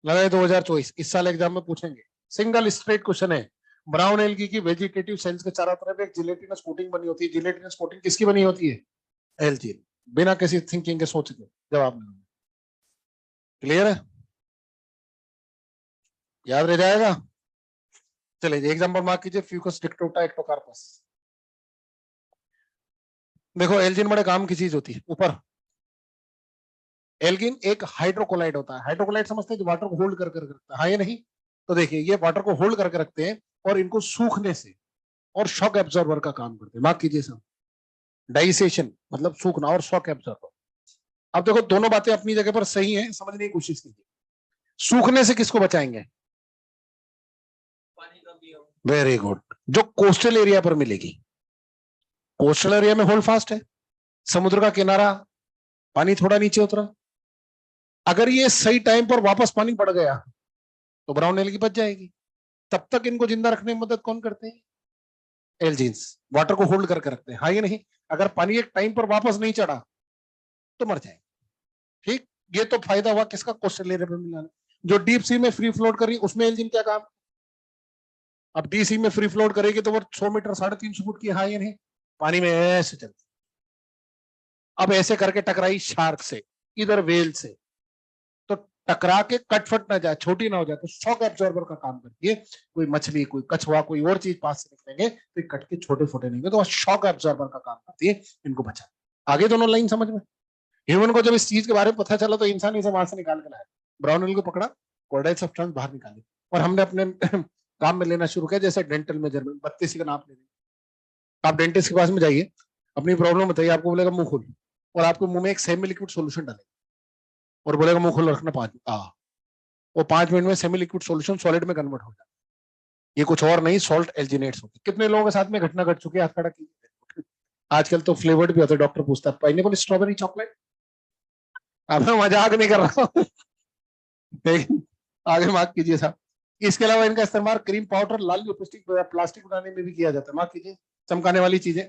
लगाए 2024, इस साल एग्जाम में पूछेंगे। सिंगल स्ट्रेट क्वेश्चन है। ब्राउन एल्गी की वेजिटेटिव सेल्स के चारों तरफ एक जिलेटिनस कोटिंग बनी होती है। जिलेटिनस कोटिंग किसकी बनी होती है? एल्जीन। बिना किसी थिंकिंग के सोच के जवाब देना। क्लियर है? याद रह जाएगा? चलिए एग्जाम्पल मार्क कीजिए, फ्यूकस डिक्टोटा एक्टोकार्पस। देखो एल्जीन बड़े काम की चीज होती है। ऊपर एल्गिन एक हाइड्रोकोलाइड होता है। हाइड्रोकोलाइड समझते हैं जो वाटर को होल्ड करके रखता है, हाँ या नहीं? तो देखिए ये वाटर को होल्ड करके रखते हैं और इनको सूखने से और शॉक एब्जॉर्बर का काम करते हैं। मार्क कीजिए साहब, डाइसेशन मतलब सूखना और शॉक एब्जॉर्बर। अब देखो दोनों बातें अपनी जगह पर सही है, समझने की कोशिश कीजिए। सूखने से किसको बचाएंगे? वेरी गुड, जो कोस्टल एरिया पर मिलेगी। कोस्टल एरिया में होल्ड फास्ट है, समुद्र का किनारा, पानी थोड़ा नीचे उतरा, अगर ये सही टाइम पर वापस पानी बढ़ गया तो ब्राउन एल्गी बच जाएगी। तब तक इनको जिंदा रखने में मदद कौन करते हैं? एल्जीन्स, वाटर को होल्ड करके रखते हैं, हाँ या नहीं? अगर पानी एक टाइम पर वापस नहीं चढ़ा तो मर जाएगा। ठीक, ये तो फायदा हुआ किसका? कोस्टल एरिया में मिलाने। जो डीप सी में फ्री फ्लोट करी उसमें एल्जीन क्या काम? अब डी सी में फ्री फ्लोट करेगी तो वो 100 मीटर 350 फुट की, हाँ या नहीं? पानी में ऐसे चलती। अब ऐसे करके टकराई शार्क से, इधर वेल से, तो टकरा के कटफट ना जाए, छोटी ना हो जाए, तो शॉक एब्जॉर्बर का काम करती है। कोई मछली, कोई कछुआ, कोई और चीज पास से निकलेंगे तो ये कट के छोटे छोटे नहीं, तो शॉक एब्जॉर्बर का काम करती है, इनको बचा। आगे दोनों लाइन समझ में? ह्यूमन को जब इस चीज के बारे में पता चला तो इंसान इसे वहां से निकाल के लाया, ब्राउन एल को पकड़ा, कोर्डाइल सब्सटेंस बाहर निकाली, और हमने अपने काम में लेना शुरू किया। जैसे डेंटल मेजरमेंट 32 का नाप ले रही, आप डेंटिस्ट के पास में जाइए, अपनी प्रॉब्लम बताइए, आपको बोलेगा मुंह खोल, और आपको मुंह में एक सेमी लिक्विड सोल्यूशन डालेगा और बोलेगा मुंह खोल रखना 5 वो 5 मिनट में सेमी लिक्विड सोल्यूशन सॉलिड में कन्वर्ट हो जाता है। ये कुछ और नहीं, सॉल्ट एल्जिनेट्स होते। कितने लोगों के साथ में घटना घट चुकी है? हाथ खड़ा कीजिए। आजकल तो फ्लेवर्ड भी होते, डॉक्टर पूछता है पाइनएप्पल स्ट्रॉबेरी चॉकलेट। अब मैं मजाक नहीं कर रहा हूँ, लेकिन आगे मार्क कीजिए साहब। इसके अलावा इनका इस्तेमाल क्रीम पाउडर, लाल लिपस्टिक, प्लास्टिक बनाने में भी किया जाता है। मार्क कीजिए, चमकाने वाली चीजें।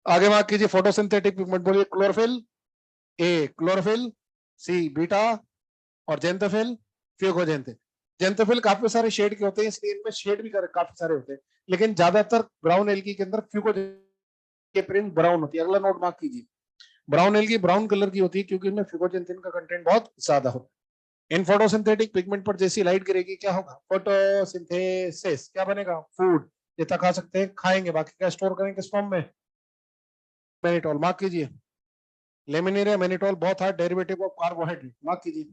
आगे मार्क कीजिए, फोटोसिंथेटिक पिगमेंट बोलिए। Chlorophyll A chlorophyll, C beta, और जेंथोफिल फ्यूकोजेंथिन। जेंथोफिल काफी सारे शेड के होते हैं, इसलिए इनमें शेड भी काफी सारे होते हैं, लेकिन ज्यादातर ब्राउन एल्गी के अंदर फ्यूकोजेंथिन के प्रिंट ब्राउन होती है। अगला नोट मार्क कीजिए, ब्राउन एल्गी ब्राउन कलर की होती है क्योंकि इनमें फ्यूकोजेंथिन का कंटेंट बहुत ज्यादा होता है। इन फोटोसिंथेटिक पिगमेंट पर जैसी लाइट गिरेगी क्या होगा? फोटोसिंथेसिस, क्या बनेगा? फूड। जितना खा सकते हैं खाएंगे, बाकी क्या स्टोर करेंगे किस फॉर्म में? मैनिटोल। मार्क कीजिए, लेमिनेरिया मैनिटोल बहुत hard derivative of carbohydrate. Mark कीजिए।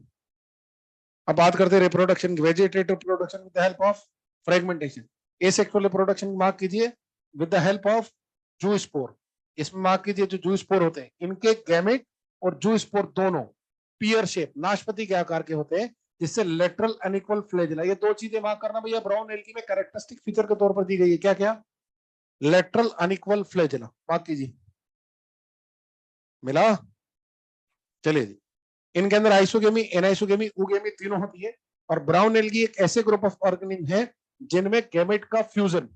अब बात करते हैं रिप्रोडक्शन की, vegetative reproduction with the help of fragmentation. Asexual reproduction mark कीजिए with the help of zoospore. इसमें मार्क कीजिए जो जूस्पोर होते हैं, इनके गैमेट और जूस्पोर दोनों पियर शेप, नाशपाती के आकार के होते हैं, जिससे लेटरल अनइक्वल फ्लैजिला। ये दो चीजें मार्क करना भैया, ब्राउन एल्गी में कैरेक्टरिस्टिक फीचर के तौर पर दी गई है। क्या क्या? Lateral unequal flagella. मार्क कीजिए, मिला? चलिए जी, इनके अंदर आइसोगेमी, एनाइसोगेमी, उगेमी तीनों होती है। और ब्राउन एल्गी एक ऐसे ग्रुप ऑफ ऑर्गेनिज्म है जिनमें गैमेट का फ्यूजन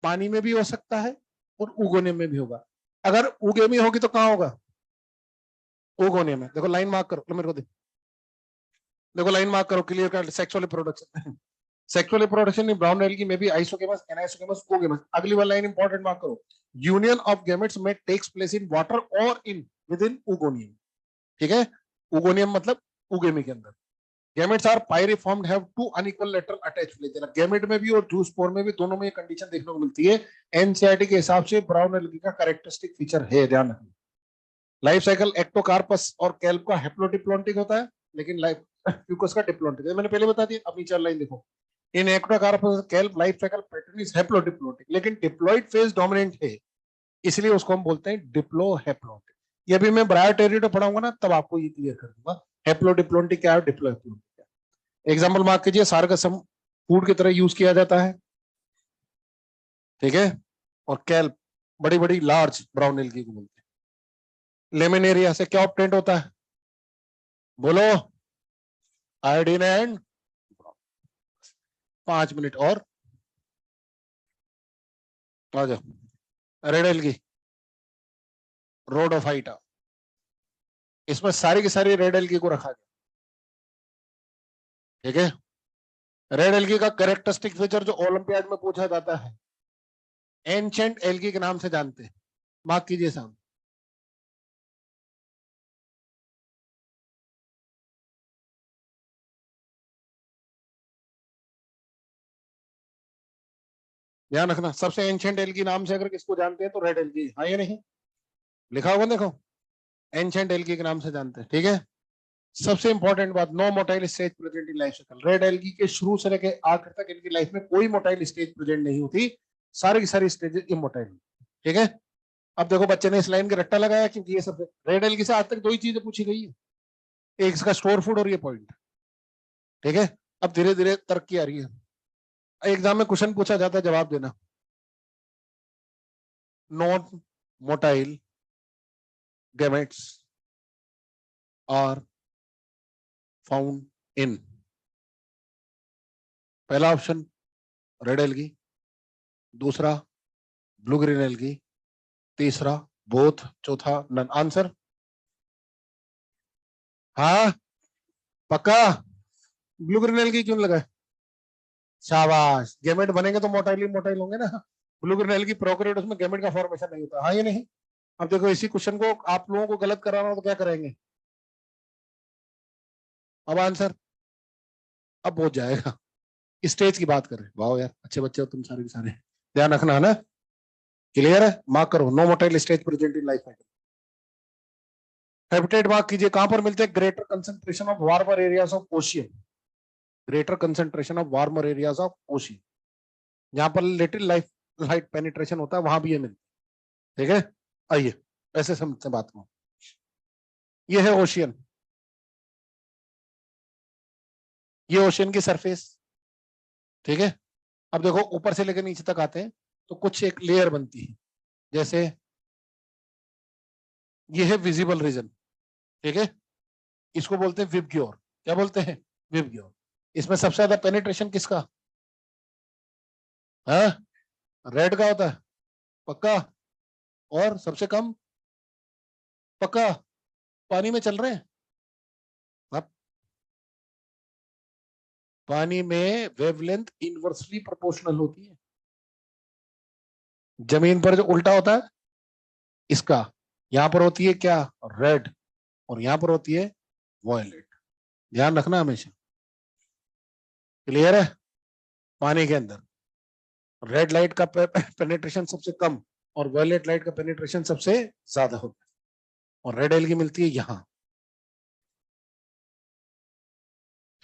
पानी में भी हो सकता है और उगोनियम में भी होगा। अगर उगेमी होगी तो कहां होगा? उगोनियम में। देखो लाइन मार्क करो, मेरे को देखो लाइन मार्क करो, क्लियर कर। Sexual reproduction, sexual reproduction in brown algae में भी आइसोगेमस, एनाइसोगेमस, ओगेमस। अगली वाली लाइन इंपॉर्टेंट मार्क करो, यूनियन ऑफ गैमेट्स में टेक्स प्लेस इन वाटर और इन विद इन उगोनियम। ठीक है, उगोनियम मतलब उगेमी के अंदर। Gametes are pyriform, have two unequal lateral attached flagella. Gamete में भी और जूस्पोर में भी, दोनों में ये कंडीशन देखने को मिलती है। एनसीईआरटी के हिसाब से ब्राउन एल्गी का कैरेक्टरिस्टिक फीचर है, ध्यान रखना। लाइफ साइकिल एक्टोकार्पस और कैल्प का हैप्लोडिप्लॉन्टिक होता है, लेकिन लाइफ फ्यूकस का डिप्लॉन्टिक है। मैंने पहले बता दिया, अब नीचे लाइन देखो। In Ectocarpus kelp life cycle pattern is haplodiplontic, लेकिन डिप्लॉइड फेज डोमिनेंट है, इसलिए उसको हम बोलते हैं डिप्लोहैप्लॉन्टिक। ये भी मैं ब्रायोटेरिडो पढ़ाऊंगा ना, तब आपको ये क्लियर कर दूंगा हैप्लोडिप्लॉन्टिक क्या है, डिप्लोहैप्लॉन्टिक क्या है। एग्जांपल मार्क कीजिए, सारगसम फूड की तरह यूज किया जाता है। ठीक है, और कैल्प बड़ी बड़ी लार्ज ब्राउन एल्गी को बोलते हैं। लेमिनेरिया से क्या ऑब्टेंड होता है, बोलो, आयोडीन एंड 5 मिनट और आ जाओ। रेड एल्गी, रोडोफाइटा, इसमें सारी की सारी रेड एल्गी को रखा गया। ठीक है, रेड एल्गी का कैरेक्टरिस्टिक फीचर जो ओलंपियाड में पूछा जाता है, एंशेंट एल्गी के नाम से जानते हैं, मार्क कीजिए साहब। ध्यान रखना, सबसे एंशेंट एल्गी नाम से अगर किसको जानते हैं तो रेड एल्गी, हाँ या नहीं, लिखा होगा देखो, एंशेंट एल्गी के नाम से जानते हैं। ठीक है, सबसे इंपॉर्टेंट बात, no motile stage present in life cycle. Red algae के शुरू से लेकर आखिर तक इनकी लाइफ में कोई मोटाइल स्टेज प्रेजेंट नहीं होती, सारी की सारी स्टेज इमोटाइल। ठीक है, अब देखो बच्चे ने इस लाइन का रट्टा लगाया क्योंकि ये सब रेड एल्गी से आज तक दो ही चीजें पूछी गई है, एक इसका स्टोर फूड और ये पॉइंट। ठीक है, अब धीरे धीरे तरक्की आ रही है। एग्जाम में क्वेश्चन पूछा जाता है, जवाब देना, non motile gametes are found in, पहला ऑप्शन रेड एल्गी, दूसरा ब्लू ग्रीन एल्गी, तीसरा बोथ, चौथा नन। आंसर हाँ पक्का, ब्लू ग्रीन एल्गी क्यों लगा, शाबाश, गेमेट बनेंगे तो मोटाइल ही मोटाइल होंगे ना। ब्लू ग्रीन एल्गी प्रोकैरियोट, उसमें गेमेट का फॉर्मेशन नहीं होता, हाँ ये नहीं। अब देखो इसी क्वेश्चन को आप लोगों को गलत कराना हो तो क्या करेंगे, अब आंसर अब हो जाएगा। स्टेज की बात कर रहे हैं, वाह यार अच्छे बच्चे हो तुम सारे के सारे, ध्यान रखना है ना, क्लियर है, मार्क करो, no motile stage present in life cycle. Habitat mark कीजिए, कहां पर मिलते हैं, greater concentration of warmer areas of ocean, greater concentration of warmer areas of ocean, जहां पर लिटिल लाइफ लाइट पेनिट्रेशन होता है वहां भी ये मिलती है। ठीक है, आइए ऐसे समझते बात को, ये है ओशियन, ये ओशियन की सरफेस। ठीक है, अब देखो ऊपर से लेकर नीचे तक आते हैं तो कुछ एक लेयर बनती है, जैसे ये है विजिबल रीजन। ठीक है, इसको बोलते हैं विबग्योर, क्या बोलते हैं, विबग्योर। इसमें सबसे ज्यादा पेनिट्रेशन किसका, हाँ रेड का होता है, पक्का, और सबसे कम, पक्का, पानी में चल रहे हैं आप, पानी में वेवलेंथ इनवर्सली प्रोपोर्शनल होती है, जमीन पर जो उल्टा होता है इसका, यहां पर होती है क्या, रेड, और यहां पर होती है वॉयलेट, ध्यान रखना हमेशा, क्लियर है। पानी के अंदर रेड लाइट का पेनिट्रेशन सबसे कम और वॉयलेट लाइट का पेनिट्रेशन सबसे ज्यादा होता है, और रेड एल्गी मिलती है यहां।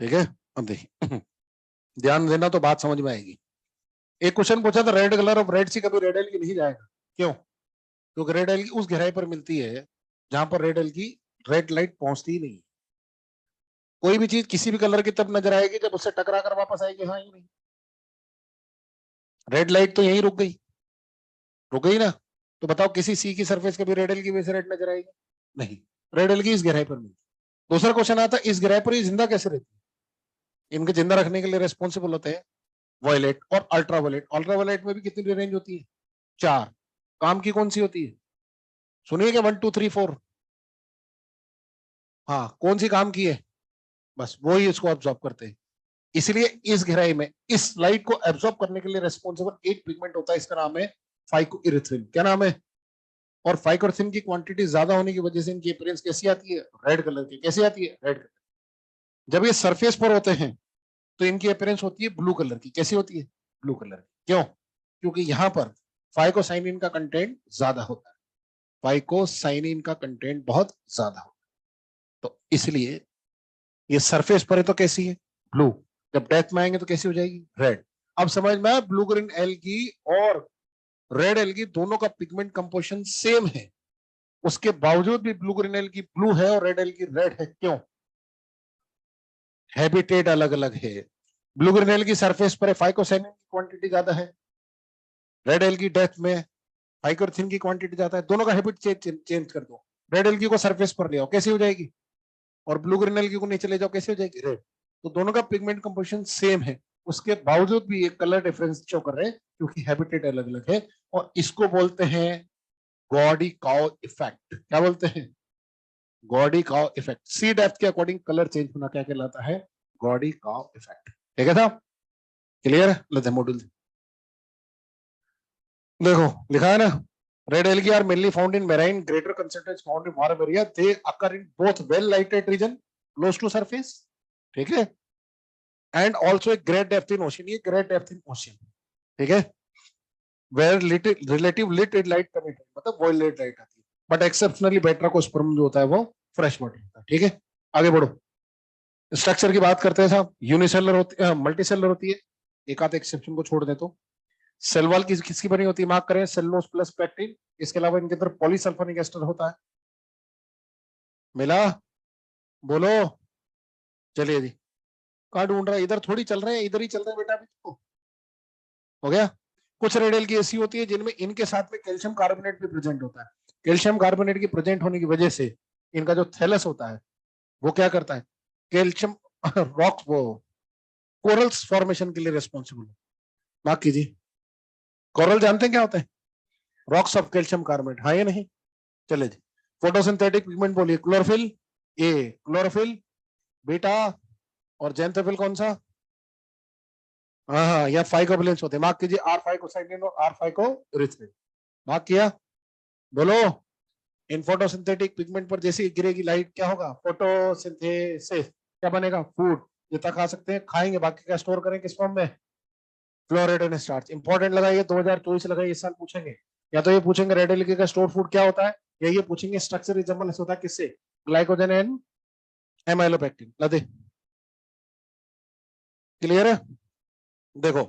ठीक है, अब देखिए ध्यान देना तो बात समझ में आएगी। एक क्वेश्चन पूछा था, रेड कलर ऑफ रेड सी, कभी रेड एल्गी नहीं जाएगा, क्यों, क्योंकि रेड एल्गी उस गहराई पर मिलती है जहां पर रेड एल्गी रेड लाइट पहुंचती ही नहीं। कोई भी चीज किसी भी कलर की तब नजर आएगी जब उससे टकरा कर वापस आएगी, हाँ ही नहीं, रेड लाइट तो यहीं रुक गई ना, तो बताओ किसी सी की सरफेस कभी रेड एल्गी वैसे रेड नजर आएगी, नहीं, रेड एल्गी इस गहराई पर मिलती। दूसरा क्वेश्चन आता है, इस गहराई पर ये जिंदा कैसे रहती है, इनके जिंदा रखने के लिए रेस्पॉन्सिबल होते हैं वॉयलेट और अल्ट्रावॉयलेट। अल्ट्रावॉयलेट में भी कितनी रेंज होती है, 4, काम की कौन सी होती है, सुनिए क्या, 1 2 3 4, हाँ कौन सी काम की है, बस वो ही इसको ऑब्जॉर्व करते हैं। इसलिए इस गहराई में इस लाइट को एब्जॉर्ब करने के लिए रेस्पॉन्सिबल एक पिगमेंट होता है, इसका नाम है फाइकोइरिथ्रिन, क्या नाम है, और फाइकोइरिथ्रिन की क्वांटिटी ज्यादा होने की वजह से इनकी अपीयरेंस कैसी आती है, रेड कलर की, कैसी आती है, रेड कलर। जब ये सरफेस पर होते हैं तो इनकी अपीयरेंस होती है ब्लू कलर की, कैसी होती है, ब्लू कलर की, क्यों, क्योंकि यहां पर फाइकोसाइनिन का कंटेंट ज्यादा होता है, फाइकोसाइनिन का कंटेंट बहुत ज्यादा होता है, तो इसलिए ये सरफेस पर है तो कैसी है, ब्लू, जब डेथ में आएंगे तो कैसी हो जाएगी, रेड। अब समझ में आया, ब्लू ग्रीन एल्गी और रेड एल्गी दोनों का पिगमेंट कंपोजिशन सेम है, उसके बावजूद भी ब्लू ग्रीन एल्गी ब्लू है और रेड एल्गी रेड है, क्यों, हैबिटेट अलग अलग है। ब्लू ग्रीन एल्गी सरफेस पर है, फाइकोसाइनिन की क्वांटिटी ज्यादा है, रेड एल्गी डेथ में फाइकोरथिन की क्वांटिटी जाता है, दोनों का हैबिट चेंज कर दो। रेड एल्गी को सरफेस पर ले आओ, कैसी हो जाएगी, और ब्लू ग्रीन एल्गी को नीचे ले जाओ, कैसी हो जाएगी, रेड। तो दोनों का पिगमेंट कंपोजिशन सेम है, उसके बावजूद भी एक कलर डिफरेंस शो कर रहे हैं क्योंकि हैबिटेट अलग अलग है। और इसको बोलते हैं गॉडी काउ इफेक्ट। क्या बोलते हैं, गॉडी काउ इफेक्ट। सी डेप्थ के अकॉर्डिंग कलर चेंज होना क्या कहलाता है, गॉडी काउ इफेक्ट। ठीक है साहब, क्लियर है। लेते हैं मॉड्यूल, देखो लिखा है ना, red algae are mainly found in marine, greater concentration found in warm area, they occur in both well lighted region close to surface, ठीक है, एंड आल्सो एक ग्रेट डेप्थ इन ओशन, ये ग्रेट डेप्थ इन ओशन, ठीक है, where relative lit light commit, मतलब violet light आती है, but exceptionally बेट्राकोस्पर्म जो होता है वो फ्रेश वाटर होता है। ठीक है, आगे बढ़ो। स्ट्रक्चर की बात करते हैं साहब, यूनिसेलर होती है, मल्टी सेलर होती है, एक आध एक्सेप्शन को छोड़ दे तो। सेल वॉल किसकी बनी होती है, मार्क करें, सेलुलोज प्लस पेक्टिन। इसके अलावा इनके अंदर पॉलीसल्फोनिक एस्टर होता है। मिला, बोलो, चलिए जी। कहाँ ढूंढ रहा है, इधर थोड़ी चल रहे हैं, इधर ही चल रहे हैं बेटा अभी तो। हो गया। कुछ रेड एल्गी ऐसी होती है जिनमें इनके साथ में कैल्शियम कार्बोनेट भी प्रेजेंट होता है। कैल्शियम कार्बोनेट की प्रेजेंट होने की वजह से इनका जो थैलस होता है वो क्या करता है, कैल्शियम रॉक वो कोरल्स फॉर्मेशन के लिए रिस्पॉन्सिबल है। मार्क कीजिए, कोरल जानते हैं क्या होते हैं, रॉक्स ऑफ कैल्शियम कार्बोनेट, हाँ या नहीं। चले जी, फोटोसिंथेटिक पिगमेंट बोलिए, क्लोरोफिल ए, क्लोरोफिल बीटा, और जेंथोफिल कौन सा, हाँ हाँ, या फाइकोबिलेंस होते हैं। मार्क कीजिए, आर फाइकोसाइटिन और आर फाइकोरिथ्रिन। मार्क किया, बोलो। इन फोटोसिंथेटिक पिगमेंट पर जैसे गिरेगी लाइट क्या होगा, फोटोसिंथेसिस, क्या बनेगा, फूड। जितना खा सकते हैं खाएंगे, बाकी का स्टोर करें किस फॉर्म में, फ्लोराइड एंड स्टार्च। इंपॉर्टेंट लगाइए, 2024 लगाइए, इस साल पूछेंगे। या तो ये पूछेंगे रेड एल्गी का स्टोर फूड क्या होता है, या ये पूछेंगे स्ट्रक्चर रिजेंबलेंस होता है किससे, ग्लाइकोजन एंड एमाइलोपेक्टिन। ला दे, क्लियर है। देखो,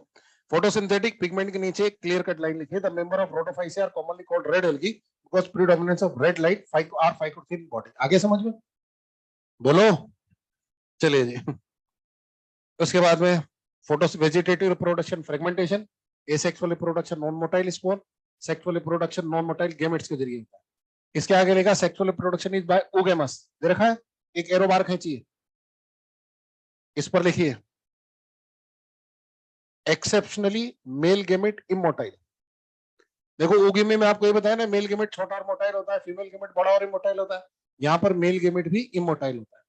फोटोसिंथेटिक पिगमेंट के नीचे क्लियर कट लाइन लिखी है, the member of Rhodophyceae are commonly called red algae because predominance of red light R phycoerythrin body. आगे समझ में, बोलो, चलिए जी। उसके बाद में photo vegetative reproduction fragmentation, asexual reproduction non motile spore, sexual reproduction non motile gametes के जरिए होता है। इसके आगे लिखा sexual reproduction is by oogamous, दे रखा है, एक एरो बार खींचिए, इस पर लिखिए एक्सेप्शनली मेल गेमेट इमोटाइल। देखो ओगेमी में आपको ये बताया ना, मेल गेमेट छोटा और मोटाइल होता है, फीमेल गेमेट बड़ा और इमोटाइल होता है, यहाँ पर मेल गेमेट भी इमोटाइल होता है।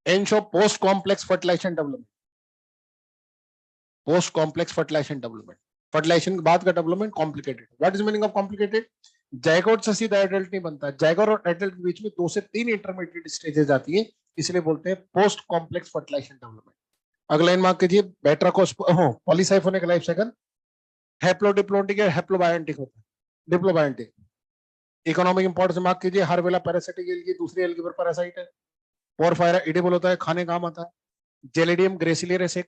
And show post complex fertilization development, post complex fertilization development, fertilization के बाद का development complicated. What is meaning of complicated, zygote से सीधा एडल्ट नहीं बनता, जायगोट और एडल्ट के बीच में 2 से 3 इंटरमीडिएट स्टेजेस आती है, इसलिए बोलते हैं पोस्ट कॉम्प्लेक्स फर्टिलाइजेशन डेवलपमेंट। अगला लाइन मार्क कीजिए, बेट्राकोस पॉलीसाइफोनिक लाइफ साइकिल, हैप्लोडिप्लोइडिक या हैप्लोबायोटिक होता है, डिप्लोबायोटिक। इकोनॉमिक इंपॉर्टेंस मार्क कीजिए, हर वेला पैरासिटिक एल्गी दूसरी एल्गी पर पैरासाइट है, पोरफायरा एडिबल होता है, खाने काम आता है, जेलिडियम ग्रेसिलियर से